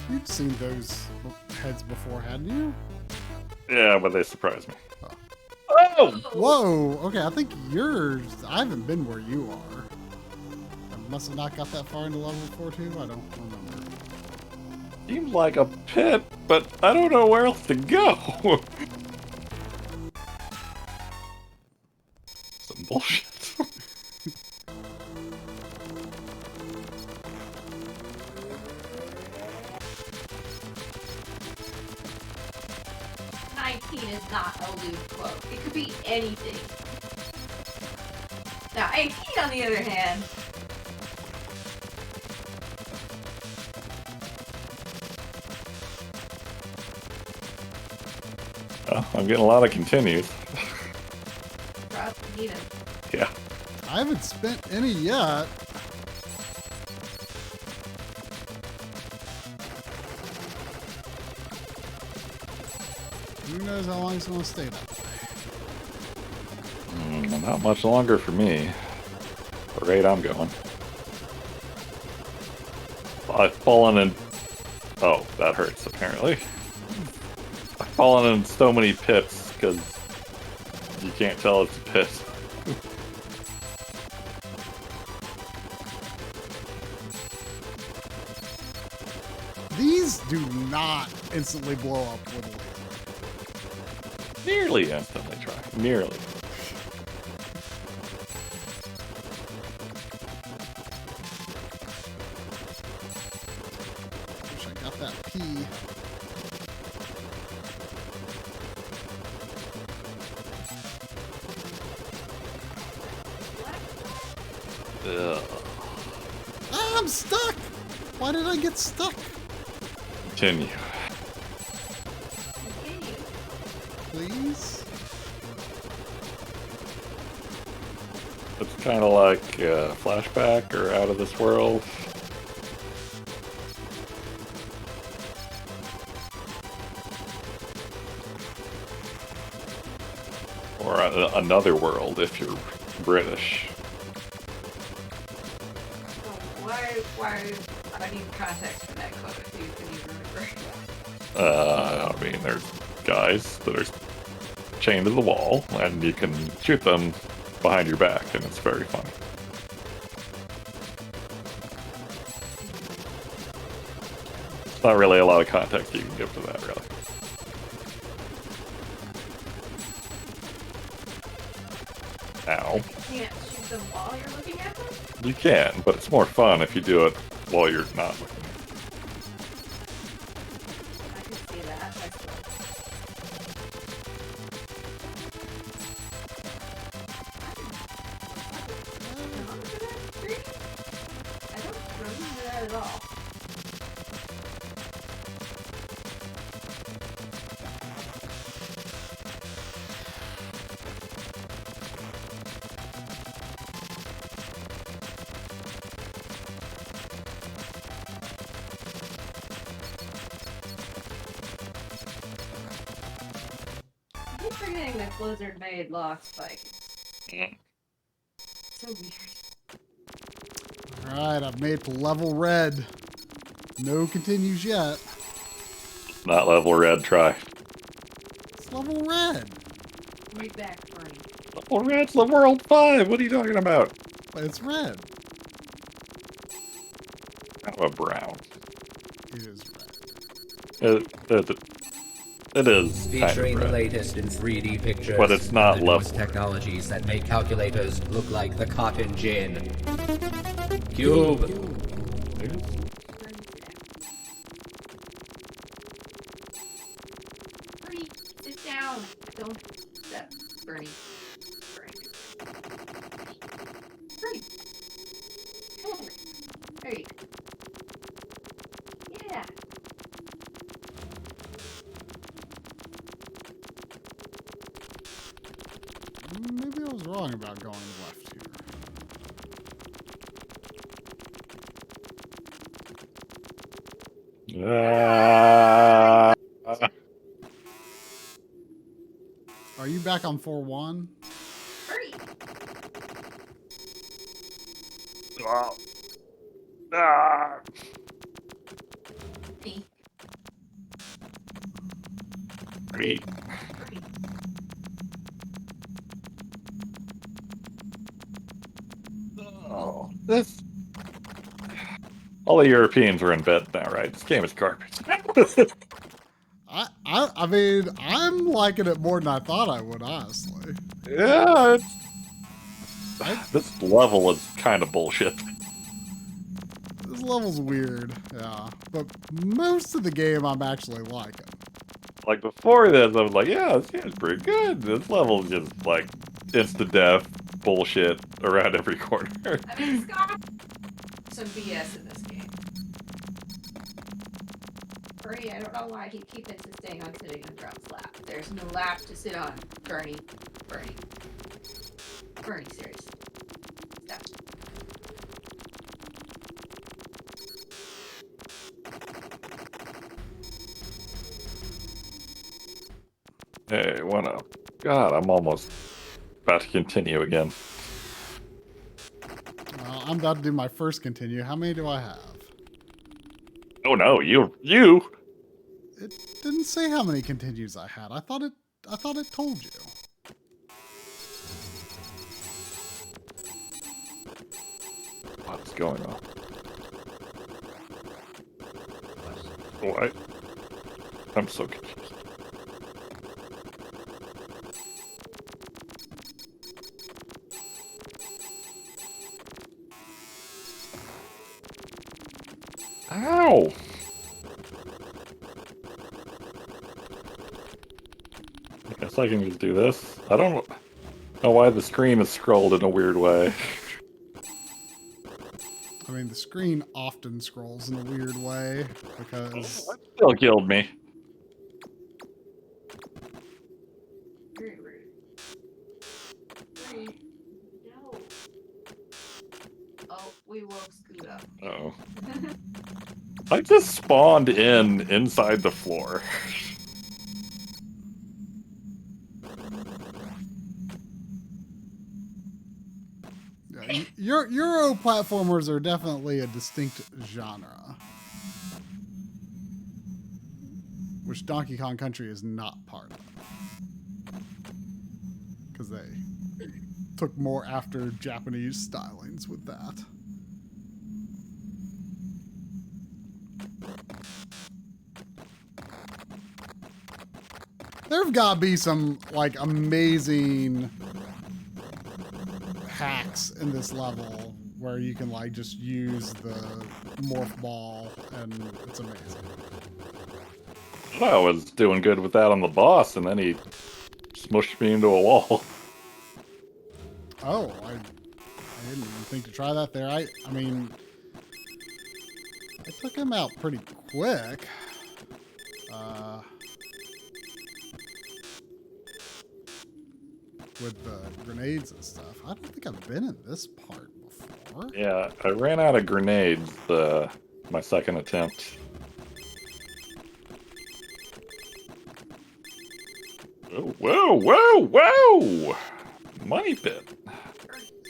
You've seen those heads before, hadn't you? Yeah, but they surprised me. Oh. Oh! Whoa! Okay, I think yours. I haven't been where you are. I must have not got that far into level 4 too. I don't remember. Seems like a pit, but I don't know where else to go. Some bullshit. Is not a loose quote. It could be anything. Now, 18 on the other hand. Oh, I'm getting a lot of continues. Trust me, Yeah. I haven't spent any yet. Who knows how long it's going to stay that way? Not much longer for me. The rate I'm going. I've fallen in... Oh, that hurts, apparently. I've fallen in so many pits, because you can't tell it's a pit. These do not instantly blow up with a laser. Nearly instantly try. Nearly. Wish I got that P. Ugh. Ah, I'm stuck! Why did I get stuck? Continue. Please? It's kind of like Flashback or Out of This World. Or Another World if you're British. Why? I need context for that quote if you can even remember. I mean, there's guys that are chained to the wall, and you can shoot them behind your back, and it's very funny. There's not really a lot of context you can give to that, really. Ow. You can't shoot them while you're looking at them? You can, but it's more fun if you do it while you're not looking. I can see that. I don't remember that at all. I keep forgetting that Blizzard made Lock Spike. So weird. Alright, I've made it to level red. No continues yet. Not level red, try. It's level red. Right back, Bernie. Level red's the World 5, what are you talking about? It's red. Kind of a brown. It is red. It is Featuring kind of the red. latest in 3D pictures. But it's not and the newest level. technologies that make calculators look like the cotton gin. Cube. Bernie, sit down. Don't. Bernie. Bernie. Come over. There you go. Yeah. Maybe I was wrong about going left here. Are you back on 4-1? Bernie. Me. Oh, this. All the Europeans are in bed now, right? This game is garbage. I mean, I'm liking it more than I thought I would, honestly. Yeah, this level is kind of bullshit. This level's weird, yeah. But most of the game I'm actually liking. Like before this, I was like, yeah, this game's pretty good. This level's just like insta-death bullshit around every corner. I mean, it's got some BS in this game. Bernie, I don't know why he keep insisting on sitting on Drum's lap. There's no lap to sit on, Bernie. Bernie, seriously. Stop. Hey, what up? God, I'm almost about to continue again. I'm about to do my first continue. How many do I have? Oh no, you! It didn't say how many continues I had. I thought it told you. What's going on? What? I'm so confused. Ow! I guess I can just do this. I don't know why the screen is scrolled in a weird way. I mean, the screen often scrolls in a weird way because... That still killed me. Very rude. Three. No. Oh, we woke Scoot up. Uh-oh. I just spawned inside the floor. Euro platformers are definitely a distinct genre, which Donkey Kong Country is not part of, because they took more after Japanese stylings with that. There've got to be some like amazing hacks in this level where you can like just use the morph ball and it's amazing. I was doing good with that on the boss, and then he smushed me into a wall. Oh, I didn't even think to try that there. I mean, I took him out pretty quick. With the grenades and stuff. I don't think I've been in this part before. Yeah, I ran out of grenades my second attempt. Whoa, whoa, whoa, whoa! Money pit.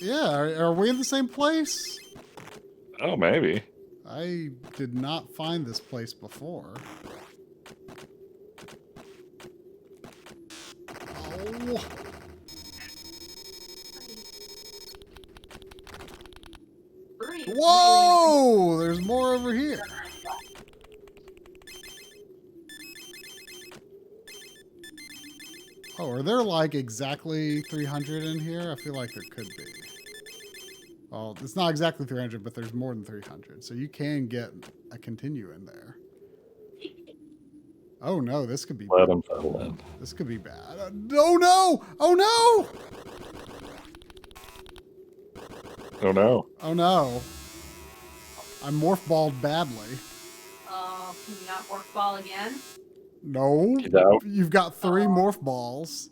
Yeah, are we in the same place? Oh, maybe. I did not find this place before. Oh. Whoa! There's more over here. Oh, are there like exactly 300 in here? I feel like there could be. Well, it's not exactly 300, but there's more than 300. So you can get a continue in there. Oh no, this could be Let him settle in. This could be bad. Oh no! Oh no! Oh no. Oh no. I'm morph balled badly. Can you not morph ball again? No. Get out. You've got 3 morph balls.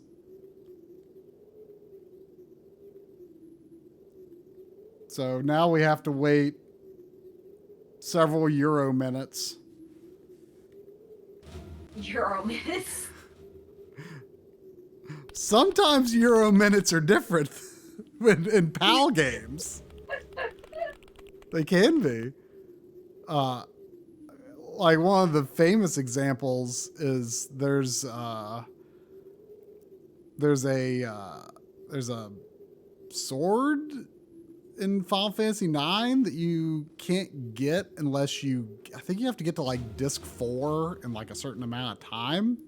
So now we have to wait several Euro minutes. Euro minutes? Sometimes Euro minutes are different in PAL games. They can be. Like one of the famous examples is there's a sword in Final Fantasy IX that you can't get unless I think you have to get to like disc 4 in like a certain amount of time.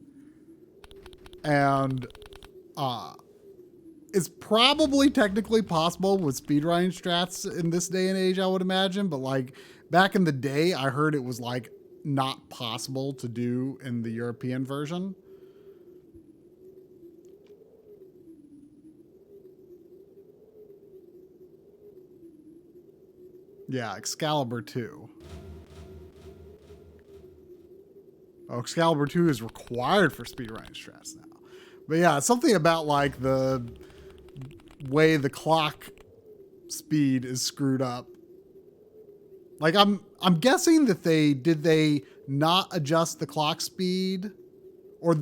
And it's probably technically possible with speedrunning strats in this day and age, I would imagine. But like back in the day, I heard it was like not possible to do in the European version. Yeah, Excalibur 2. Oh, Excalibur 2 is required for speedrunning strats now. But yeah, something about like the way the clock speed is screwed up. Like I'm guessing that did they not adjust the clock speed, or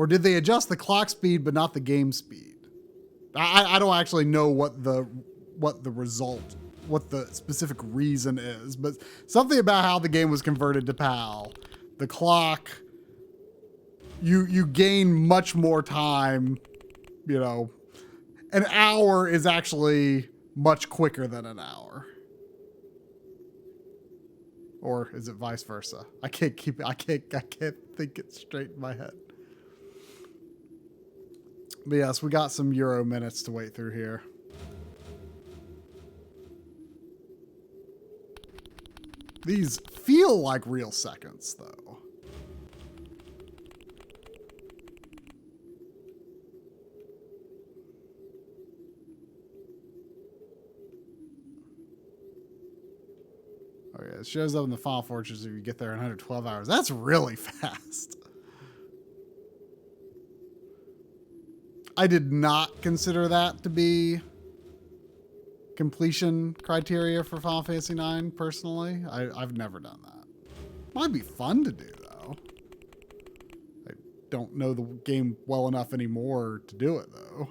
did they adjust the clock speed but not the game speed? I don't actually know what the specific reason is, but something about how the game was converted to PAL, the clock, you gain much more time, you know. An hour is actually much quicker than an hour. Or is it vice versa? I can't think it straight in my head. But yes, we got some Euro minutes to wait through here. These feel like real seconds, though. it shows up in the Final Fortress if you get there in 112 hours. That's really fast. I did not consider that to be completion criteria for Final Fantasy IX, personally. I've never done that. Might be fun to do, though. I don't know the game well enough anymore to do it, though.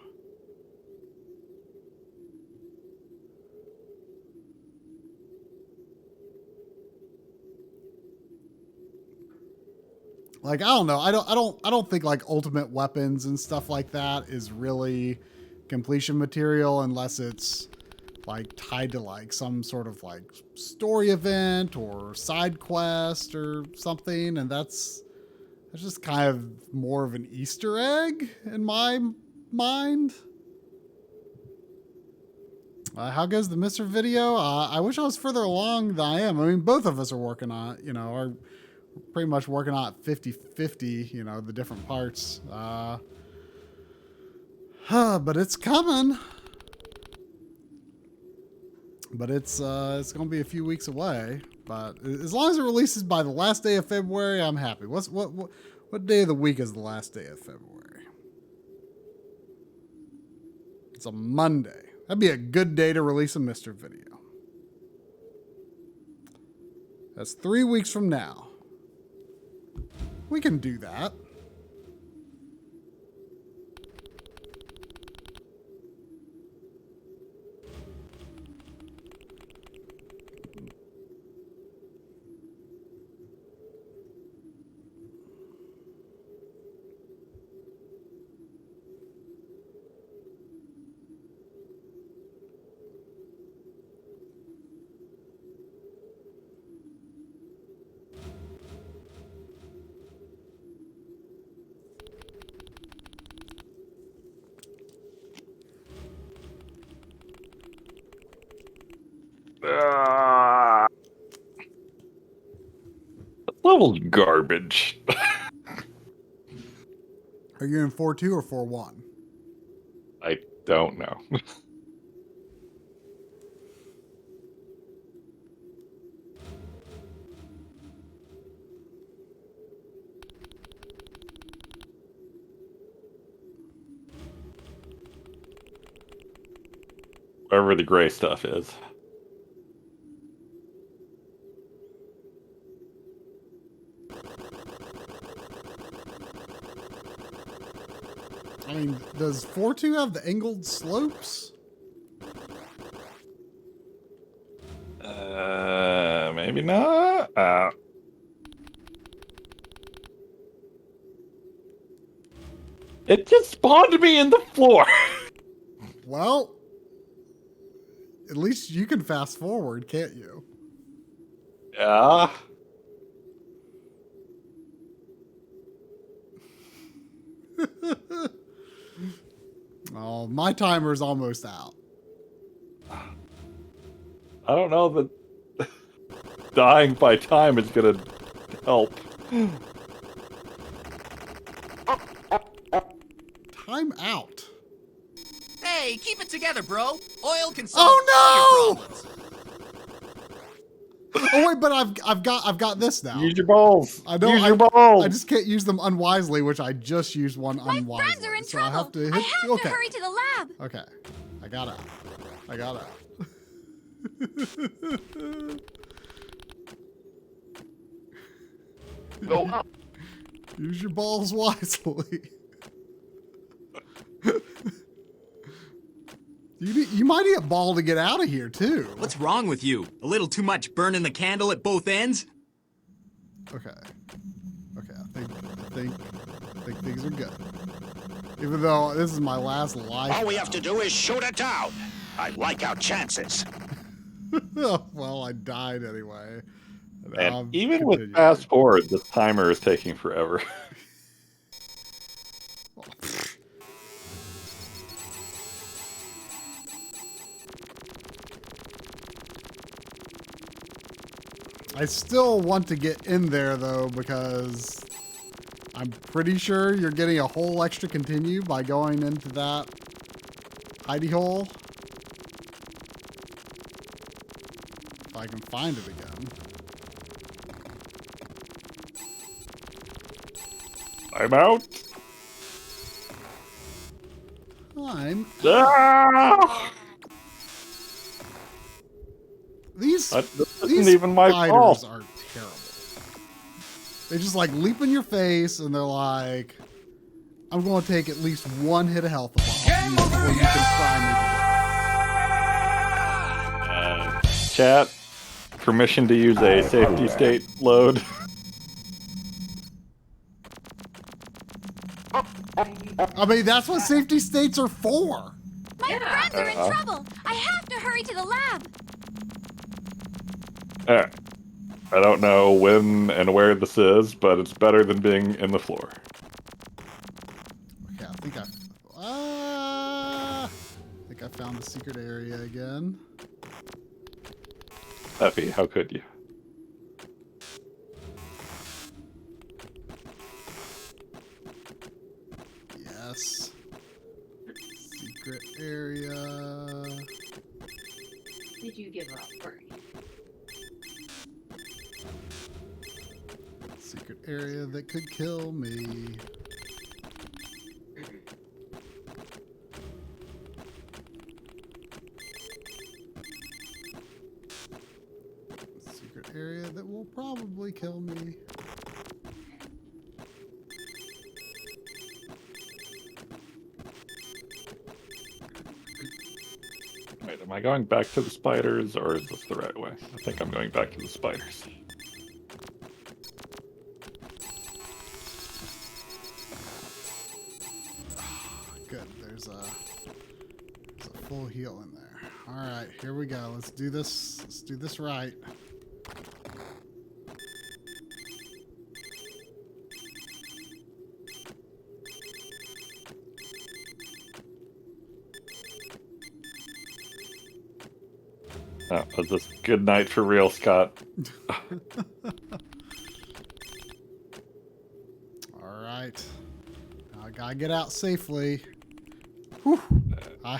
Like, I don't know. I don't think like ultimate weapons and stuff like that is really completion material unless it's like tied to like some sort of like story event or side quest or something, and that's just kind of more of an Easter egg in my mind. How goes the Mr. video? I wish I was further along than I am. I mean, both of us are working on it, are pretty much working on it 50-50, the different parts. But it's coming. But it's going to be a few weeks away. But as long as it releases by the last day of February, I'm happy. What day of the week is the last day of February? It's a Monday. That'd be a good day to release a Mr. video. That's 3 weeks from now. We can do that. Level's garbage. Are you in 4.2 or 4.1? I don't know. Wherever the gray stuff is. I mean, does 4.2 have the angled slopes? Maybe not. It just spawned me in the floor. Well, at least you can fast forward, can't you? Yeah. Oh, my timer's almost out. I don't know that dying by time is gonna help. Time out. Hey, keep it together, bro. Oil can solve Oh all your problems. Oh wait, but I've got this now. Use your balls. I know. Use your balls. I just can't use them unwisely, which I just used one unwisely. My friends are in so trouble. I have to hit. I have Okay. to hurry to the lab. Okay. I got out. I got out. Go up. Use your balls wisely. You might need a ball to get out of here too. What's wrong with you? A little too much burning the candle at both ends? Okay. Okay, I think things are good. Even though this is my last life. All we have to do is shoot it down. I like our chances. Well, I died anyway. And even with fast forward, the timer is taking forever. I still want to get in there though, because I'm pretty sure you're getting a whole extra continue by going into that hidey hole. If I can find it again. I'm out. I'm Ah! These This these isn't even my spiders fault. are terrible. They just like leap in your face and they're like, I'm going to take at least one hit of health off you before you can fry me. Chat, permission to use a safety state load. I mean, that's what safety states are for. My friends are in trouble. I have to hurry to the lab. Alright. I don't know when and where this is, but it's better than being in the floor. Okay, I think I found the secret area again. Effie, how could you? Yes. Secret area. Did you give up, Bernie? Secret area that could kill me. Secret area that will probably kill me. Wait, am I going back to the spiders, or is this the right way? I think I'm going back to the spiders. Good, there's a full heal in there. Alright, here we go. Let's do this. Let's do this right. Oh, was this good night for real, Scott? Alright. I gotta get out safely. Whew. I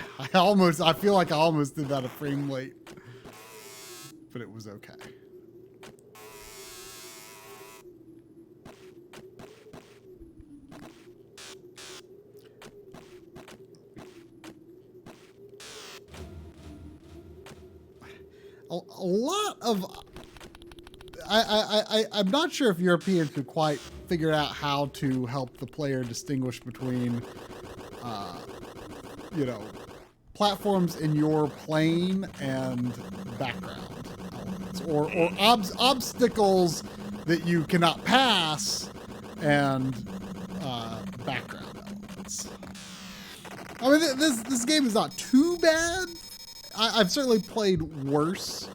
feel like I almost did that a frame late. But it was okay. A lot of... I'm not sure if Europeans could quite figure out how to help the player distinguish between, you know, platforms in your plane and background elements, or obstacles that you cannot pass and background elements. I mean, this game is not too bad. I've certainly played worse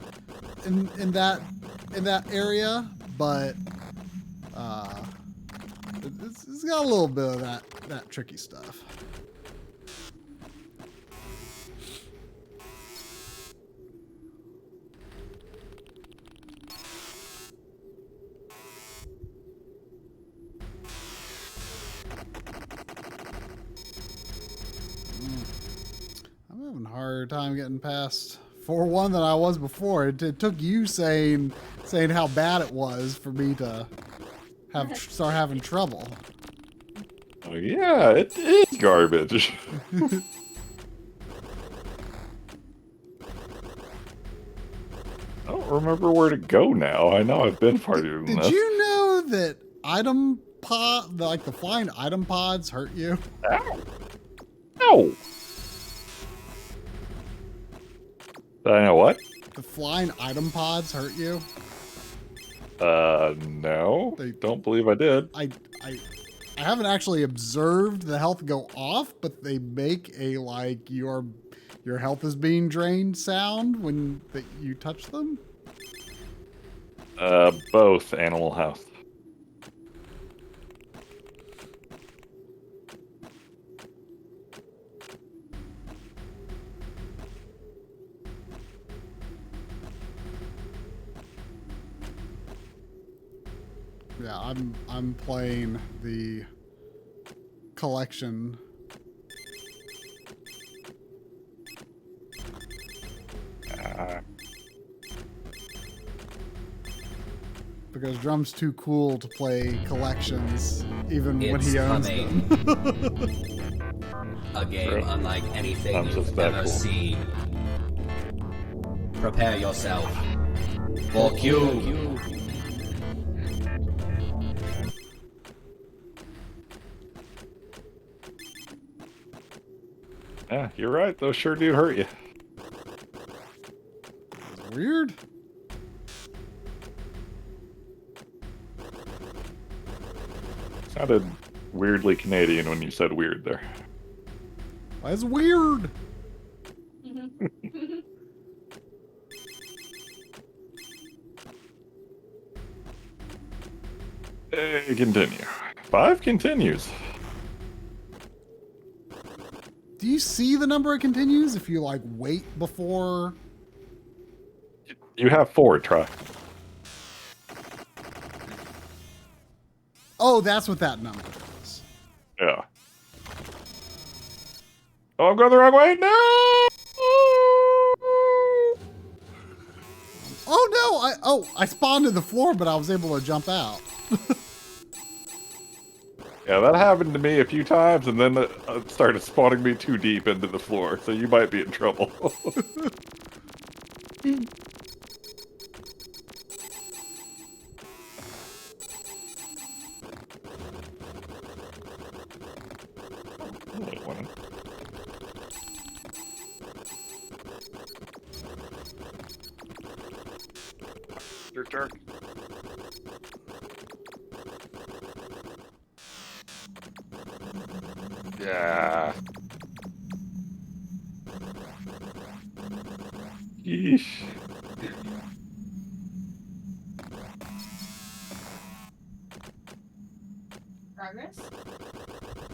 in that area, but it's got a little bit of that tricky stuff. I'm having a harder time getting past 4-1 than I was before. It took you saying how bad it was for me to start having trouble. Oh yeah, it is garbage. I don't remember where to go now. I know I've been farther than this. Did you know that item pod, like the flying item pods, hurt you? Ow. No. I know what? The flying item pods hurt you? No. I don't believe I did. I haven't actually observed the health go off, but they make a like your health is being drained sound when you touch them. Both animal health. Yeah, I'm playing the collection. because Drum's too cool to play collections, even when It's he owns coming. them. A game unlike anything I'm you've just that ever cool. seen. Prepare yourself for Cube. Yeah, you're right. Those sure do hurt you. It's weird. Sounded weirdly Canadian when you said weird there. That's weird. Continue. 5 continues. Do you see the number it continues if you like wait before? You have 4, try. Oh, that's what that number is. Yeah. Oh, I'm going the wrong way. No! Oh no! I spawned in the floor, but I was able to jump out. Yeah, that happened to me a few times, and then it started spawning me too deep into the floor, so you might be in trouble. Your turn. Yeah. Yeesh. Progress?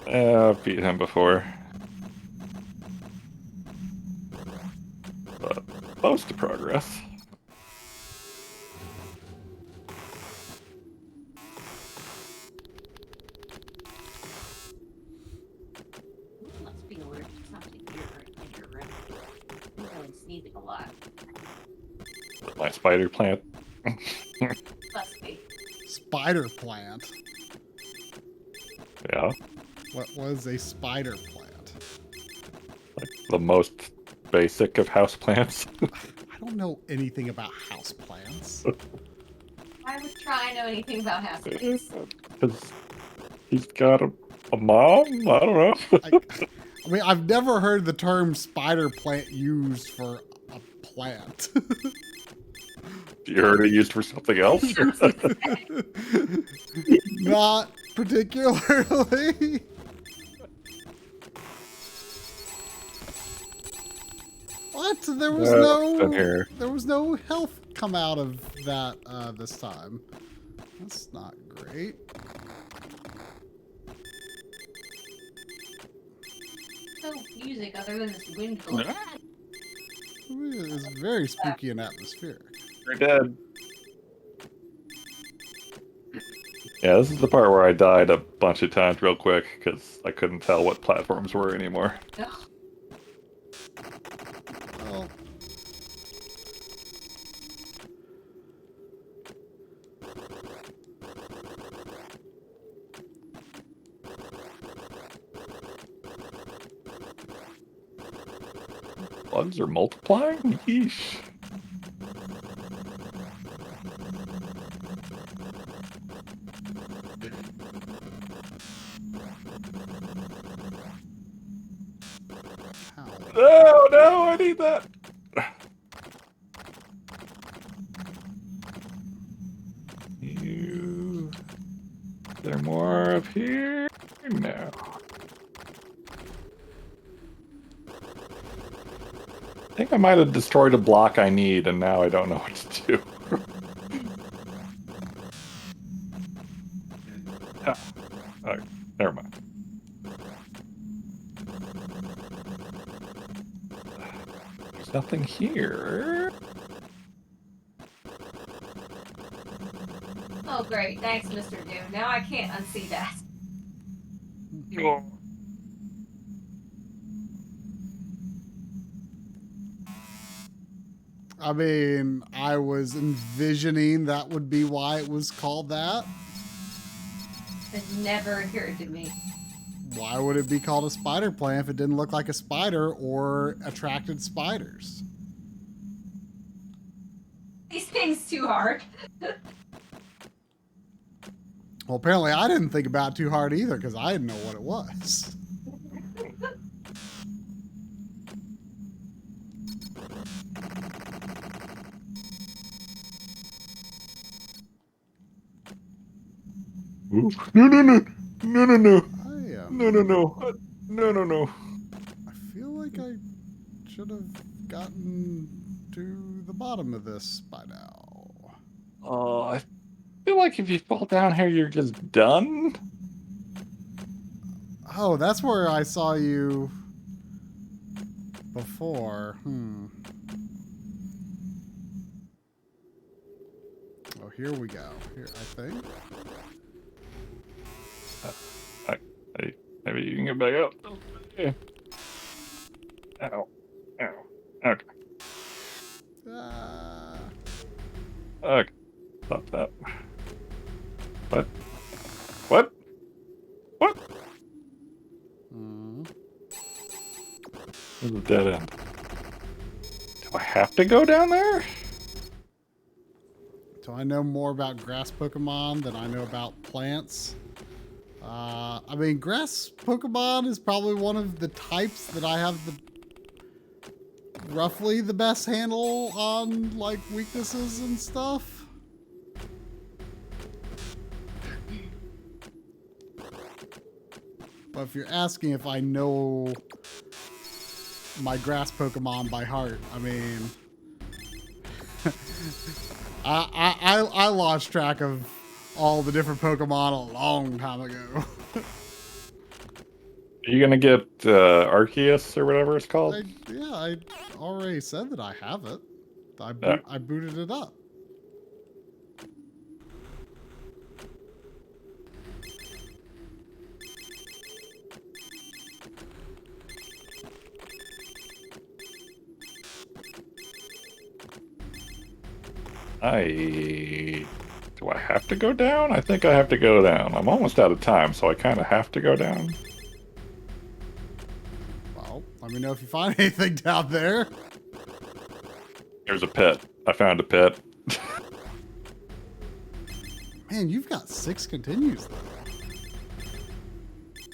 I've beat him before. But close to progress. Must be allergic to something here in your room. I'm really sneezing a lot. My spider plant. Must be. Spider plant. Yeah. What was a spider plant? Like the most basic of house plants. I don't know anything about house plants. I would try and know anything about houseplants. Because he's got a mom? I don't know. I mean, I've never heard the term spider plant used for a plant. You heard it used for something else? Not particularly. What? There was there was no health come out of that this time. That's not great. No music other than this wind blowing. It's very spooky and atmospheric. You're dead. Yeah, this is the part where I died a bunch of times real quick because I couldn't tell what platforms were anymore. No. Well, Bugs are multiplying? Yeesh. Oh no, I need that. You. Is there more up here? No. I think I might have destroyed a block I need, and now I don't know what to do. Ah, oh, never mind. There's nothing here. Oh, great. Thanks, Mr. Doom. Now I can't unsee that. Oh. I mean, I was envisioning that would be why it was called that. It never occurred to me. Why would it be called a spider plant if it didn't look like a spider or attracted spiders? These things too hard. Well, apparently I didn't think about it too hard either because I didn't know what it was. Ooh. No, no, no. No, no, no. No, no, no. No, no, no. I feel like I should have gotten to the bottom of this by now. I feel like if you fall down here, you're just done. Oh, that's where I saw you before. Oh, here we go. Here, I think. Maybe you can get back up. Yeah. Ow. Ow. Okay. Okay. Stop that. What? What? What? This is a dead end. Do I have to go down there? So I know more about grass Pokemon than I know about plants. I mean, grass Pokemon is probably one of the types that I have roughly the best handle on, like, weaknesses and stuff. But if you're asking if I know my grass Pokemon by heart, I mean, I lost track of all the different Pokemon a long time ago. Are you gonna get Arceus or whatever it's called? I already said that I have it. I booted it up. Do I have to go down? I think I have to go down. I'm almost out of time, so I kind of have to go down. Well, let me know if you find anything down there. There's a pit. I found a pit. Man, you've got 6 continues though.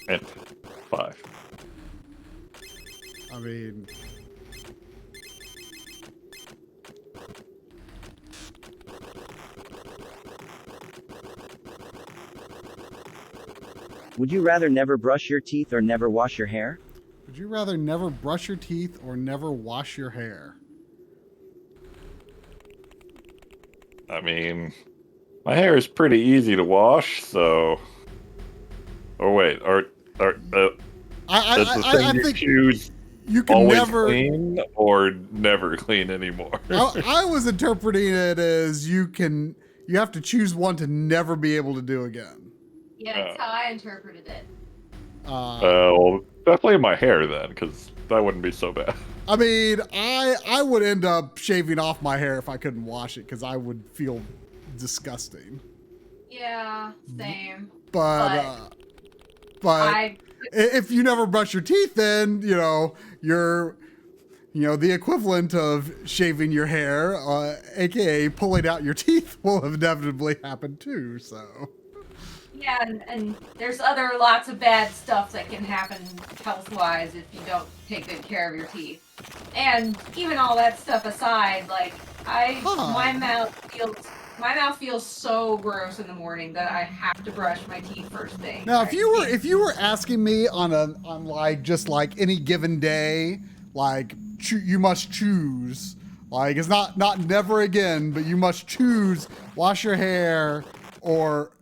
And 5. I mean, Would you rather never brush your teeth or never wash your hair? would you rather never brush your teeth or never wash your hair? I mean, my hair is pretty easy to wash, so. Oh wait, I think choose you can always never clean or never clean anymore. I was interpreting it as you have to choose one to never be able to do again. Yeah, that's how I interpreted it. Well, definitely my hair then, because that wouldn't be so bad. I mean, I would end up shaving off my hair if I couldn't wash it because I would feel disgusting. Yeah, same. But I if you never brush your teeth, then you're the equivalent of shaving your hair, aka pulling out your teeth, will inevitably happen too. So. Yeah, and there's lots of bad stuff that can happen health-wise if you don't take good care of your teeth. And even all that stuff aside, like my mouth feels so gross in the morning that I have to brush my teeth first thing. Now, if you were asking me on like just like any given day, like you must choose, like it's not never again, but you must choose wash your hair or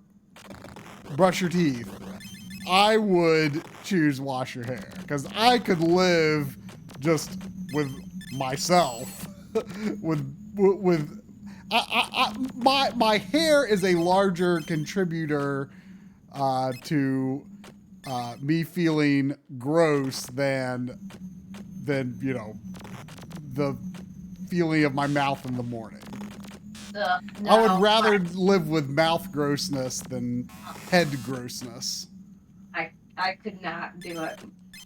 brush your teeth, I would choose wash your hair because I could live just with myself. My hair is a larger contributor to me feeling gross than the feeling of my mouth in the morning. No, I would rather live with mouth grossness than head grossness. I could not do it.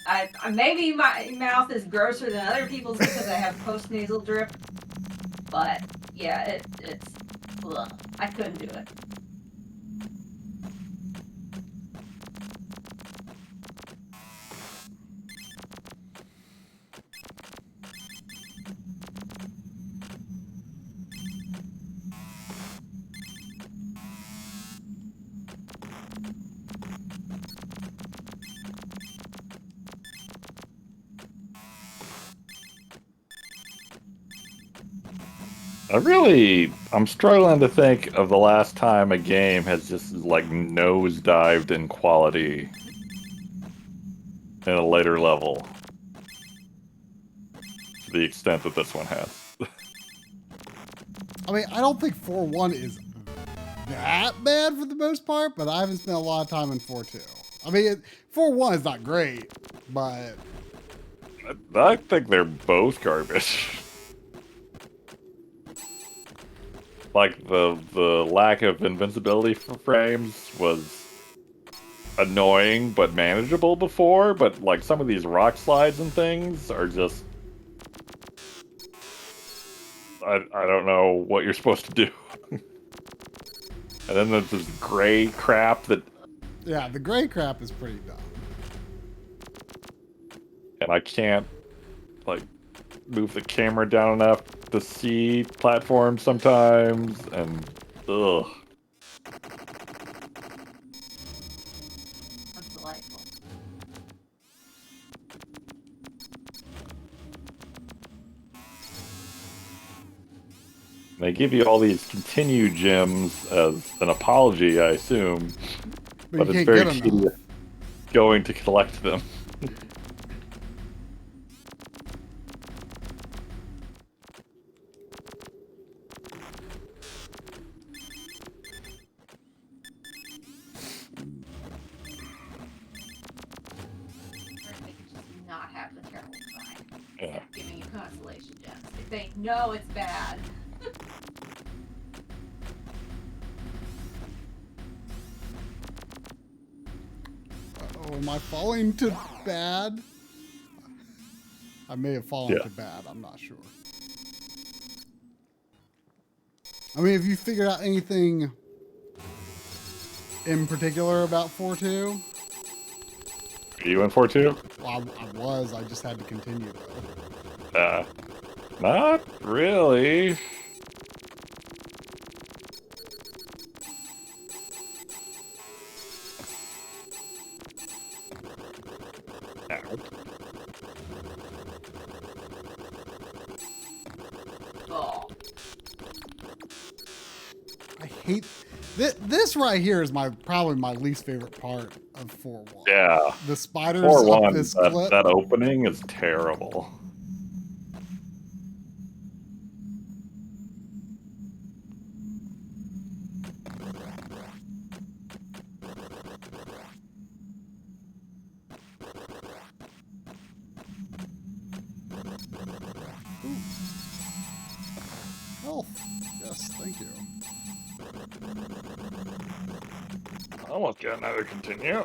I maybe my mouth is grosser than other people's because I have postnasal drip, but yeah, it's ugh, I couldn't do it. I'm struggling to think of the last time a game has just like nosedived in quality in a later level to the extent that this one has. I mean, I don't think 4.1 is that bad for the most part, but I haven't spent a lot of time in 4.2. I mean, 4.1 is not great, but I think they're both garbage. Like the lack of invincibility frames was annoying but manageable before, but like some of these rock slides and things are just I don't know what you're supposed to do. And then there's this gray crap that yeah, the gray crap is pretty dumb. and I can't like move the camera down enough to see platforms sometimes, and ugh. That's delightful. They give you all these continue gems as an apology, I assume, but you it's can't very get 'em tedious going to collect them. They could just not have the terrible design. Yeah. Giving you constellation gems. If they know it's bad. Oh, am I falling to bad? I may have fallen Yeah. to bad. I'm not sure. I mean, have you figured out anything in particular about 4.2? Are you in 4.2? Well, I was. I just had to continue, though. Not really. Ow. Oh. I hate... This right here is probably my least favorite part of 4.1. Yeah. The spiders 4.1, up this clip. that opening is terrible. Health. Yes, thank you. I almost got another continue.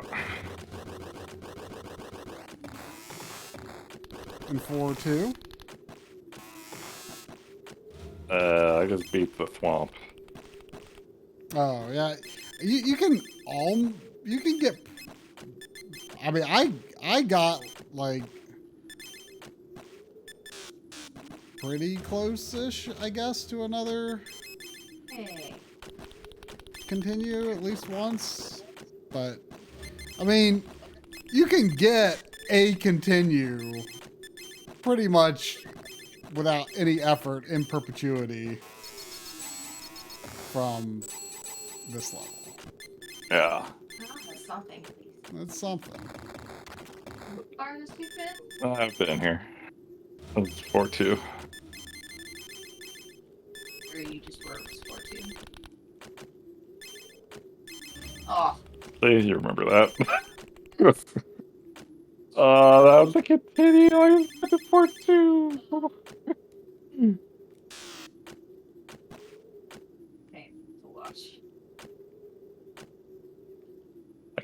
In 4.2. I just beat the swamp. Oh yeah, you can get. I mean, I got like pretty close-ish, I guess, to another Hey. continue at least once. But I mean, you can get a continue pretty much without any effort in perpetuity from this level. Yeah. Oh, that's something at least. That's something. Farthest you've been? I've been here. It's 4.2. Or you just were sport too? Oh. See, you remember that. That was a continue. I was at 4.2.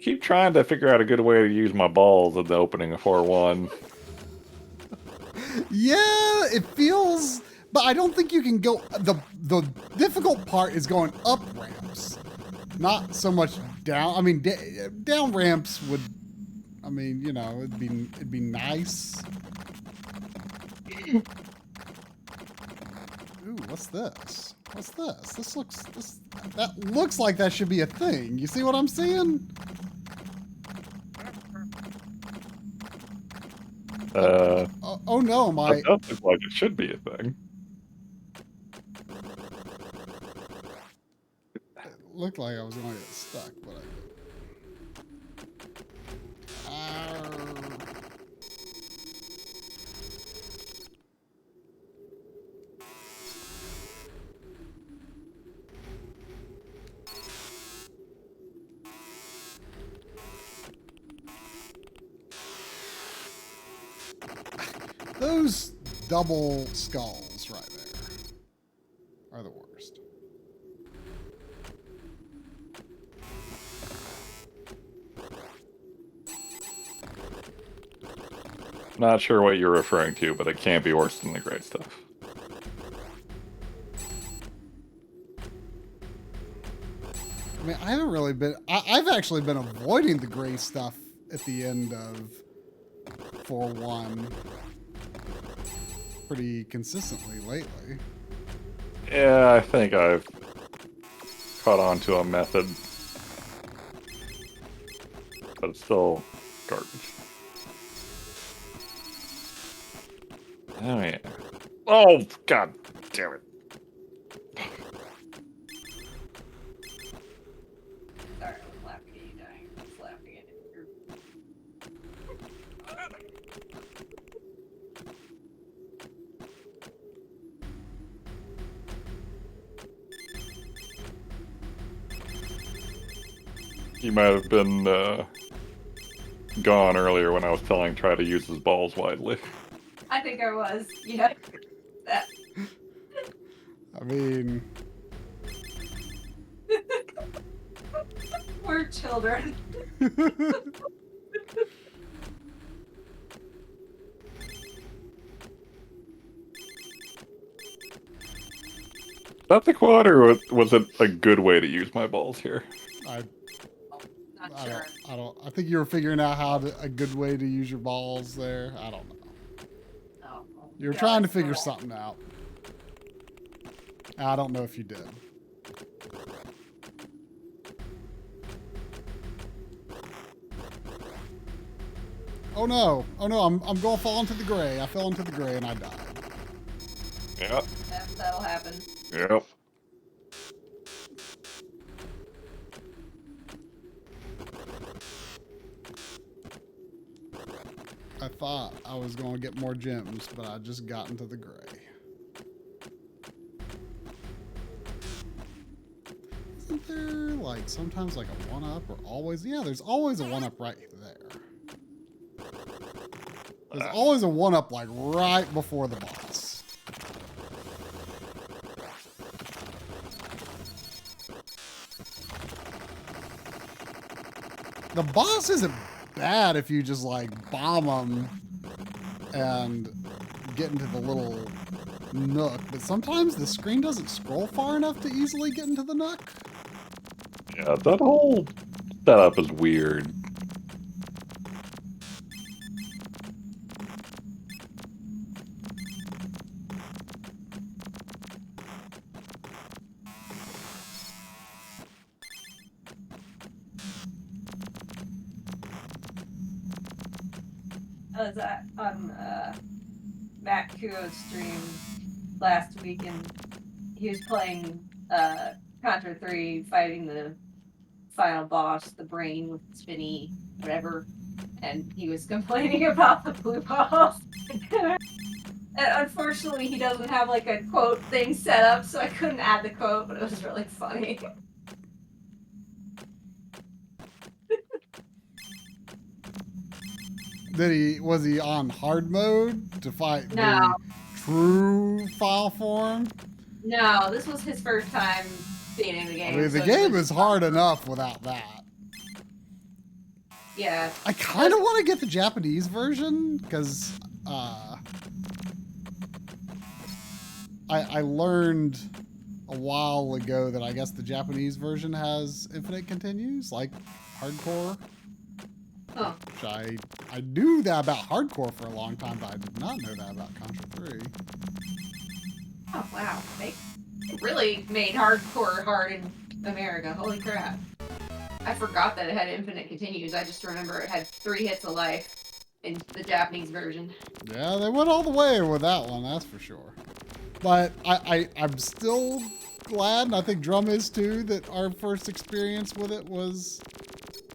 keep trying to figure out a good way to use my balls at the opening of 4-1. Yeah, it feels, but I don't think you can go. The difficult part is going up ramps, not so much down. I mean, down ramps would. I mean, you know, it'd be nice. Ooh, what's this? What's this? That looks like that should be a thing. You see what I'm seeing? Oh no, my. That does look like it should be a thing. It looked like I was gonna get stuck, but I didn't. Those double skulls right there are the worst. Not sure what you're referring to, but it can't be worse than the great stuff. I mean, I haven't really been. I've actually been avoiding the gray stuff at the end of 4-1 pretty consistently lately. Yeah, I think I've caught on to a method, but it's still garbage. Oh yeah. Oh god damn it. Sorry, I was laughing at you dying. I was laughing at you. He might have been gone earlier when I was telling try to use his balls widely. I think I was. Yeah. That. I mean, We're children. That's a quad, or was it a good way to use my balls here? Not sure. I think you were figuring out a good way to use your balls there. I don't know. Oh, You were trying to figure something out. I don't know if you did. Oh no! Oh no! I'm going to fall into the gray. I fell into the gray and I died. Yep. That'll happen. Yep. I thought I was going to get more gems, but I just got into the gray. Isn't there like sometimes like a 1-up or always? Yeah, there's always a 1-up right there. There's always a 1-up like right before the boss. The boss isn't bad if you just like bomb them and get into the little nook, but sometimes the screen doesn't scroll far enough to easily get into the nook. Yeah, that whole setup is weird. I was on Matt Kuo's stream last week, and he was playing Contra 3, fighting the final boss, the brain with spinny whatever, and he was complaining about the blue balls. And unfortunately, he doesn't have like a quote thing set up, so I couldn't add the quote, but it was really funny. Was he on hard mode to fight No. the true file form? No, this was his first time being in the game. I mean, the so game is hard enough without that. Yeah. I kind of want to get the Japanese version because I learned a while ago that I guess the Japanese version has infinite continues, like hardcore. Oh. Which I knew that about hardcore for a long time, but I did not know that about Contra 3. Oh, wow. They really made hardcore hard in America. Holy crap. I forgot that it had infinite continues. I just remember it had 3 hits of life in the Japanese version. Yeah, they went all the way with that one, that's for sure. But I'm still glad, and I think Drum is too, that our first experience with it was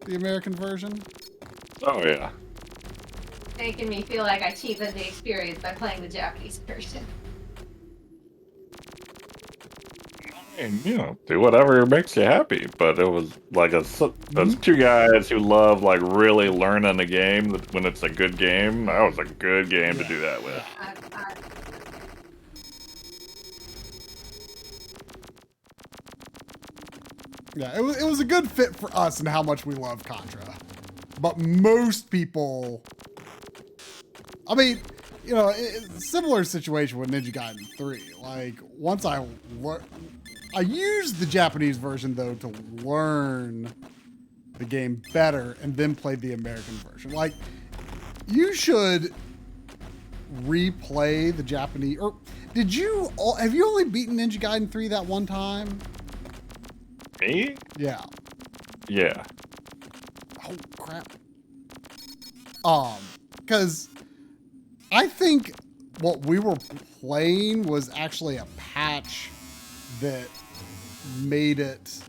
the American version. Oh, yeah. Making me feel like I cheapened the experience by playing the Japanese version. And, you know, do whatever makes you happy. But it was like those 2 guys who love like really learning the game. When it's a good game, that was a good game to do that with. Yeah, it was a good fit for us and how much we love Contra. But most people, I mean, you know, similar situation with Ninja Gaiden 3. Like, once I used the Japanese version, though, to learn the game better and then played the American version. Like, you should replay the Japanese, or have you only beaten Ninja Gaiden 3 that one time? Me? Yeah. Yeah. Oh, crap. Because I think what we were playing was actually a patch that made it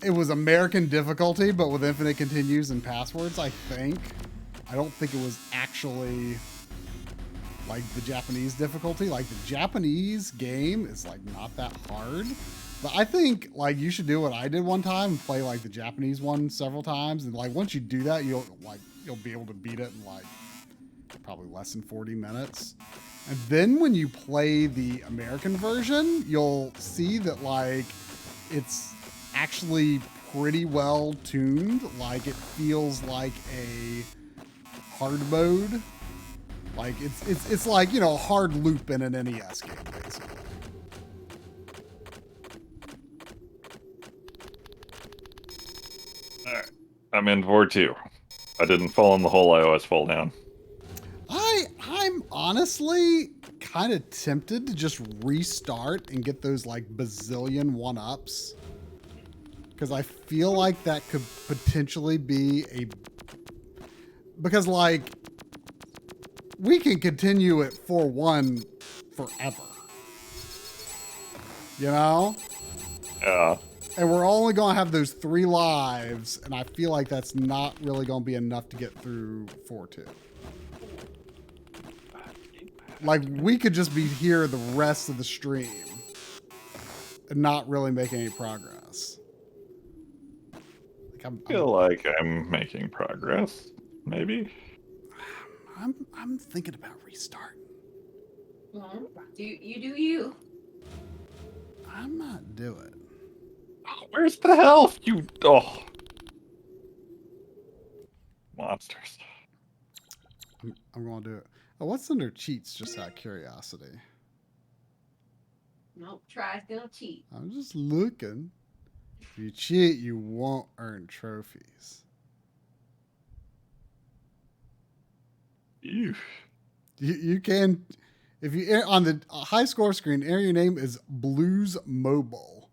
was American difficulty, but with infinite continues and passwords, I think. I don't think it was actually like the Japanese difficulty. Like, the Japanese game is like not that hard. But I think like you should do what I did one time and play like the Japanese one several times. And like once you do that, you'll be able to beat it in like probably less than 40 minutes. And then when you play the American version, you'll see that like it's actually pretty well tuned. Like, it feels like a hard mode. Like it's like, you know, a hard loop in an NES game, basically. Alright. I'm in Vor 2. I didn't fall in the hole I always fall down. I'm honestly kind of tempted to just restart and get those like bazillion 1-ups. Because I feel like that could potentially be because like we can continue at 4-1 forever. You know? Yeah. And we're only going to have those 3 lives, and I feel like that's not really going to be enough to get through 4-2. Like, we could just be here the rest of the stream and not really make any progress. Like, I feel like I'm making progress, maybe. I'm thinking about restarting. Well, you do you. I might do it. Oh, where's the health? Monsters. I'm going to do it. Oh, what's under cheats, just out of curiosity? Nope, try still cheat. I'm just looking. If you cheat, you won't earn trophies. Ew. You can, if you on the high score screen, enter your name is Blues Mobile.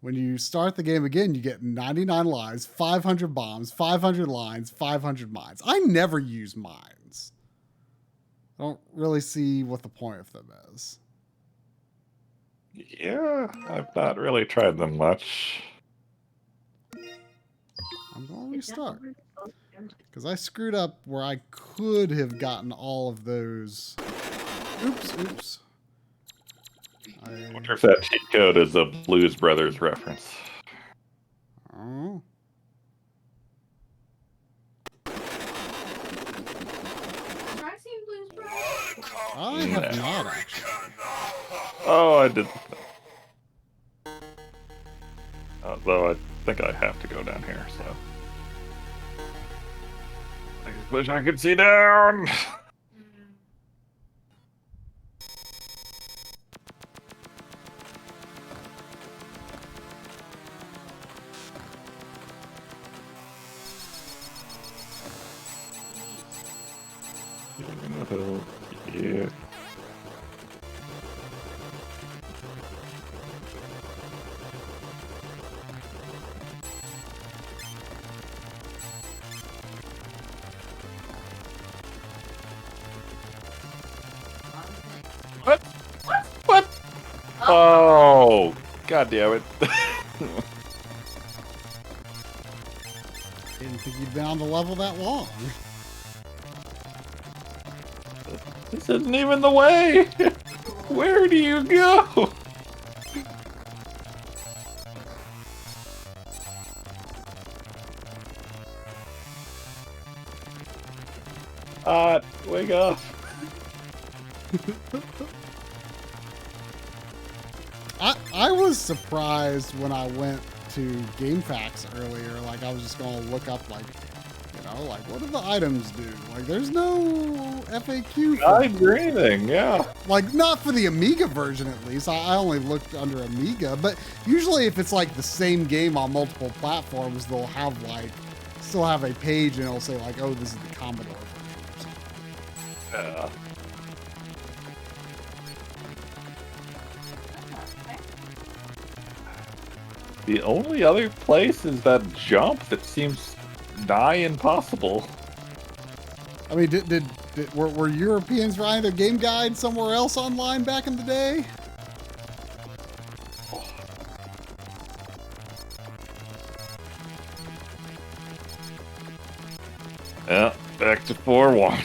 When you start the game again, you get 99 lives, 500 bombs, 500 lines, 500 mines. I never use mines. I don't really see what the point of them is. Yeah, I've not really tried them much. I'm going to restart. Because I screwed up where I could have gotten all of those. Oops. I wonder if that cheat code is a Blues Brothers reference. Oh. I have not, actually. Oh, I did. Although I think I have to go down here, so. Wish I could see down. Yeah. What? What? Oh, god damn it. Didn't think you'd been on the level that long. This isn't even the way. Where do you go? Wake up. I was surprised when I went to GameFAQs earlier. Like, I was just going to look up, like, you know, like, what do the items do? Like, there's no FAQ for anything, yeah. Like, not for the Amiga version, at least. I only looked under Amiga. But usually if it's, like, the same game on multiple platforms, they'll have, like, still have a page and it'll say, like, oh, this is the Commodore version or something. Yeah. The only other place is that jump that seems nigh impossible. I mean, were Europeans writing their game guide somewhere else online back in the day? Yeah, back to 4-1.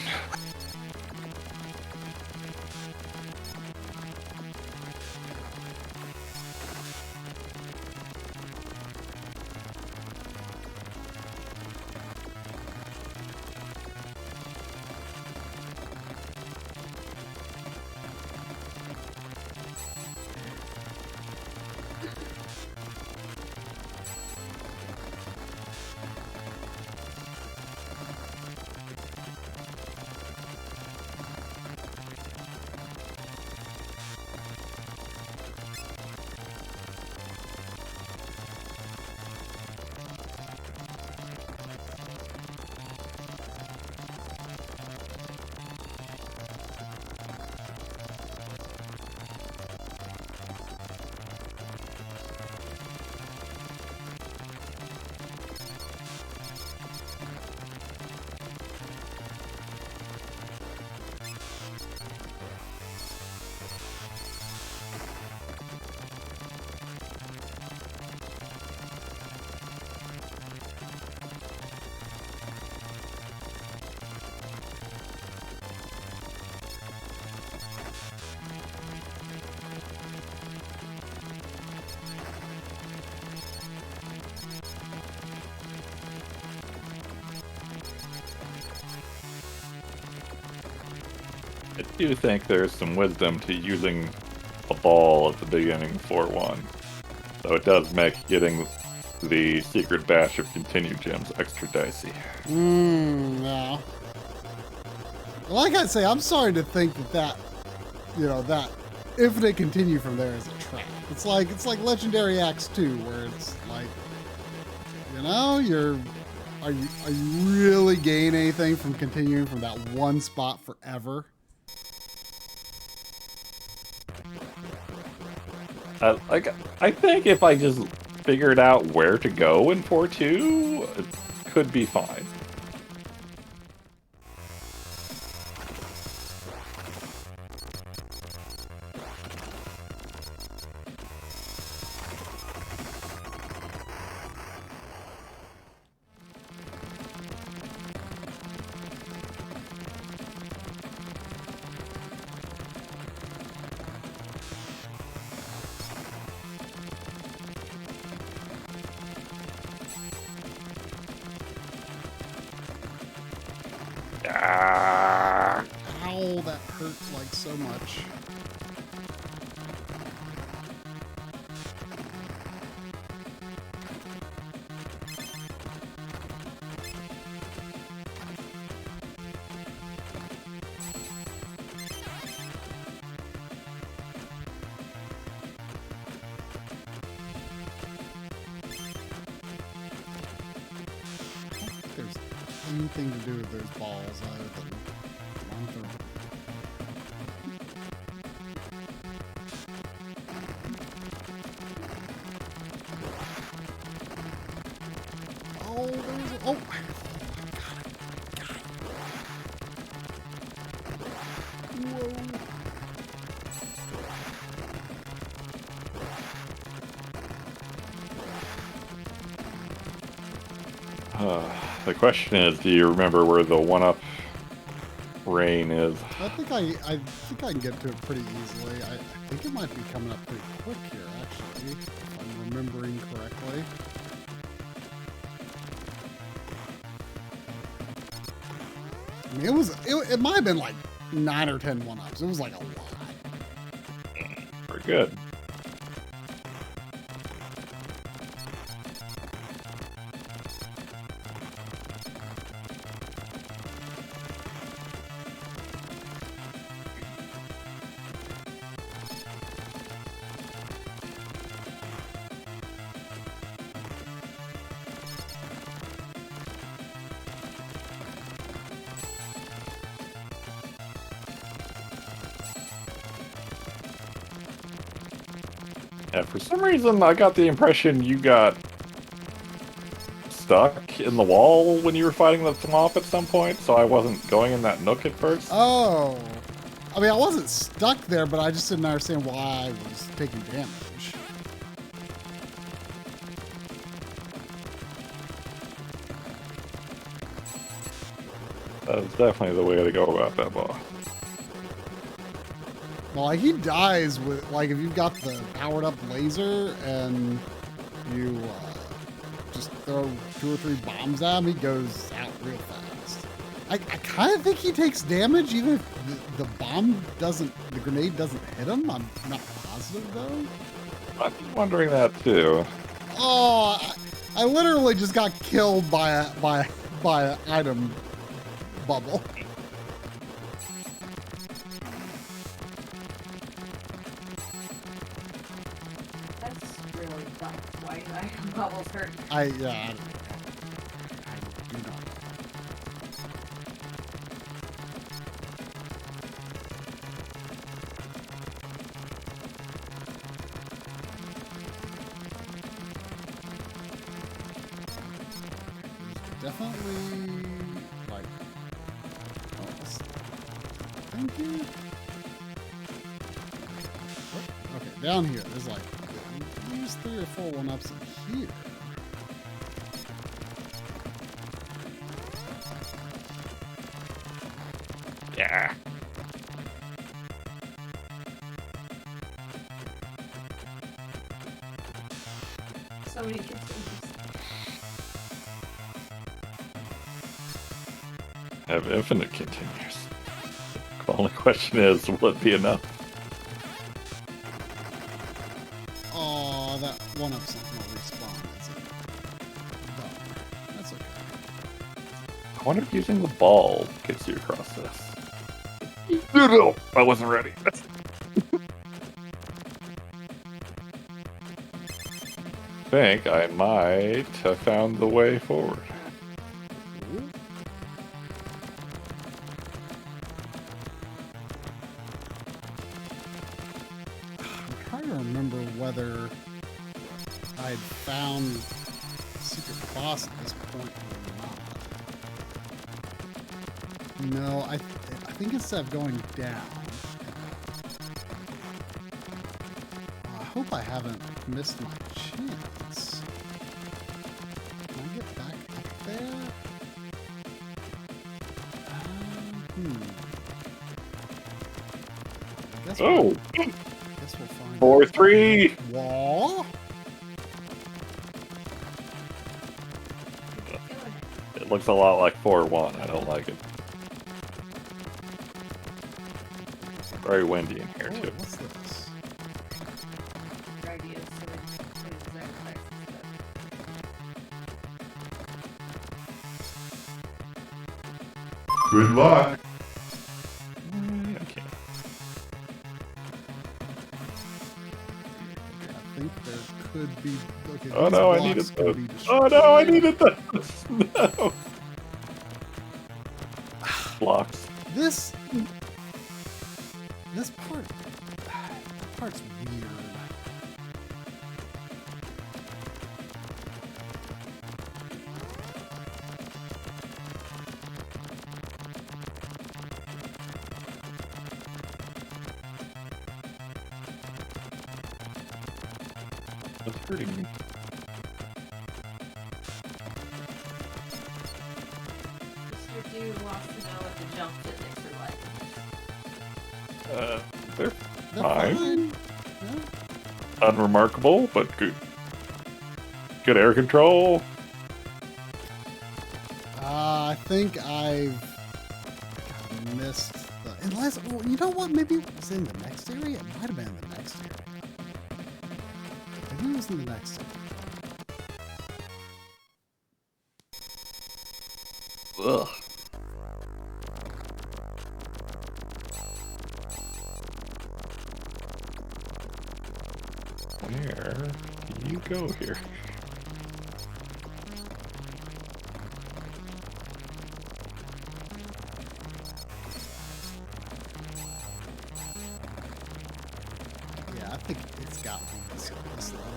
I do think there's some wisdom to using a ball at the beginning 4-1. So it does make getting the secret batch of continued gems extra dicey. Yeah. Like I say, I'm sorry to think that if they continue from there is a trap. It's like Legendary Axe 2, where it's like, are you really gain anything from continuing from that one spot forever? I think if I just figured out where to go in 4-2, it could be fine. Ow, that hurts like so much. anything to do with those balls other than one through. Oh, there's a, oh, got it. Whoa. The question is, do you remember where the one-up rain is? I think I can get to it pretty easily. I think it might be coming up pretty quick here, actually, if I'm remembering correctly. I mean, it might have been like 9 or 10 one-ups. It was like a lot. Pretty good. Yeah, for some reason I got the impression you got stuck in the wall when you were fighting the Thwomp at some point, so I wasn't going in that nook at first. Oh. I mean, I wasn't stuck there, but I just didn't understand why I was taking damage. That was definitely the way to go about that boss. Well, like, he dies with, like, if you've got the powered up laser and you just throw 2 or 3 bombs at him, he goes out real fast. I kind of think he takes damage even if the grenade doesn't hit him. I'm not positive though. I'm wondering that too. Oh, I literally just got killed by an item bubble. Bubbles hurt. I do not. Definitely like. Oh, thank you. Oh, okay, down here. There's like at least 3 or 4 one-ups in here. Yeah. So many kids. Have infinite continues. The only question is, will it be enough? Oh, that one-up's not gonna respawn, is it? No, that's okay. I wonder if using the ball gets you across this. No, I wasn't ready. I think I might have found the way forward. I'm trying to remember whether I'd found the secret boss at this point or not. No, I think instead of going down, I hope I haven't missed my chance. Can I get back up there? I guess Oh! guess we'll find 4-3! Wall? It looks a lot like 4-1. I don't like it. Very windy in here, too. What's this? Good luck. Okay. I think there could be. Okay, Oh these no, I blocks needed could those. be Oh no, I destroyed. needed those. No. blocks. This part's weird. That's hurting me. Mr. Dude wants to know if the jump physics are like. They're They're fine. fine. Yeah. Unremarkable, but good. Good air control. I think I've missed the. Unless, well, you know what? Maybe it was in the next area. It might have been in the next area. Maybe it was in the next area. Ugh. Where do you go here? Yeah, I think it's got to be this level.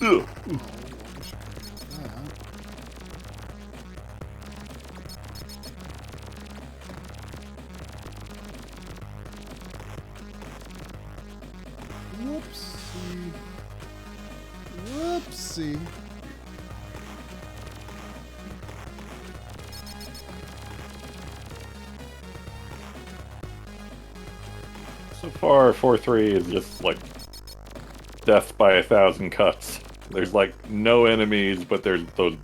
Ugh. Whoopsie. Whoopsie. So far, 4-3 is just like death by 1,000 cuts. There's like no enemies, but there's those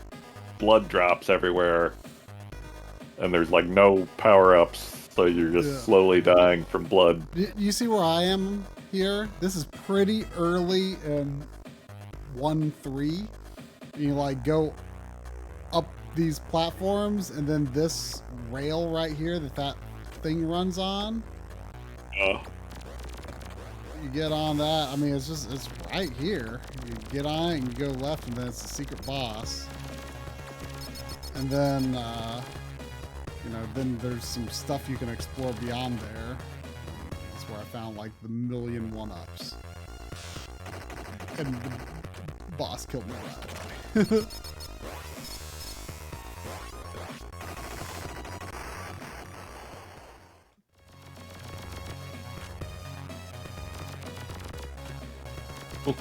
blood drops everywhere. And there's like no power-ups, so you're just slowly dying from blood. You see where I am here? This is pretty early in 1-3. You like go up these platforms, and then this rail right here that thing runs on. You get on that. I mean, it's right here. You get on it and you go left, and then it's the secret boss. And then, then there's some stuff you can explore beyond there. That's where I found like the million 1-ups. And the boss killed me right away.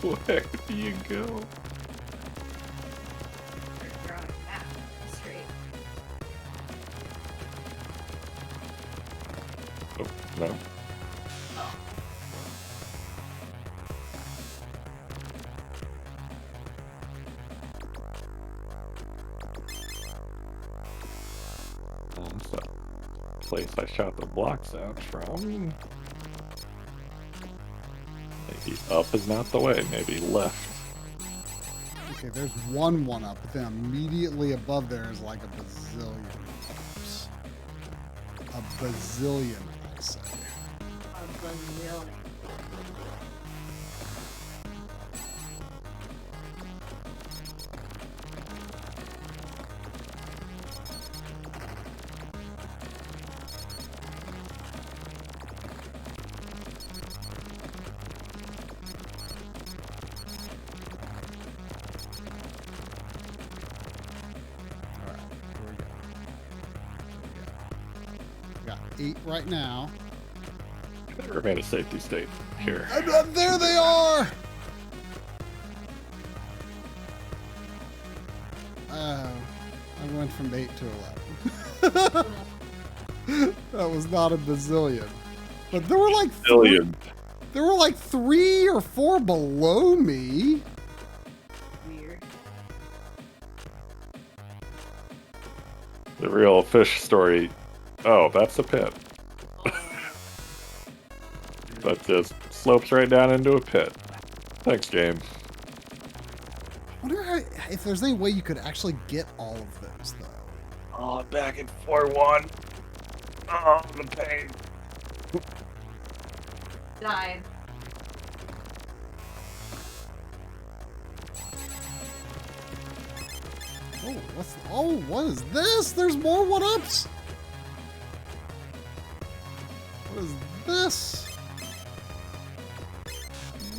Where do you go? You're on a map straight. Oh, no. Oh. That's the place I shot the blocks out from. Maybe up is not the way, maybe left. Okay, there's one 1-up, but then immediately above there is like a bazillion 1-ups. A bazillion, I say. A bazillion. Got 8 right now. Remain a safety state here. There they are! I went from 8 to 11. That was not a bazillion. But there were like there were like 3 or 4 below me. Weird. The real fish story. Oh, that's a pit. That just slopes right down into a pit. Thanks, game. I wonder if there's any way you could actually get all of those, though. Oh, I'm back in 4-1. Oh, the pain. Died. Oh, what is this? There's more one-ups? What is this?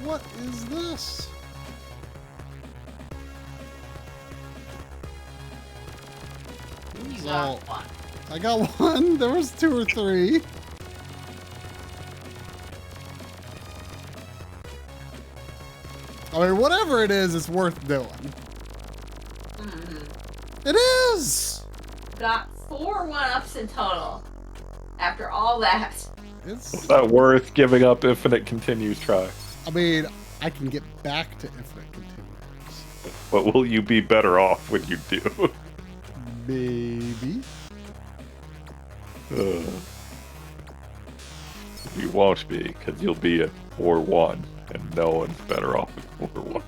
What is this? You got one. I got one. There was 2 or 3. I mean, whatever it is, it's worth doing. It is! Got 4 one-ups in total. After all that. Is that worth giving up Infinite Continues try? I mean, I can get back to Infinite Continues. But will you be better off when you do? Maybe. You won't be, because you'll be at 4-1, and no one's better off at 4-1.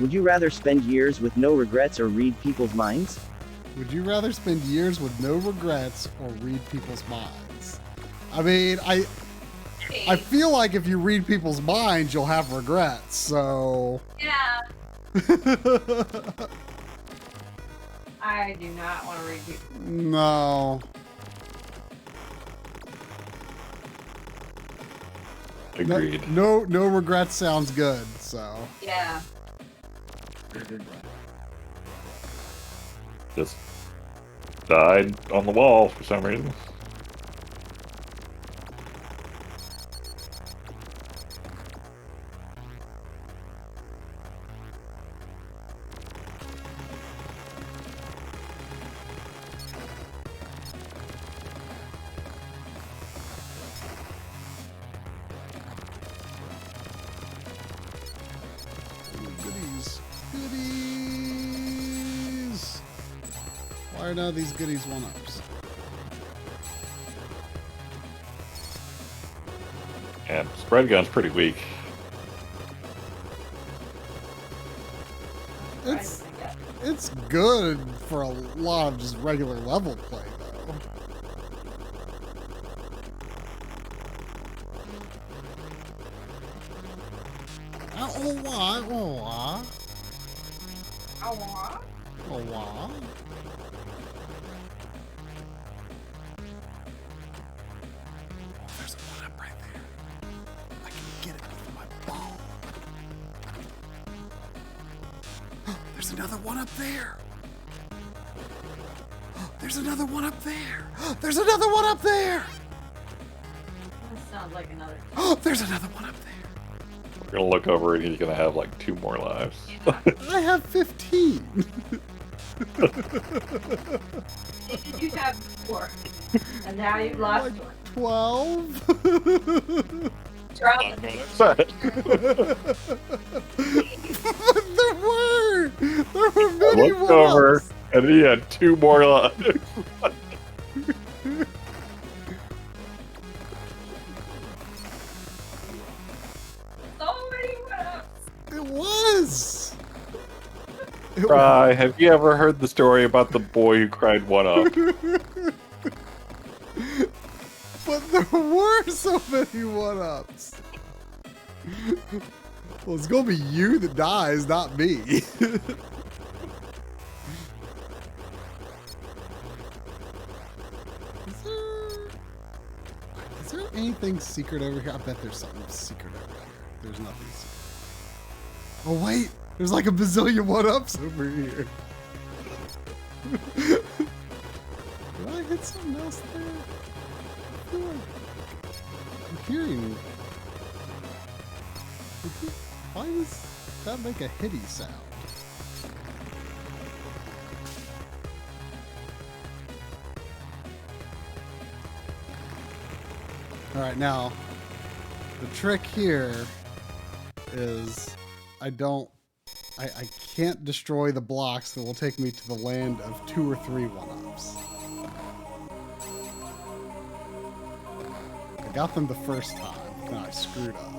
Would you rather spend years with no regrets or read people's minds? Would you rather spend years with no regrets or read people's minds? I mean, I feel like if you read people's minds, you'll have regrets, so... Yeah. I do not want to read people. No. Agreed. No regrets sounds good, so... Yeah. Just died on the wall for some reason. Goodies. Why are now these goodies one-ups? And spread gun's pretty weak. It's good for a lot of just regular level play, though. Oh, why? Oh, why? Oh, what? Oh, why? Oh, there's a one-up right there. I can get it with my ball. There's another one up there. There's another one up there. There's another one up there. That sounds like another. There's another one up there. We're gonna look over and he's gonna have like 2 more lives. I have 15. You have 4. And now you've lost like 12. Drop But there were many Looked over and he had 2 more lives. It was. Cry. Have you ever heard the story about the boy who cried one up? But there were so many one-ups. Well, it's gonna be you that dies, not me. Is there anything secret over here? I bet there's something secret over here. There's nothing secret. Oh wait, there's like a bazillion one-ups over here. Did I hit something else there? I feel like I'm hearing. Why does that make a hitty sound? Alright, now, the trick here is I can't destroy the blocks that will take me to the land of 2 or 3 one-ups. I got them the first time, then I screwed up.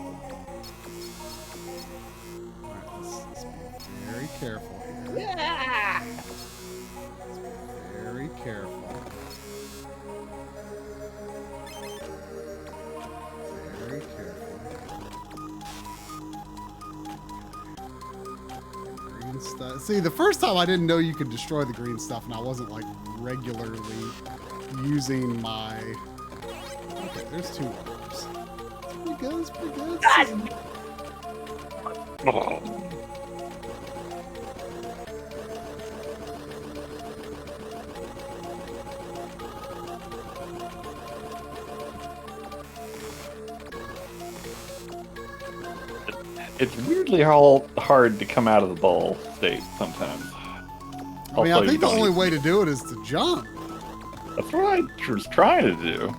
Alright, let's be very careful here. Let's be very careful. Very careful. Green stuff. See, the first time I didn't know you could destroy the green stuff, and I wasn't like regularly using my. Okay, there's 2 others. It's pretty good. It's pretty good. It's weirdly hard to come out of the ball state sometimes. I mean, I think the only way to do it is to jump. That's what I was trying to do.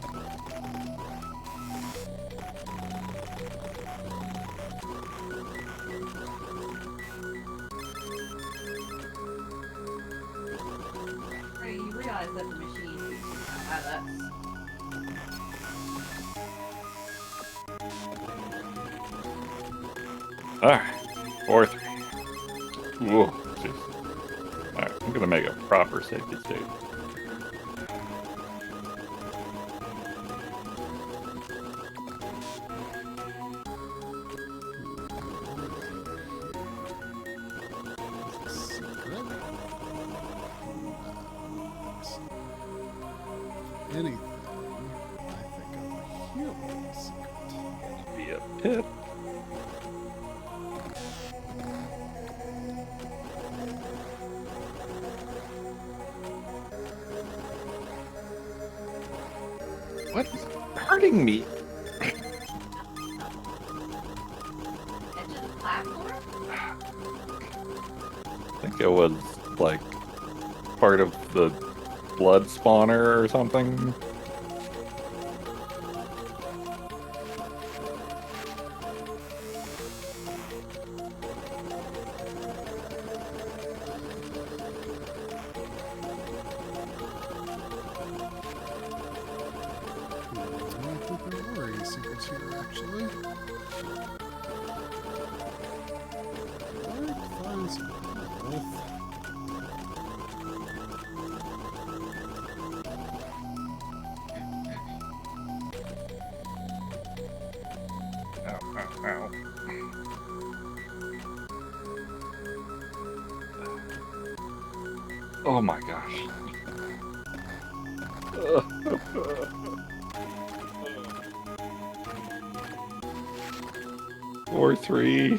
Right, you realize that the machine that's Alright, 4-3. Whoa, jeez. Alright, I'm gonna make a proper safety state. Anything, I think over here would be a secret. Be a pit. What is hurting me? edge of the platform? I think it was like part of the blood spawner or something. I don't think there were any secrets here, actually. I'd find some health. Ow, ow, ow. Oh my gosh. 4-3.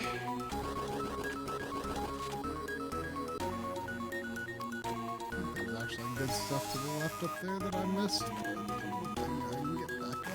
There's actually good stuff to the left up there that I missed. But I can get back up.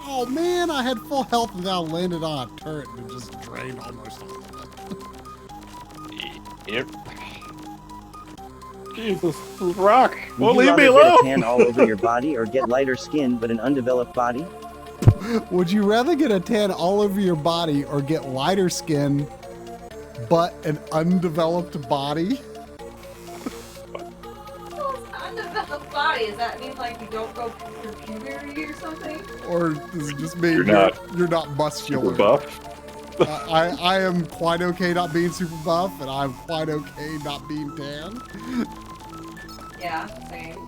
Oh man, I had full health and then I landed on a turret and it just drained almost all of it. Yep. Jesus, rock! Would Well, you leave me rather get a alone! tan all over your body or get lighter skin but an undeveloped body? Would you rather get a tan all over your body or get lighter skin but an undeveloped body? Well, it's undeveloped body. Does that mean like you don't go through puberty or something? Or does it just mean You're you're not muscular? Super buff? I am quite okay not being super buff, and I'm quite okay not being tan. Yeah, same.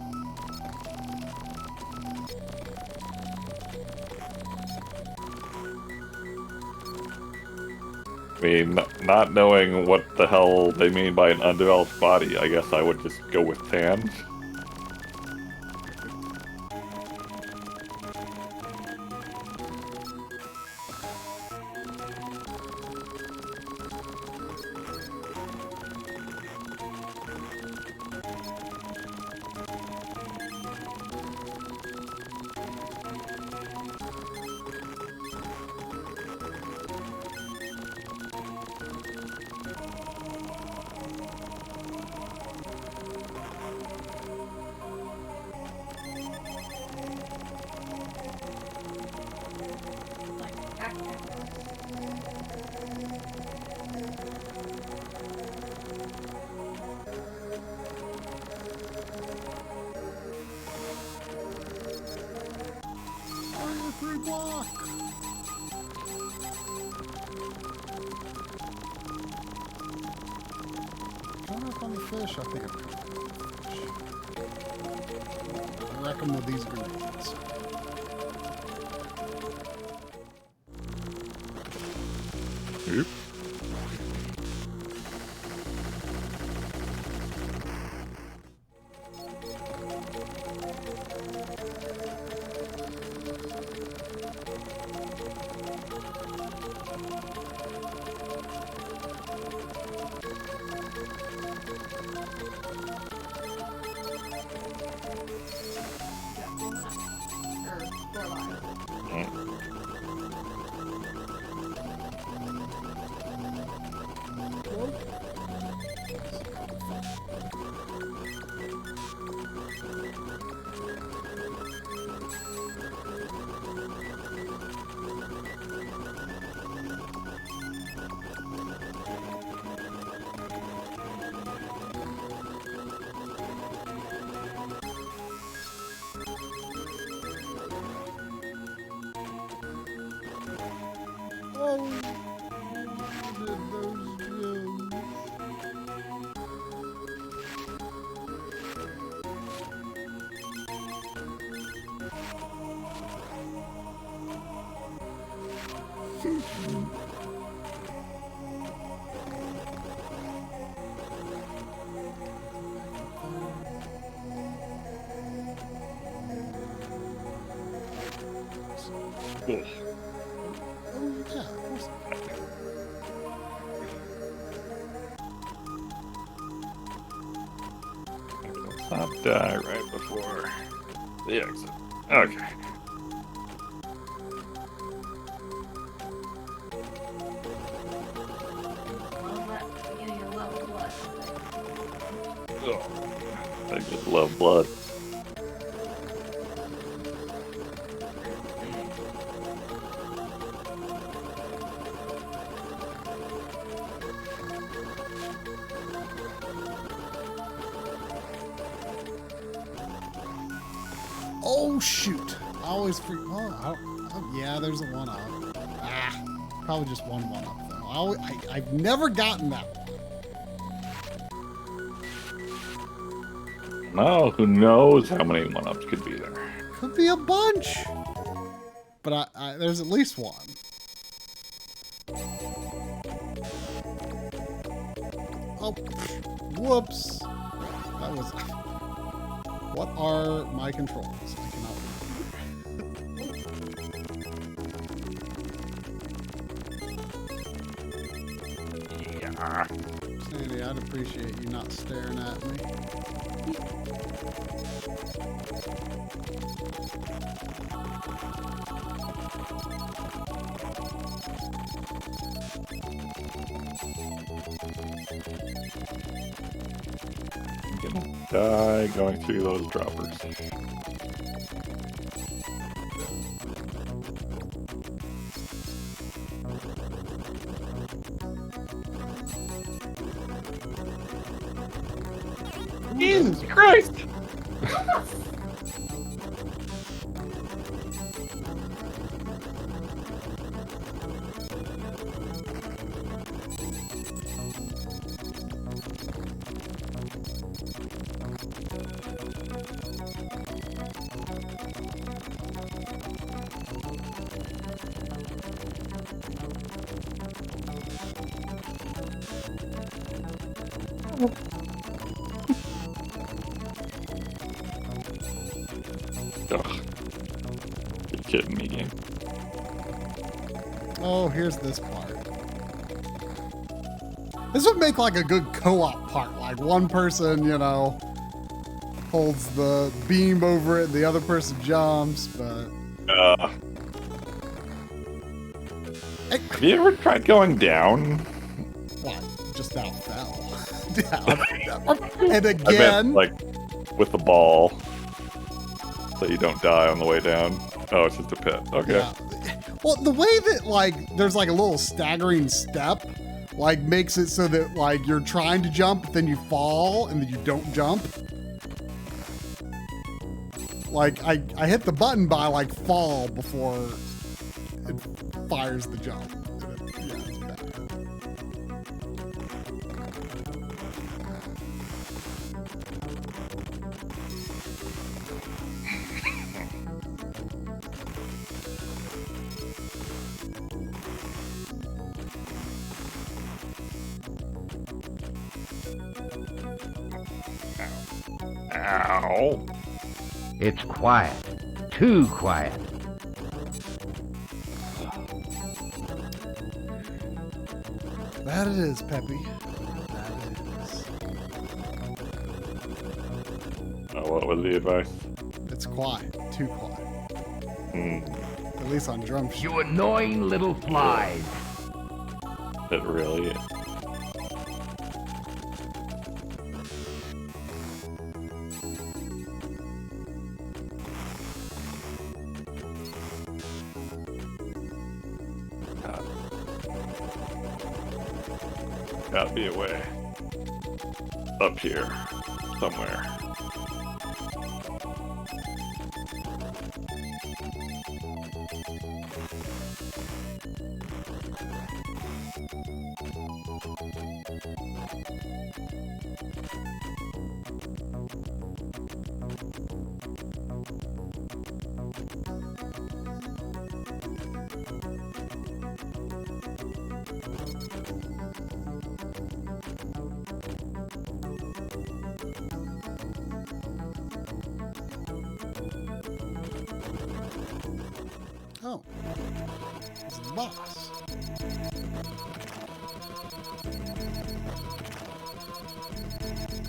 I mean, not knowing what the hell they mean by an undeveloped body, I guess I would just go with tan. back. Free block. Trying to work on the fish. I think I'm going to fish. I reckon with these grenades. Oop. Not die right before the exit. Okay. Oh, I just love blood. Oh shoot! I always freak. Oh, yeah, there's a one up. Probably just one up though. I've never gotten that one. No, who knows how many one-ups could be there? Could be a bunch, but there's at least one. Oh, whoops! That was. What are my controls? I cannot read. Yeah. Sandy, I'd appreciate you not staring at me. I'm gonna die going through those droppers. Jesus Christ! Ugh. You're kidding me, game. Oh, here's this part. This would make like a good co-op part. Like one person, you know, holds the beam over it, and the other person jumps, but... Hey. Have you ever tried going down? What? Just now fell. Down. And I again... meant, like, with the ball. So you don't die on the way down. Oh, it's just a pit. Okay. Yeah. Well, the way that like there's like a little staggering step, like makes it so that like you're trying to jump, but then you fall and then you don't jump. Like I hit the button, but I like fall before it fires the jump. Yeah, it's bad. Ow. It's quiet. Too quiet. That it is, Peppy. That it is. What was the advice? It's quiet. Too quiet. Mm, At least on drum sheet. You annoying little flies. it really is. Gotta be a way. Up here. Somewhere. Oh. It's the boss.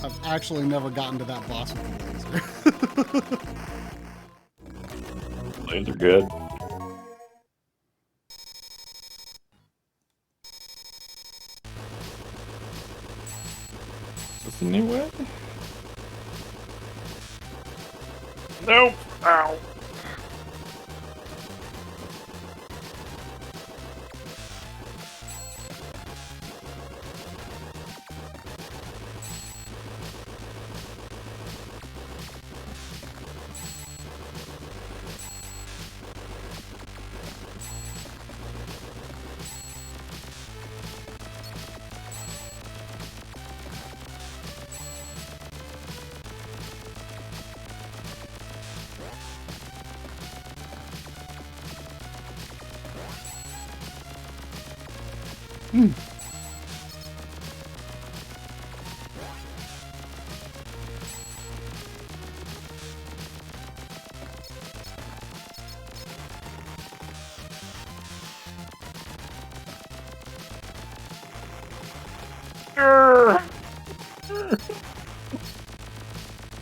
I've actually never gotten to that boss with the laser. Lanes are good. Is this a new way? Nope. Ow.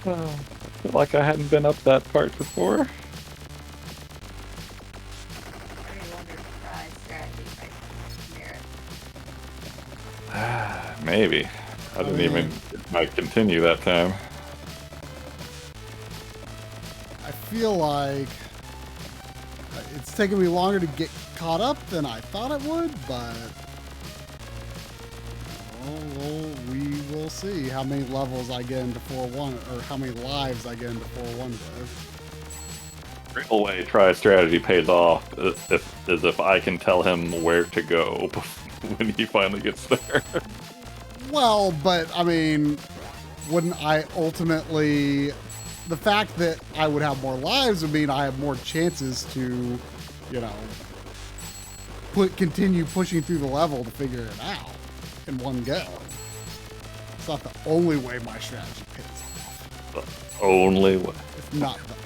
I feel like I hadn't been up that part before. Maybe. I didn't even might continue that time. I feel like it's taken me longer to get caught up than I thought it would, but we will see how many levels I get into 4-1, or how many lives I get into 4-1 with. Real way try strategy pays off is if I can tell him where to go when he finally gets there. Well, but I mean, wouldn't I ultimately, the fact that I would have more lives would mean I have more chances to, you know, continue pushing through the level to figure it out in one go. It's not the only way my strategy pays off. The only way. It's not the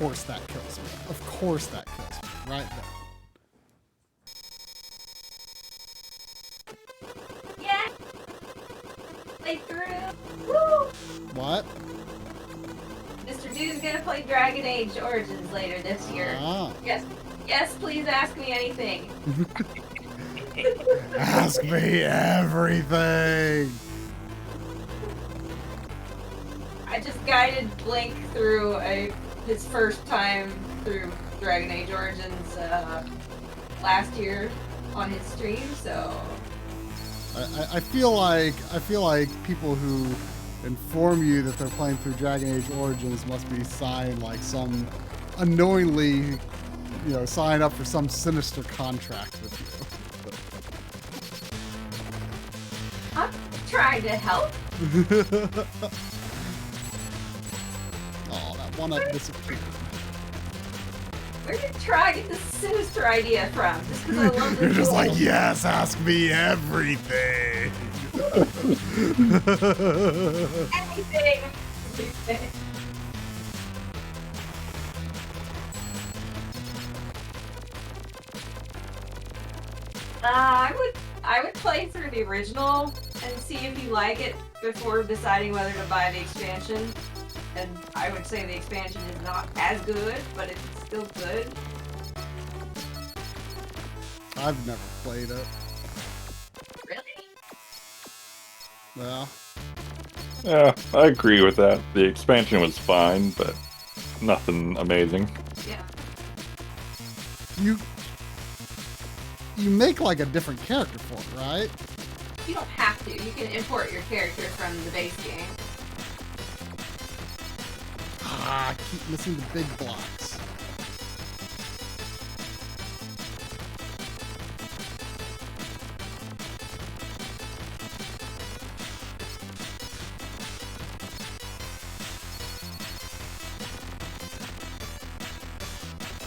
course that kills me. Of course that kills me. Right there. Yeah. Play through. Woo! What? Mr. Dude's gonna play Dragon Age Origins later this year. Ah. Yes, please ask me anything. Ask me everything. I just guided Blink through his first time through Dragon Age Origins last year on his stream, so I feel like people who inform you that they're playing through Dragon Age Origins must be signed like some unknowingly, sign up for some sinister contract with you. I'm trying to help. Oh, that one up disappeared. Where did Try get this sinister idea from? Just because I love this. You're just like, yes, ask me everything. Anything. I would play through the original and see if you like it before deciding whether to buy the expansion. And I would say the expansion is not as good, but it's still good. I've never played it. Really? Well. Yeah, I agree with that. The expansion was fine, but nothing amazing. Yeah. You make like a different character for it, right? You don't have to. You can import your character from the base game. I keep missing the big blocks.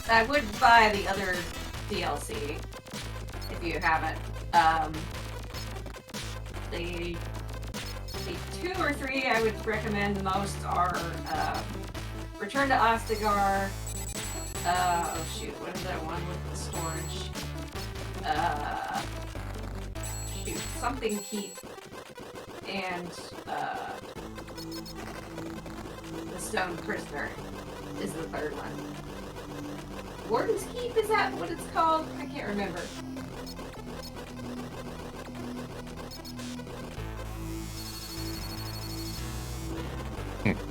I would buy the other DLC if you haven't. The 2 or 3 I would recommend the most are Return to Ostagar. Oh shoot, what is that one with the storage? Shoot, something Keep and the Stone Prisoner is the third one. Warden's Keep, is that what it's called? I can't remember.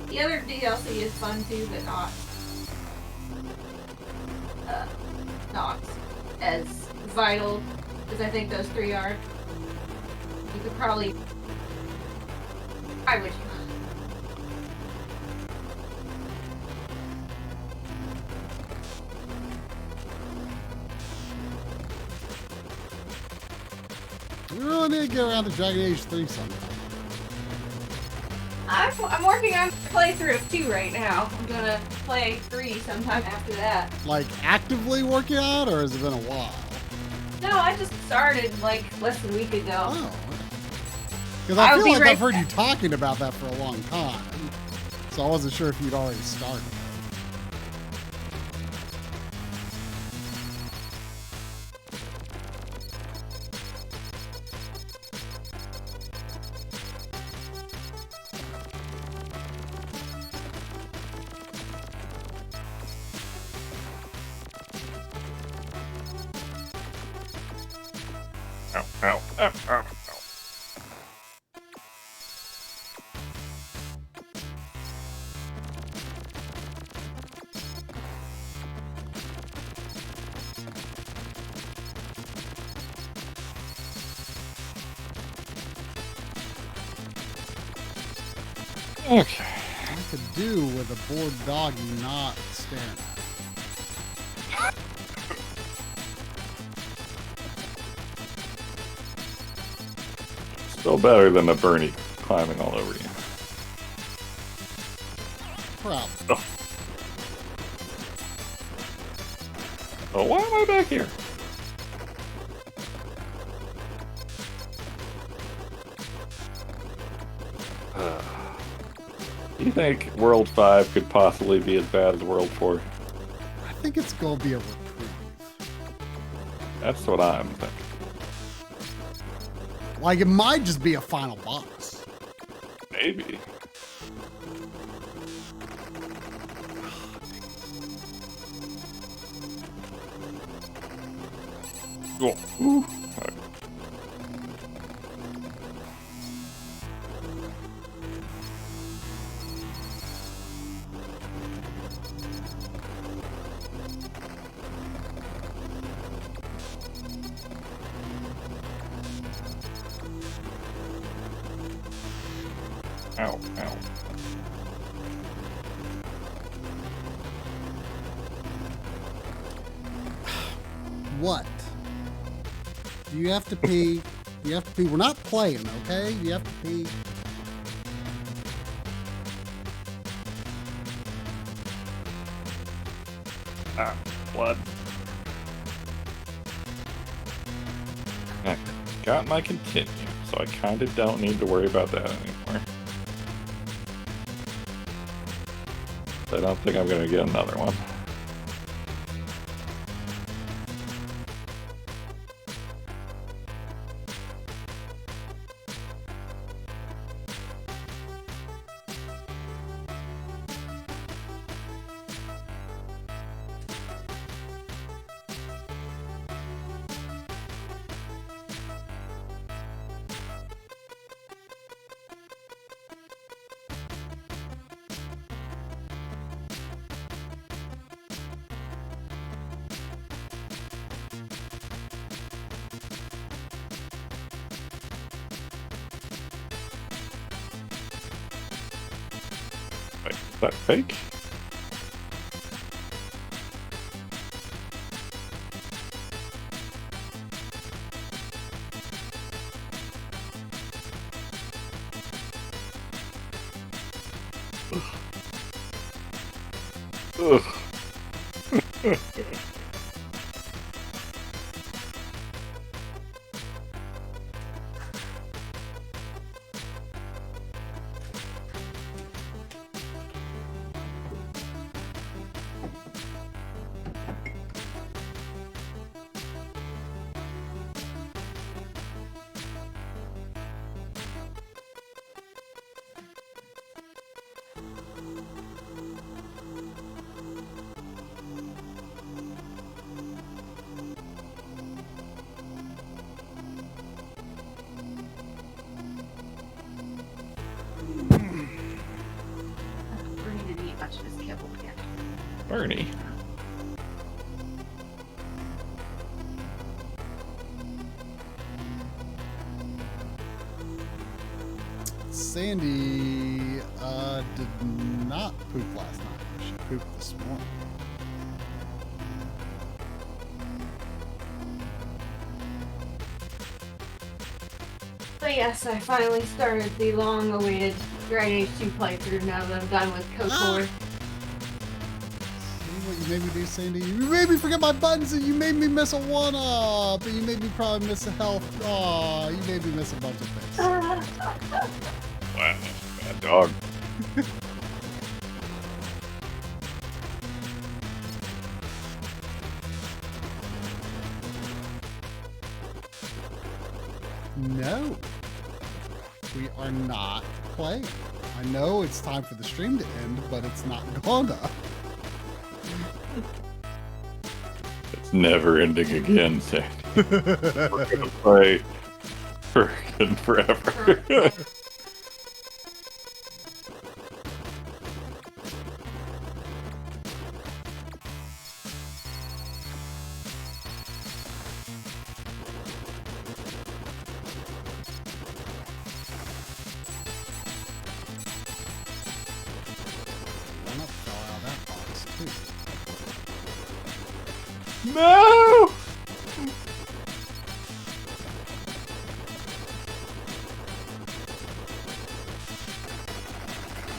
The other DLC is fun too, but not as vital as I think those 3 are. You could probably... I would... We really need to get around to Dragon Age 3 sometime. I'm working on a playthrough of 2 right now. I'm gonna play 3 sometime after that. Like actively working on it, or has it been a while? No, I just started like less than a week ago. Oh. Because I feel like I've heard you talking about that for a long time. So I wasn't sure if you'd already started. Ow, ow, ow, ow, ow. Okay. I could do with a bored doggy not staring at me. Still better than the Bernie climbing all over you. Probably. Oh, why am I back here? Do you think World 5 could possibly be as bad as World 4? think it's gonna be a reprieve. That's what I'm thinking. Like, it might just be a final boss. Maybe. Cool. Ooh. Okay. Ow, ow. What? You have to pee. You have to pee. We're not playing, okay? You have to pee. Ah, blood. I got my continue, so I kind of don't need to worry about that anymore. I don't think I'm going to get another one. Wait, is that fake? Ugh. Bernie didn't eat much of his kibble yet. Bernie. Sandy did not poop last night. She pooped this morning. But yes, I finally started the long-awaited Dragon Age 2 playthrough now that I'm done with KOTOR. See what you made me do, Sandy? You made me forget my buttons and you made me miss a 1-up. And you made me probably miss a health. Aw, you made me miss a bunch of things. Wow, bad dog. No, we are not playing. I know it's time for the stream to end, but it's not gonna. It's never ending again, Sandy. We're gonna play Turrican forever. One-up fell out of that box, too. No!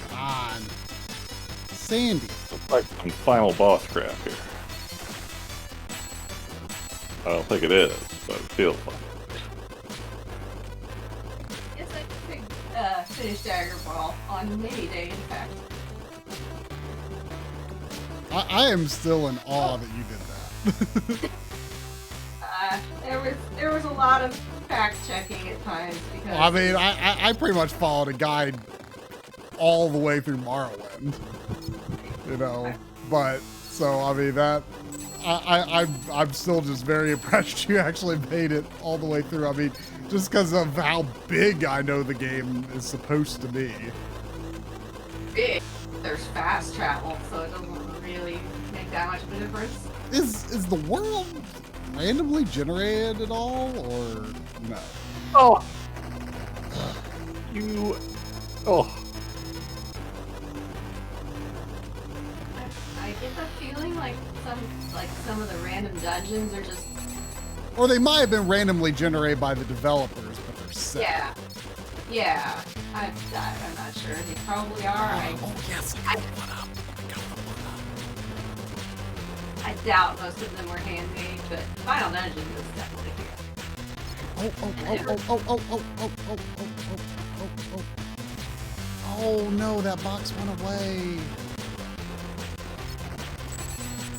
Come on. Sandy. It's like some final boss crap here. I don't think it is, but it feels like it. It's like a big finished Dagger Ball on May Day, in fact. I am still in awe that you did that. There was a lot of fact checking at times because. I mean, I pretty much followed a guide all the way through Morrowind, you know. But so I mean that I'm still just very impressed you actually made it all the way through. I mean, just because of how big I know the game is supposed to be. Big. There's fast travel, so it doesn't really make that much of a difference. Is the world randomly generated at all, or no? Oh, you. Oh. I get the feeling like some of the random dungeons are just. Or they might have been randomly generated by the developers, but they're set. Yeah. I'm not sure. They probably are. I doubt most of them were handmade, but Final Dungeon was definitely here. Oh no, that box went away.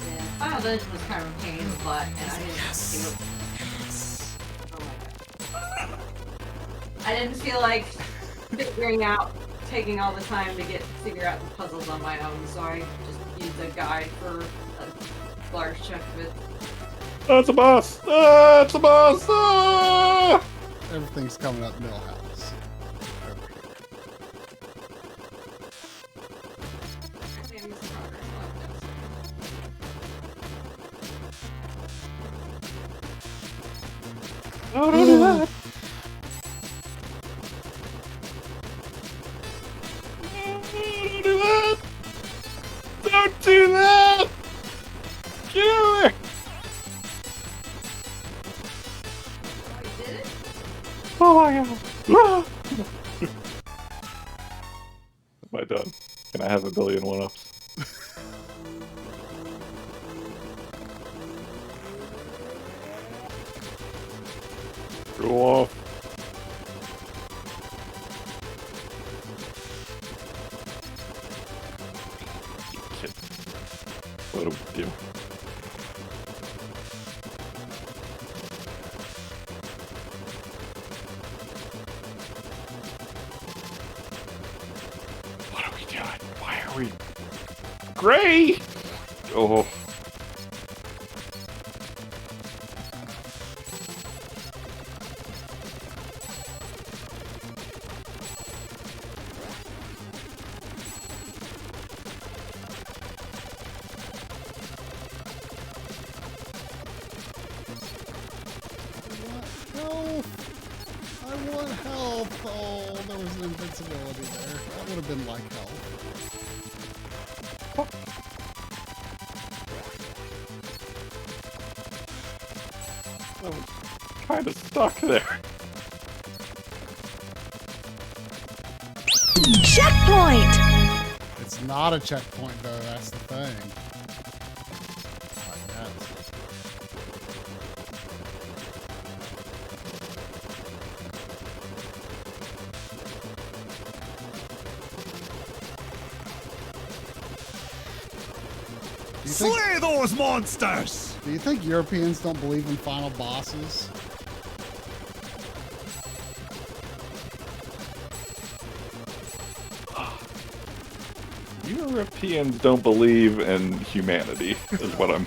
Yeah, Final Dungeon was kind of a pain in the butt, and I didn't feel. Oh my god. I didn't feel like taking all the time to figure out the puzzles on my own, so I just used a guide for a large chunk of it. That's a boss! Ah, it's a boss! Ah! Everything's coming up Millhouse. No, don't do that! Don't do that! Get over there! Oh my god! Ah! Am I done? Can I have a billion one-ups? Go off. What do we do? What are we doing? Why are we... Gray! Oh. I want health. Oh, there was an invincibility there. That would have been like health. I was kind of stuck there. Checkpoint! It's not a checkpoint though, that's the thing. Like that. Slay those monsters! Do you think Europeans don't believe in final bosses? Europeans don't believe in humanity, is what I'm...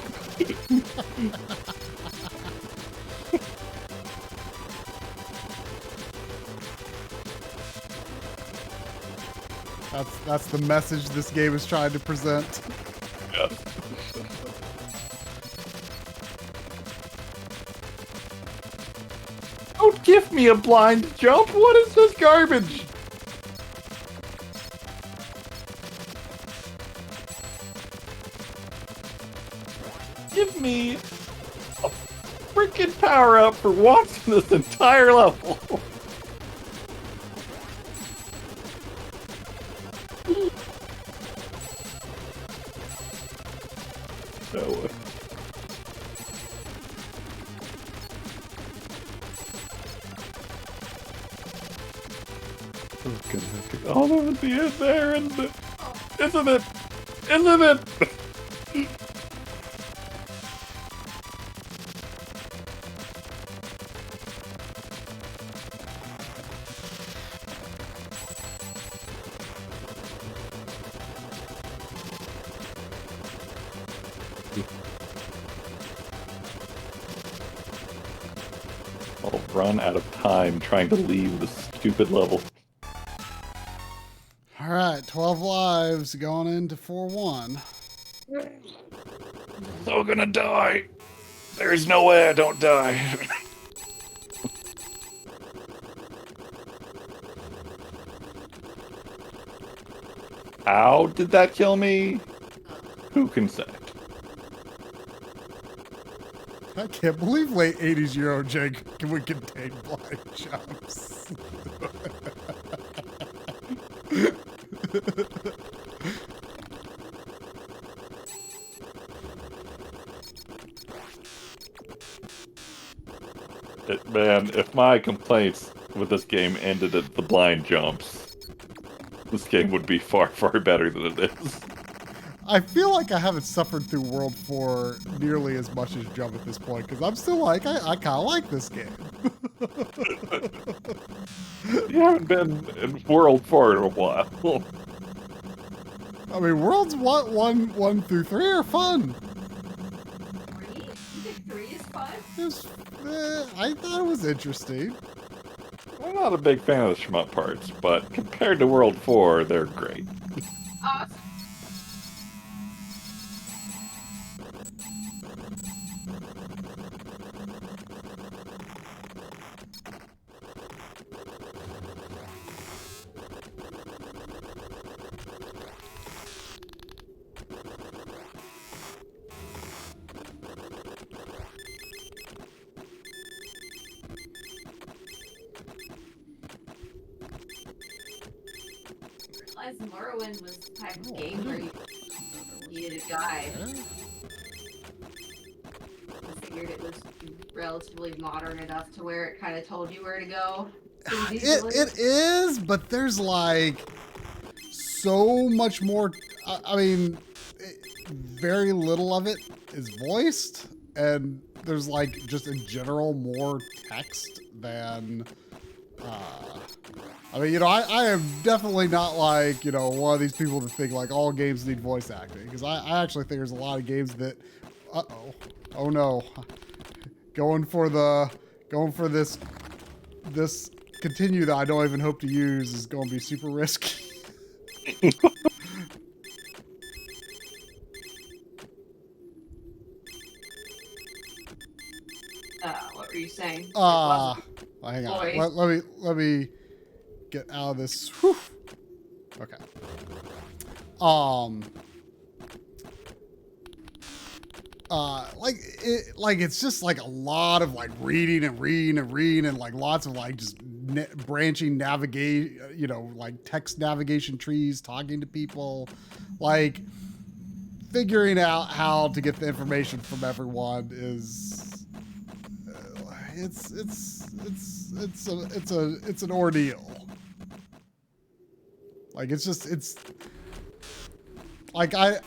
That's the message this game is trying to present. Yeah. Don't give me a blind jump! What is this garbage? Give me a freaking power up for watching this entire level. No way. Oh, there was the end there, isn't it? Isn't it? Isn't it? run out of time trying to leave this stupid level. All right, 12 lives going into 4-1. So gonna die. There's no way I don't die. How did that kill me? Who can say? I can't believe late 80s Euro Jake would contain blind jumps. Man, if my complaints with this game ended at the blind jumps, this game would be far, far better than it is. I feel like I haven't suffered through World 4 nearly as much as Jump at this point, because I'm still like, I kind of like this game. You haven't been in World 4 in a while. I mean, Worlds 1 through 3 are fun. 3? You think 3 is fun? I thought it was interesting. I'm not a big fan of the shmup parts, but compared to World 4, they're great. Awesome. Morrowind was the type of game where you needed a guide. I figured it was relatively modern enough to where it kind of told you where to go. It is, but there's like so much more. I mean, very little of it is voiced, and there's like just in general more text than. I mean, you know, I am definitely not like, you know, one of these people that think like all games need voice acting, because I actually think there's a lot of games that, oh no, going for this continue that I don't even hope to use is going to be super risky. What were you saying? Hang on. Let me get out of this. Whew. Okay. Like it's just like a lot of like reading and like lots of like just branching navigate, you know, like text navigation trees, talking to people, like figuring out how to get the information from everyone is it's an ordeal. Like it's like I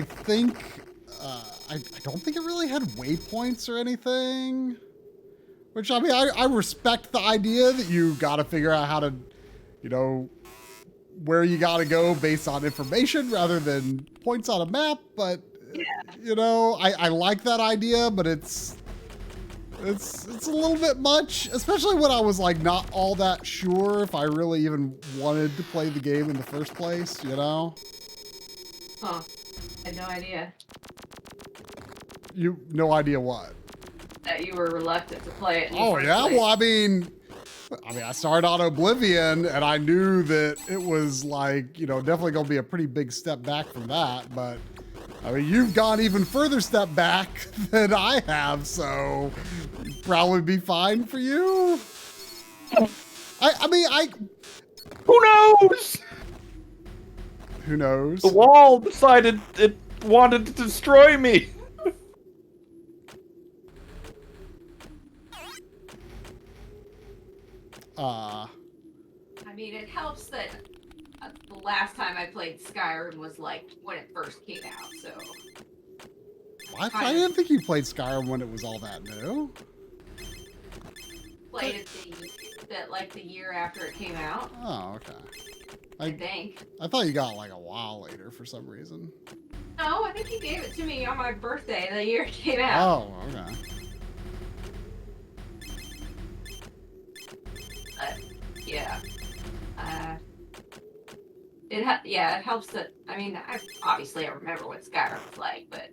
think I don't think it really had waypoints or anything. Which I mean I respect the idea that you gotta figure out how to, you know, where you gotta go based on information rather than points on a map, but yeah. You know, I like that idea, but it's a little bit much, especially when I was like not all that sure if I really even wanted to play the game in the first place, you know? Huh. I had no idea. No idea what? That you were reluctant to play it in the Oh first yeah? place. Well, I mean, I started on Oblivion and I knew that it was like, you know, definitely gonna be a pretty big step back from that, but I mean, you've gone even further step back than I have, so it'd probably be fine for you. I mean, who knows? Who knows? The wall decided it wanted to destroy me. I mean, it helps that the last time I played Skyrim was like when it first came out, so. I didn't think you played Skyrim when it was all that new. Played it the year after it came out. Oh, okay. I think. I thought you got like a while later for some reason. No, I think you gave it to me on my birthday the year it came out. Oh, okay. Yeah. It helps that, I mean, obviously I remember what Skyrim was like, but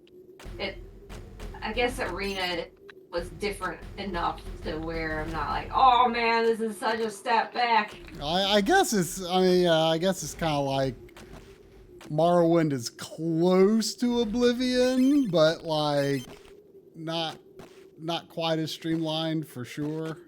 I guess Arena was different enough to where I'm not like, oh man, this is such a step back. I guess it's, I mean, yeah, I guess it's kind of like Morrowind is close to Oblivion, but like not quite as streamlined for sure.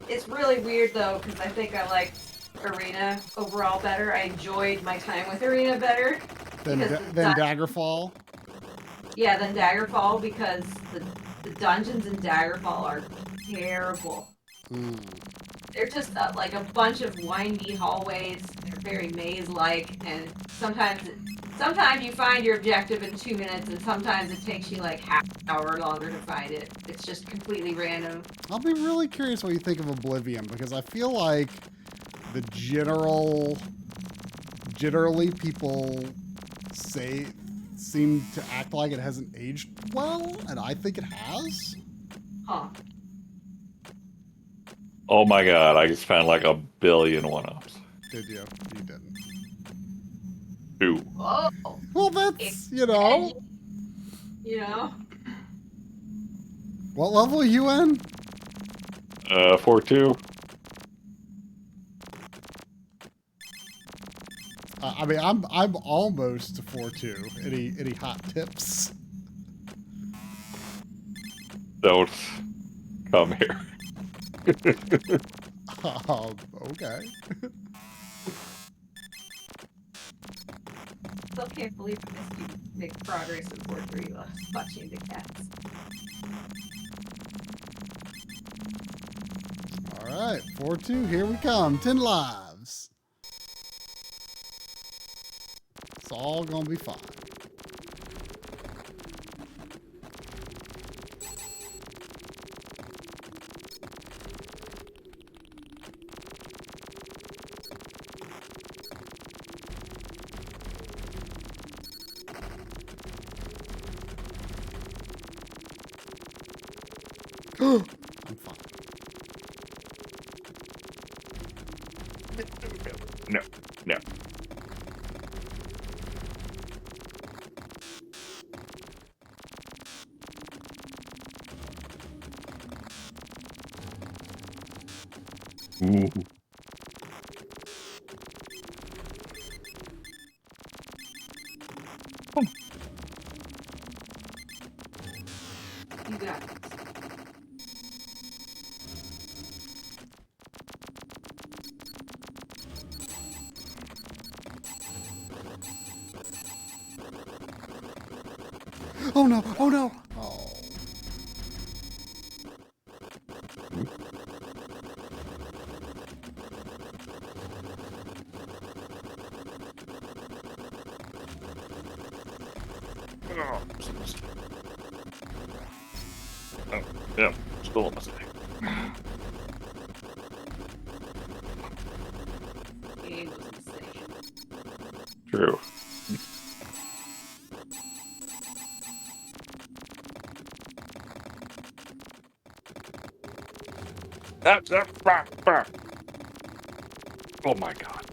It's really weird though, because I think I liked Arena overall better. I enjoyed my time with Arena better. Than Daggerfall? Yeah, than Daggerfall, because the dungeons in Daggerfall are terrible. They're just like a bunch of windy hallways. They're very maze-like, and sometimes you find your objective in 2 minutes, and sometimes it takes you like half an hour longer to find it. It's just completely random. I'll be really curious what you think of Oblivion, because I feel like the generally people seem to act like it hasn't aged well, and I think it has. Huh. Oh my god, I just found like 1 billion one-ups. Did you? You didn't. 2. Whoa. Well, that's, you know. You know? What level are you in? 4-2. I mean, I'm almost to 4-2. Any hot tips? Don't come here. Okay. Still can't believe I missed you make progress in 4-3 while watching the cats. All right, 4-2. Here we come. 10 lives. It's all gonna be fine. I'm fine. No. Ooh. You got it. Oh no! Oh no! Oh. Oh, yeah, still a mistake. It was a mistake. True. Oh my god.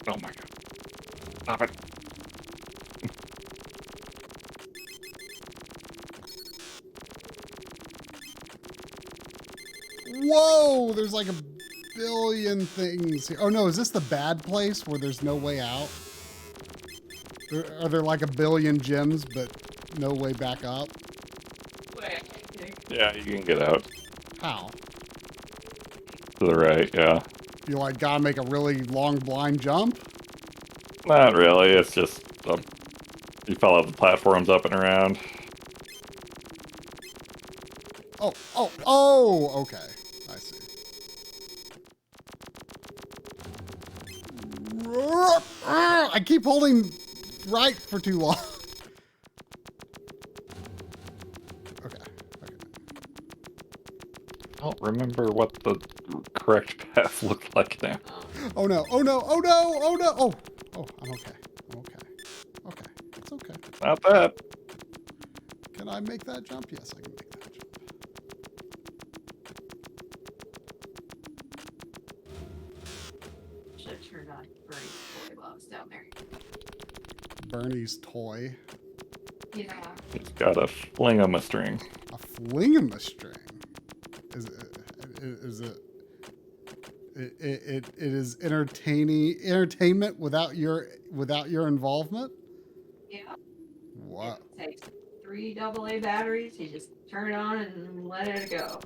Oh my god. Stop it. Whoa! There's like 1 billion things here. Oh no, is this the bad place where there's no way out? Are there like 1 billion gems, but no way back up? Yeah, you can get out. How? To the right, yeah. You like gotta make a really long blind jump? Not really, it's just you follow the platforms up and around. Oh, okay. I see. I keep holding right for too long. Okay. I don't remember what the correct path looked like now. Oh no, oh no, oh no, oh no, oh, I'm okay. Okay. Okay. It's okay. Not that. Can I make that jump? Yes, I can make that jump. Should have turned on Bernie's toy while I was down there. Bernie's toy. Yeah. He's got a fling-a-ma-string. A fling-a-ma-string. Is it? It is entertainment without your involvement. Yeah. What? It takes 3 AA batteries. You just turn it on and let it go.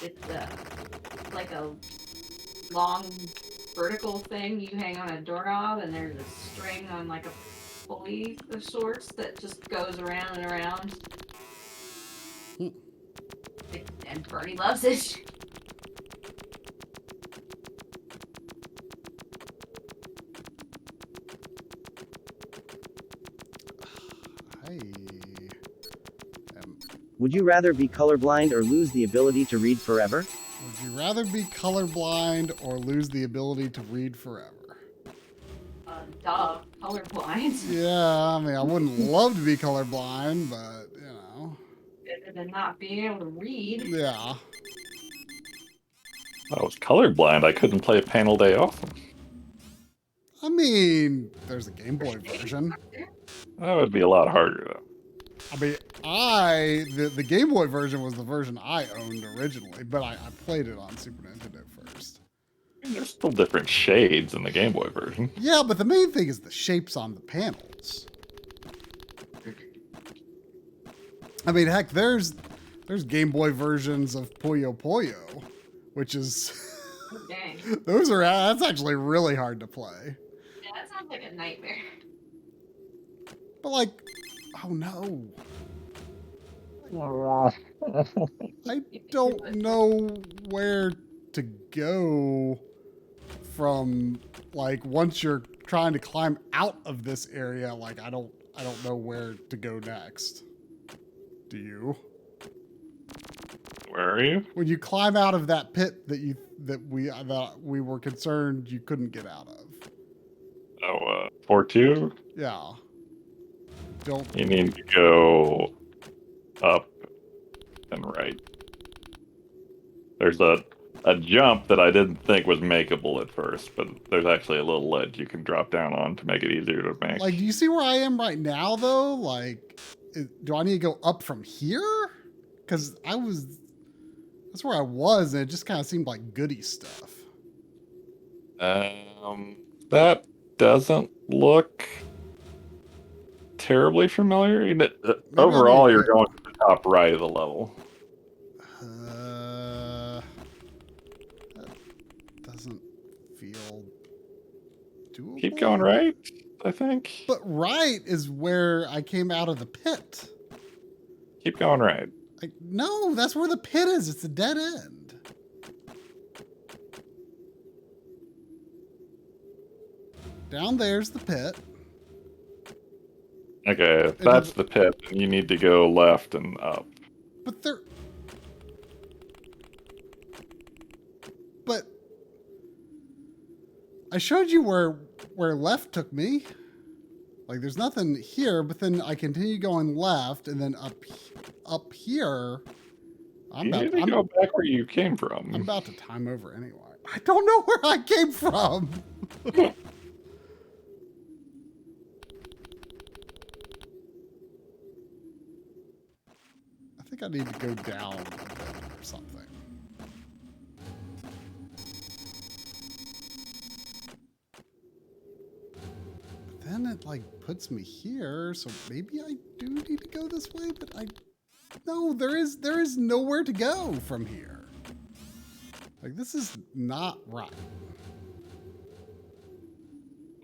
It's like a long vertical thing you hang on a doorknob, and there's a string on like a pulley of sorts that just goes around and around. And Bernie loves it. Would you rather be colorblind or lose the ability to read forever? Would you rather be colorblind or lose the ability to read forever? Duh, colorblind. Yeah, I mean, I wouldn't love to be colorblind, but, you know. Better than not being able to read. Yeah. I was colorblind. I couldn't play Panel Day Off. I mean, there's a Game Boy version. That would be a lot harder, though. I mean, the Game Boy version was the version I owned originally, but I played it on Super Nintendo first. I mean, there's still different shades in the Game Boy version. Yeah, but the main thing is the shapes on the panels. I mean, heck, there's Game Boy versions of Puyo Puyo, which is Dang. that's actually really hard to play. Yeah, that sounds like a nightmare. But like, oh no. I don't know where to go from, like, once you're trying to climb out of this area, like I don't know where to go next. Do you? Where are you? When you climb out of that pit that we were concerned you couldn't get out of. Oh, 4-2? Yeah. Don't. You need to go up and right. There's a jump that I didn't think was makeable at first, but there's actually a little ledge you can drop down on to make it easier to make. Like, do you see where I am right now, though? Like, do I need to go up from here? Because that's where I was, and it just kind of seemed like goody stuff. That doesn't look terribly familiar. Overall, you're going to the top right of the level. That doesn't feel doable. Keep going right, I think. But right is where I came out of the pit. Keep going right. No, that's where the pit is. It's a dead end. Down there's the pit. Okay, if that's the pit, then you need to go left and up. But I showed you where left took me. Like, there's nothing here, but then I continue going left, and then up here. You need to go back where you came from. I'm about to time over anyway. I don't know where I came from. I think I need to go down a bit or something. But then it like puts me here, so maybe I do need to go this way, but no, there is nowhere to go from here. Like, this is not right.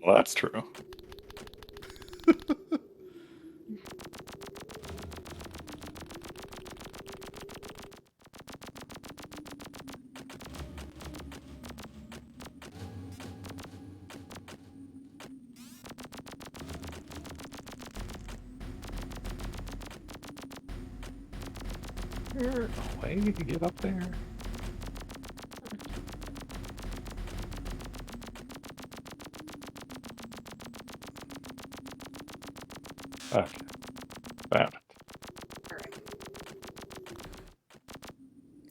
Well, that's true. There a way you can get up there? Okay. Found it.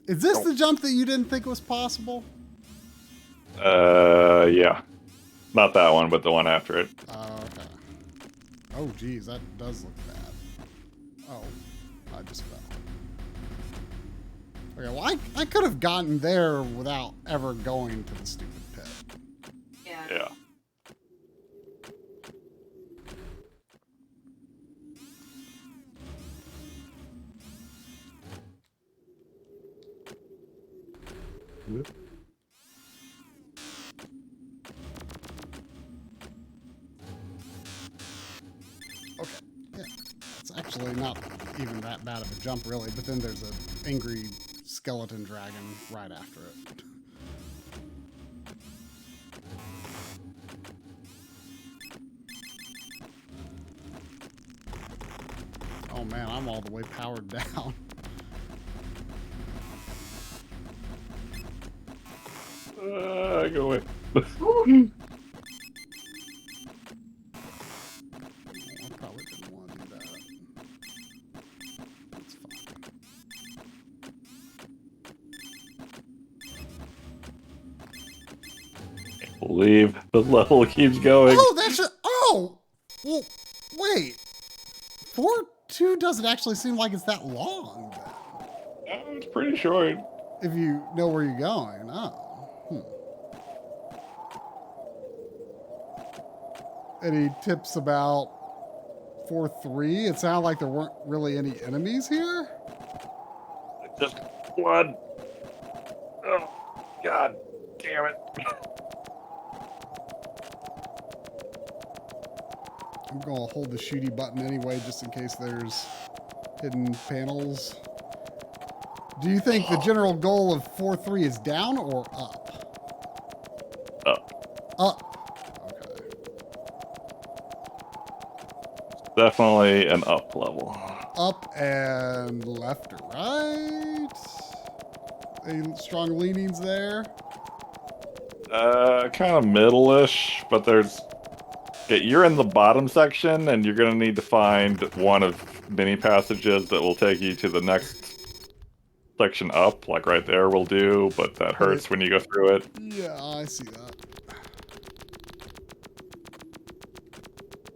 Is this the jump that you didn't think was possible? Yeah. Not that one, but the one after it. Okay. Oh, geez, that does look bad. Oh, I just fell. Okay, well, I could have gotten there without ever going to the stupid pit. Yeah. Okay, yeah. It's actually not even that bad of a jump, really, but then there's an angry skeleton dragon right after it. Oh man, I'm all the way powered down. Go away. I probably didn't want to do that. That's fine. Can't believe the level keeps going. Oh, that's just, oh! Well, wait. 4-2 doesn't actually seem like it's that long, then. Oh, it's pretty short. If you know where you're going. Oh. Any tips about 4-3? It sounded like there weren't really any enemies here. Just blood. Oh, God damn it. I'm going to hold the shooty button anyway, just in case there's hidden panels. Do you think the general goal of 4-3 is down or up? Up. Up. Definitely an up level. Up and left or right? Any strong leanings there? Kind of middle-ish, but there's... Okay, you're in the bottom section, and you're gonna need to find one of many passages that will take you to the next section up, like right there will do, but that hurts when you go through it. Yeah, I see that.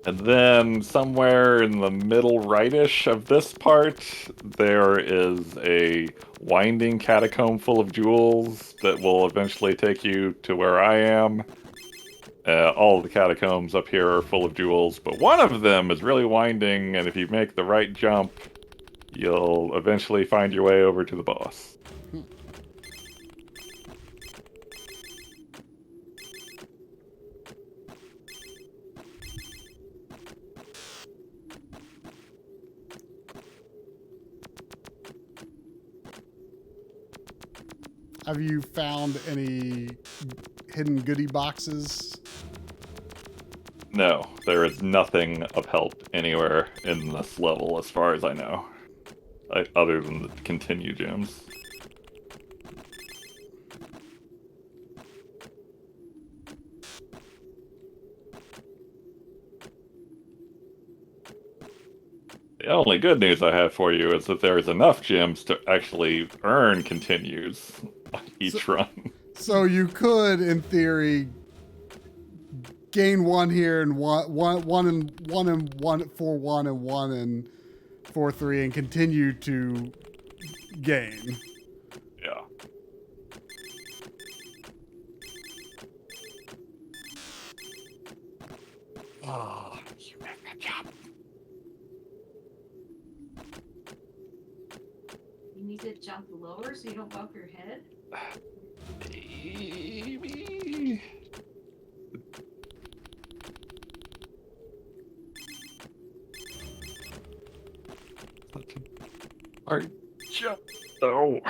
And then somewhere in the middle right-ish of this part, there is a winding catacomb full of jewels that will eventually take you to where I am. All of the catacombs up here are full of jewels, but one of them is really winding, and if you make the right jump, you'll eventually find your way over to the boss. Have you found any hidden goodie boxes? No, there is nothing of help anywhere in this level as far as I know. Other than the continue gems. The only good news I have for you is that there is enough gems to actually earn continues each run. So you could, in theory, gain one here and one and 4-1 and 1 and 4-3 and continue to gain. Yeah. Oh, you make a jump. You need to jump lower so you don't bump your head? Maybe. Alright, jump. Oh.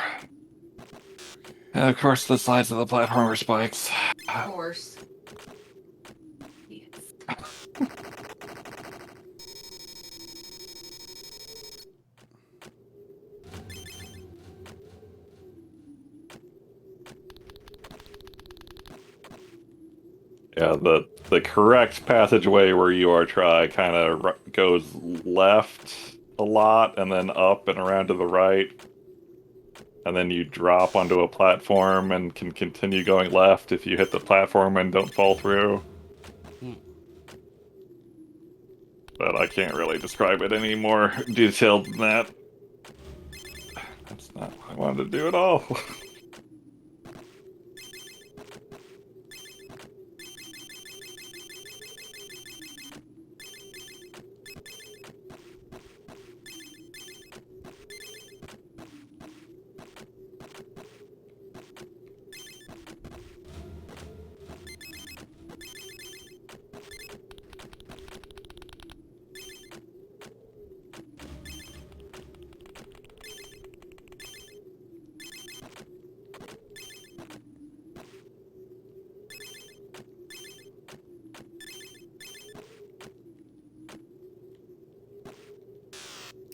And of course, the sides of the platformer spikes. Of course. Yes. Yeah, the correct passageway where you are try kind of goes left a lot and then up and around to the right. And then you drop onto a platform and can continue going left if you hit the platform and don't fall through. But I can't really describe it any more detailed than that. That's not what I wanted to do at all.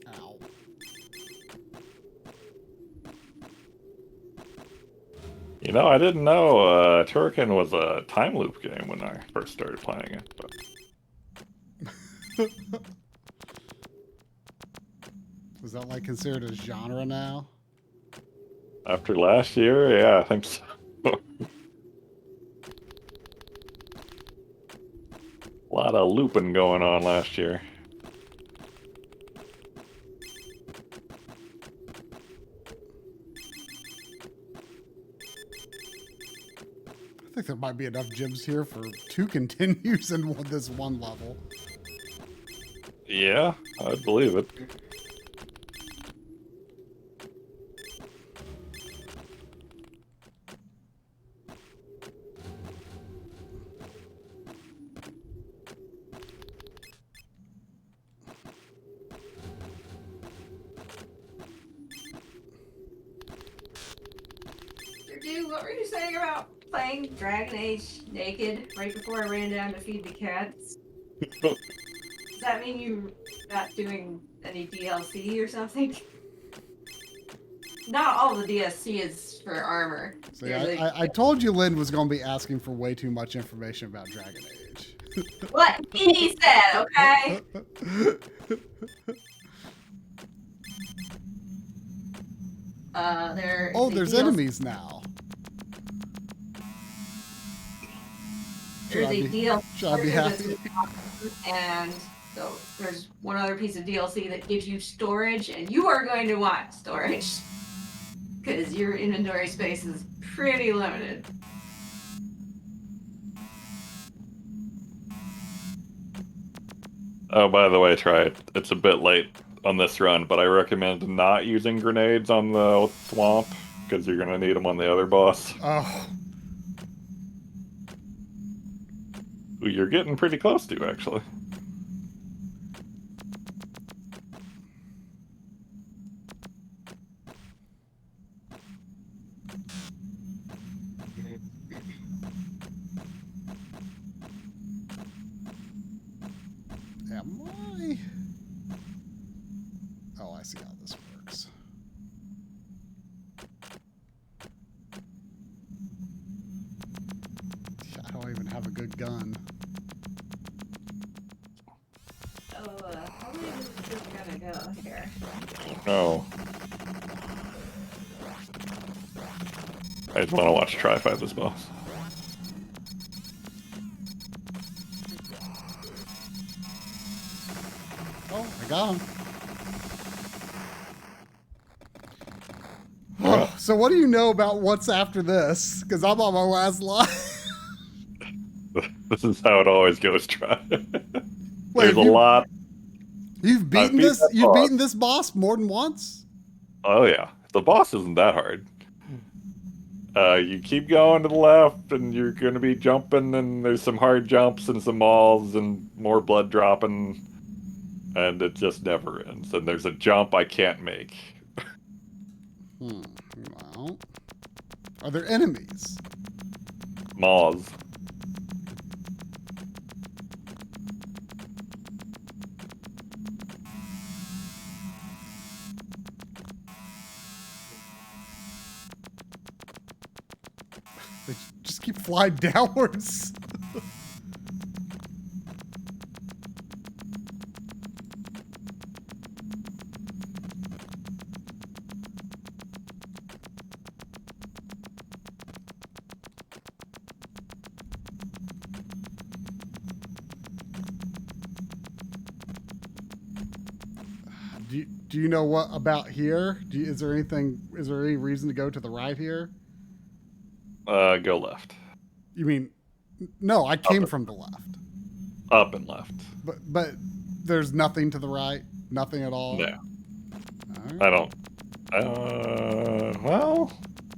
Ow. You know, I didn't know Turrican was a time loop game when I first started playing it. But... Is that like considered a genre now? After last year, yeah, I think so. A lot of looping going on last year. I think there might be enough gems here for 2 continues in this one level. Yeah, I believe it. Dude, what were you saying about playing Dragon Age naked right before I ran down to feed the cats? Does that mean you're not doing any DLC or something? Not all the DLC is for armor. See, I told you Lynn was going to be asking for way too much information about Dragon Age. What he said, okay? There's enemies now. There's a DLC. Should I be happy? And so there's one other piece of DLC that gives you storage, and you are going to want storage because your inventory space is pretty limited. Oh, by the way, try it. It's a bit late on this run, but I recommend not using grenades on the swamp because you're going to need them on the other boss. Oh. Who you're getting pretty close to, actually. Am I? Oh, I see how this works. I don't even have a good gun. How many is this gonna go here? Oh. I just want to watch try fight this boss. Oh, I got him. So what do you know about what's after this? Because I'm on my last line. This is how it always goes, try. Wait, There's a lot. You've beaten this? You've beaten this boss more than once? Oh yeah, the boss isn't that hard. You keep going to the left, and you're going to be jumping, and there's some hard jumps and some walls and more blood dropping, and it just never ends. And there's a jump I can't make. Well, are there enemies? Moths. They just keep flying downwards. Do you know what about here? Is there any reason to go to the right here? Go left. You mean, no, I came from the left. Up and left. But there's nothing to the right? Nothing at all? No. All right. I don't. Well,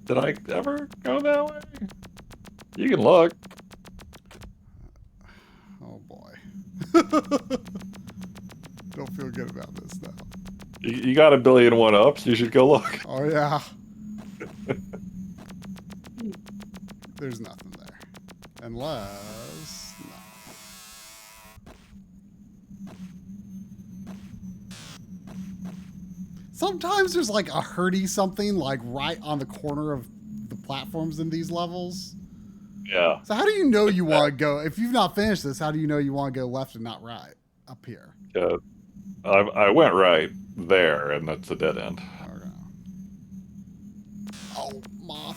did I ever go that way? You can look. Oh boy. Don't feel good about this now. You got 1,000,000,000 1-ups. You should go look. Oh yeah. There's nothing there. Unless... no. Sometimes there's like a hurdy something like right on the corner of the platforms in these levels. Yeah. So how do you know you want to go? If you've not finished this, how do you know you want to go left and not right up here? I went right there, and that's a dead end. Okay. Oh, moth.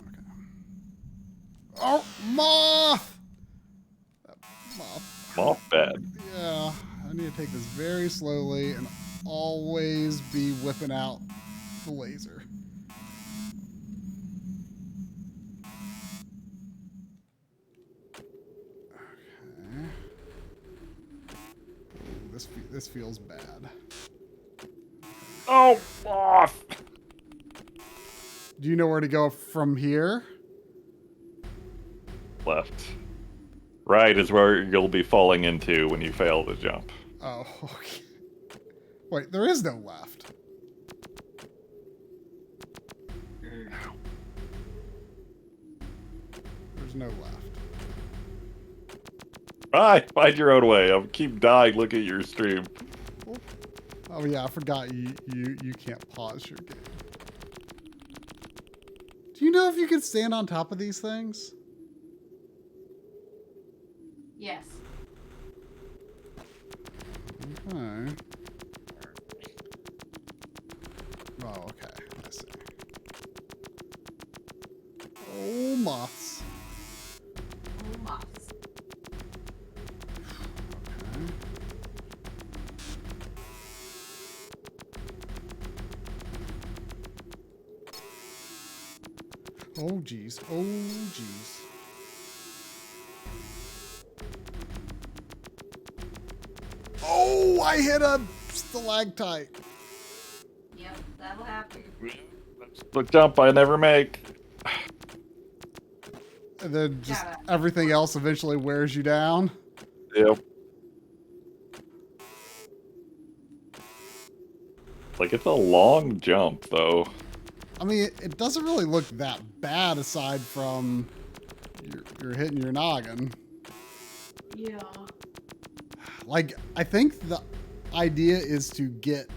Okay. Oh, moth! Moth bad. Yeah, I need to take this very slowly and always be whipping out the laser. Okay. Ooh, this feels bad. Oh, moth! Do you know where to go from here? Left. Right is where you'll be falling into when you fail to jump. Oh, okay. Wait, there is no left. There's no left. Find your own way. I'll keep dying. Look at your stream. Oh yeah, I forgot you can't pause your game. Do you know if you can stand on top of these things? Yes. Okay. Oh, okay. I see. Oh, moths. Oh, moths. Okay. Oh, geez. Oh, geez. Oh, I hit a stalactite. Yep, that'll happen. The jump I never make. And then just everything else eventually wears you down. Yep. Like, it's a long jump, though. I mean, it doesn't really look that bad aside from you're hitting your noggin. Yeah. Like, I think the idea is to get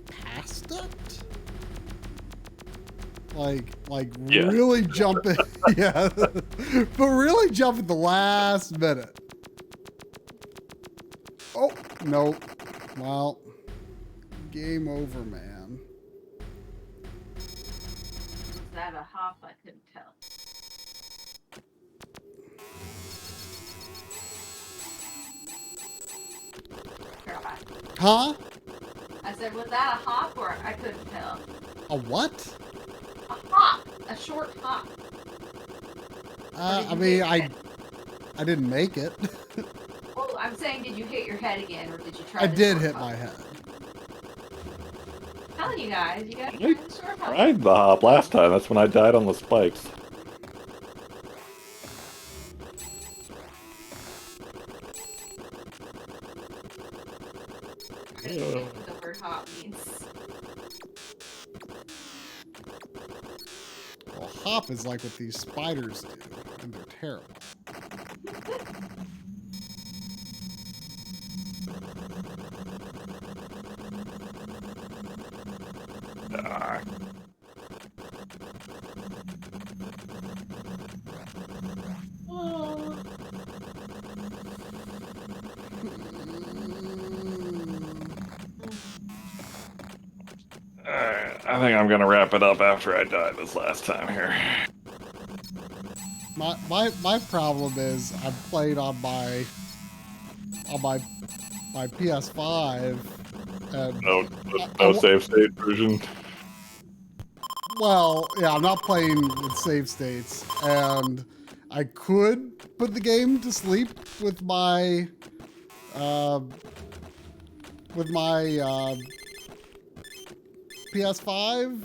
past it. Like Yeah. really jump it. Yeah. But really jump at the last minute. Oh, no. Well, game over, man. Was that a hop? I couldn't tell. Huh? I said, was that a hop or I couldn't tell? A what? A hop. A short hop. I mean, I didn't make it. Oh, I'm saying, did you hit your head again or did you try I the did short hit hop? my head. I'm telling you guys I tried the short hop. tried the hop last time. That's when I died on the spikes. I don't even know what the word hop means. Well, hop is like what these spiders do, and they're terrible. Ah. Alright, I think I'm gonna wrap it up after I die this last time here. My problem is I played on my on my PS5. And No save state version. well, yeah, I'm not playing with save states, and I could put the game to sleep with my PS5,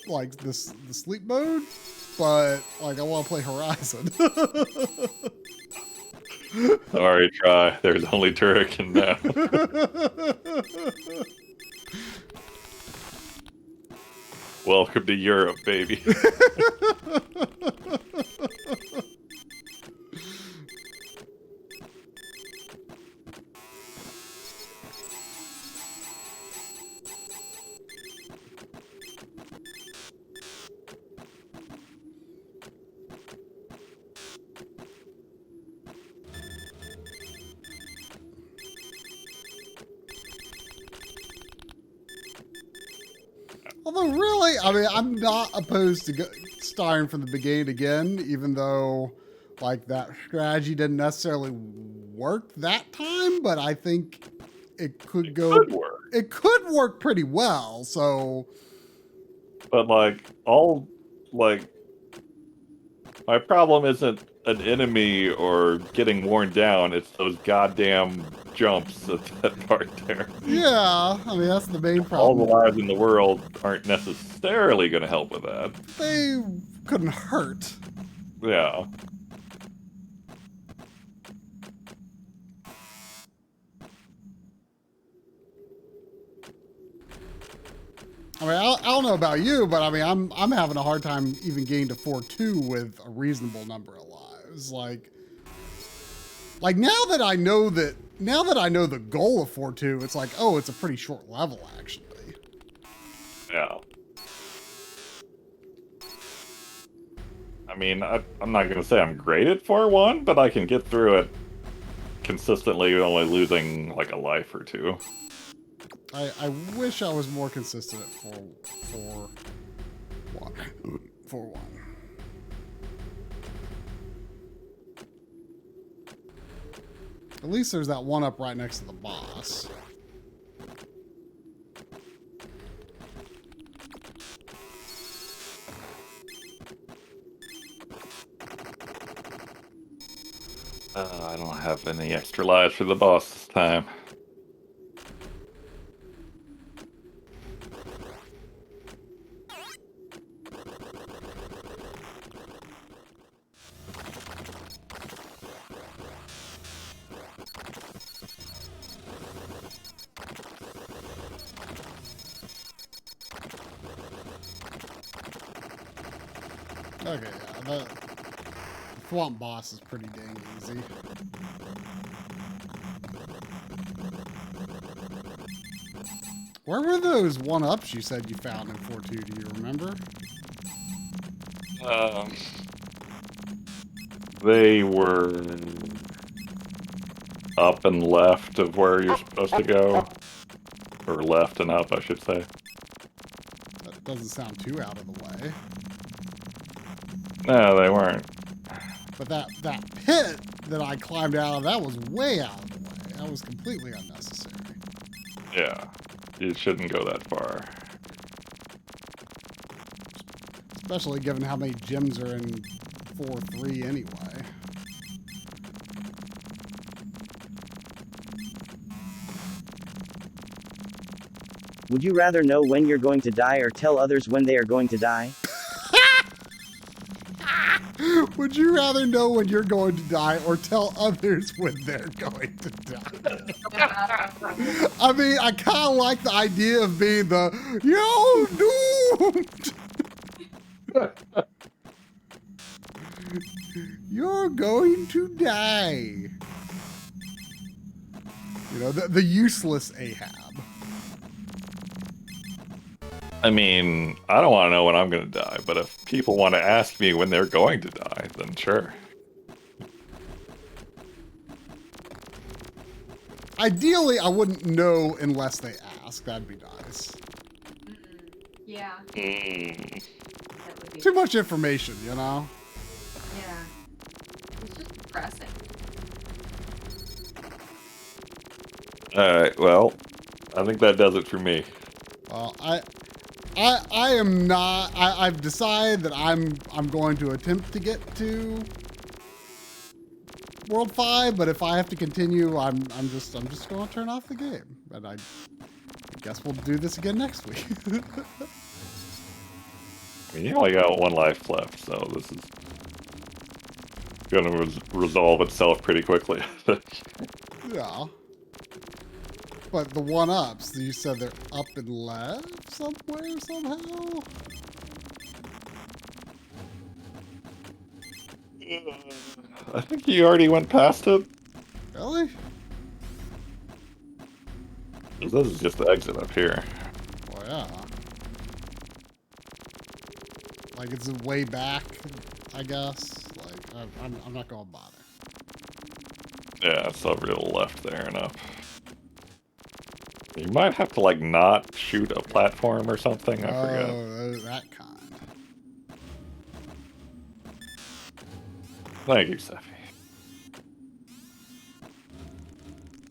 like the sleep mode, but like I want to play Horizon. Sorry, try. There's only Turrican now. Welcome to Europe, baby. Although, really, I mean, I'm not opposed to starting from the beginning again, even though, like, that strategy didn't necessarily work that time, but I think it could It could work pretty well, so... But, like, my problem isn't an enemy or getting worn down, it's those goddamn jumps at that part there. Yeah, I mean, that's the main All problem. the lives in the world aren't necessarily going to help with that. They couldn't hurt. Yeah. I mean, I don't know about you, but I mean, I'm having a hard time even getting to 4-2 with a reasonable number of lives. Like now that I know the goal of 4-2, it's like, oh, it's a pretty short level actually. Yeah. I mean, I'm not going to say I'm great at 4-1, but I can get through it consistently, only losing like a life or two. I wish I was more consistent at 4-1. At least there's that one up right next to the boss. I don't have any extra lives for the boss this time. Okay, yeah, the swamp boss is pretty dang easy. Where were those 1-ups you said you found in 4-2? Do you remember? They were up and left of where you're supposed to go. Or left and up, I should say. That doesn't sound too out of the way. No, they weren't. But that pit that I climbed out of, that was way out of the way. That was completely unnecessary. Yeah, you shouldn't go that far. Especially given how many gyms are in 4-3 anyway. Would you rather know when you're going to die or tell others when they are going to die? Would you rather know when you're going to die or tell others when they're going to die? I mean, I kind of like the idea of being the, you're doomed. You're going to die. You know, the useless Ahab. I mean, I don't want to know when I'm going to die, but if people want to ask me when they're going to die, then sure. Ideally, I wouldn't know unless they ask. That'd be nice. Yeah. Mm. That would be Too much information, you know? Yeah. It's just depressing. Alright, well, I think that does it for me. Well, I am not. I've decided that I'm going to attempt to get to World 5, but if I have to continue, I'm just going to turn off the game. And I guess we'll do this again next week. I mean, you only got one life left, so this is going to resolve itself pretty quickly. Yeah. But the one-ups, you said they're up and left somewhere, somehow? I think you already went past it. Really? This is just the exit up here. Well, yeah. Like, it's way back, I guess. Like, I'm not going to bother. Yeah, it's over to the left there enough. You might have to, like, not shoot a platform or something, I forget. Oh, that kind. Thank you, Seffi.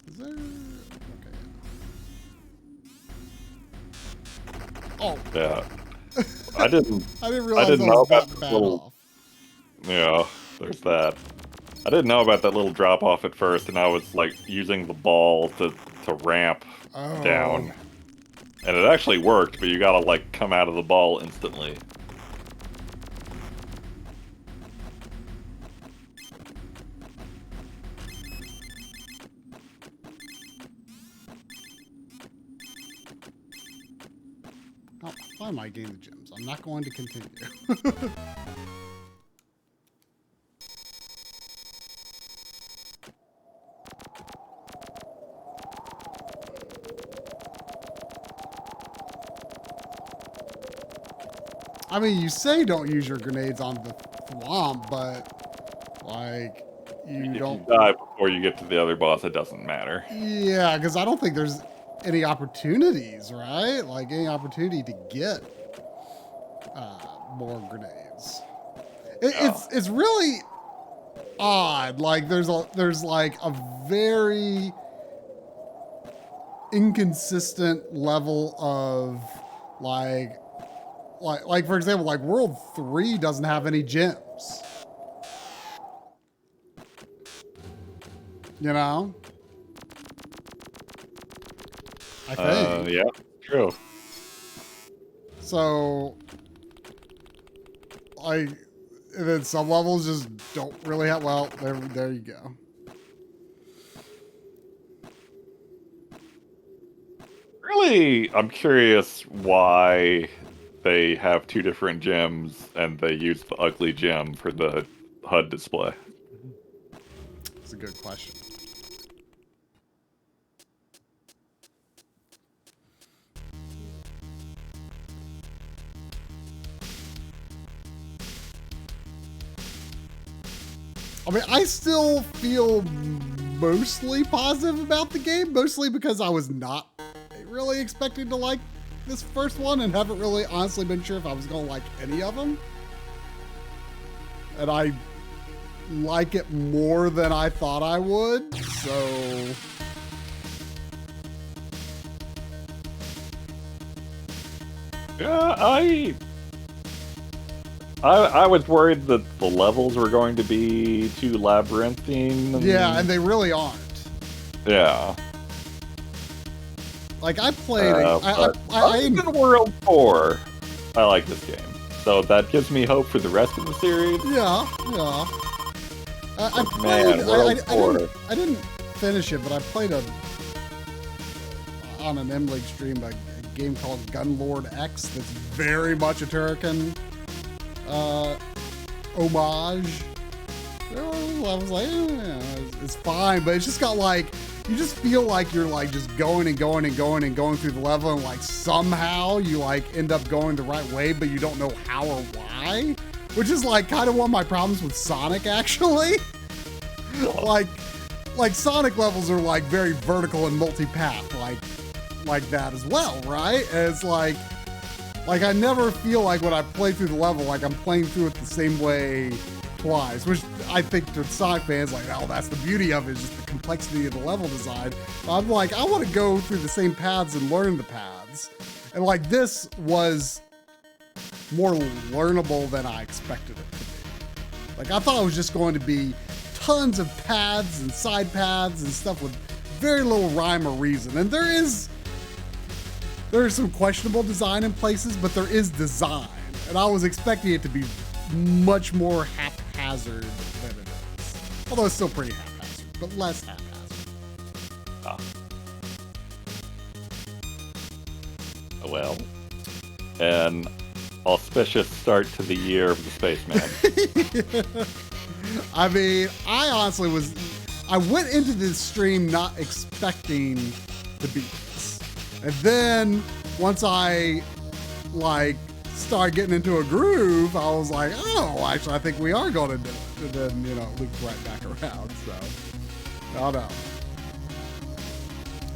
Is there... Okay. Oh. Yeah. I didn't realize I didn't I know was about that the bad little... off. Yeah, there's that. I didn't know about that little drop off at first, and I was, like, using the ball to ramp down. And it actually worked, but you gotta, like, come out of the ball instantly. Oh, why am I getting the gems? I'm not going to continue. I mean, you say don't use your grenades on the swamp, but, like, you don't... If you die before you get to the other boss, it doesn't matter. Yeah, because I don't think there's any opportunities, right? Like, any opportunity to get more grenades. It's really odd. Like, there's like a very inconsistent level of, like for example, like World 3 doesn't have any gems. You know? I think. Yeah, true. So, like, and then some levels just don't really have, well, there you go. Really, I'm curious why they have two different gems and they use the ugly gem for the HUD display. That's a good question. I mean, I still feel mostly positive about the game, mostly because I was not really expecting to like this first one and haven't really honestly been sure if I was going to like any of them. And I like it more than I thought I would, so... Yeah, I was worried that the levels were going to be too labyrinthine. Yeah, and they really aren't. Yeah. Like, I played... in World 4, I like this game. So that gives me hope for the rest of the series. Yeah, yeah. I Man, World 4. I didn't finish it, but I played on an M-League stream a game called Gunlord X that's very much a Turrican homage. I was like, it's fine, but it's just got like, you just feel like you're like just going and going and going and going through the level, and like somehow you like end up going the right way, but you don't know how or why, which is like kind of one of my problems with Sonic, actually. like Sonic levels are like very vertical and multi-path, like that as well, right? And it's like I never feel like when I play through the level, like I'm playing through it the same way twice, which I think to Sonic fans like, oh, that's the beauty of it, is just the complexity of the level design. But I'm like, I want to go through the same paths and learn the paths. And like this was more learnable than I expected it to be. Like I thought it was just going to be tons of paths and side paths and stuff with very little rhyme or reason. And there is some questionable design in places, but there is design. And I was expecting it to be much more haphazard than it is. Although it's still pretty haphazard, but less haphazard. Ah. Well, an auspicious start to the year of the Spaceman. I mean, I honestly I went into this stream not expecting to beat this. And then once I started getting into a groove, I was like, oh, actually, I think we are going to do it. And then, loop right back around. So, I don't know.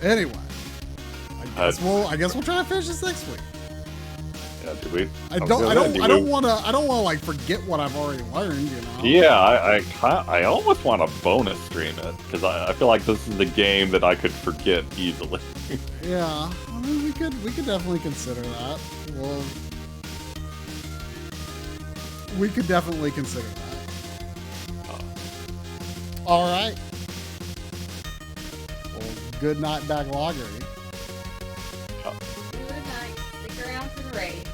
Anyway, I guess we'll try to finish this next week. Yeah, do we? I don't want to like forget what I've already learned, Yeah, I almost want to bonus stream it because I feel like this is the game that I could forget easily. Yeah, I mean, we could definitely consider that. Well, we could definitely consider that. All right. Well, good night, Backloggery. Good night. Stick around for the raid.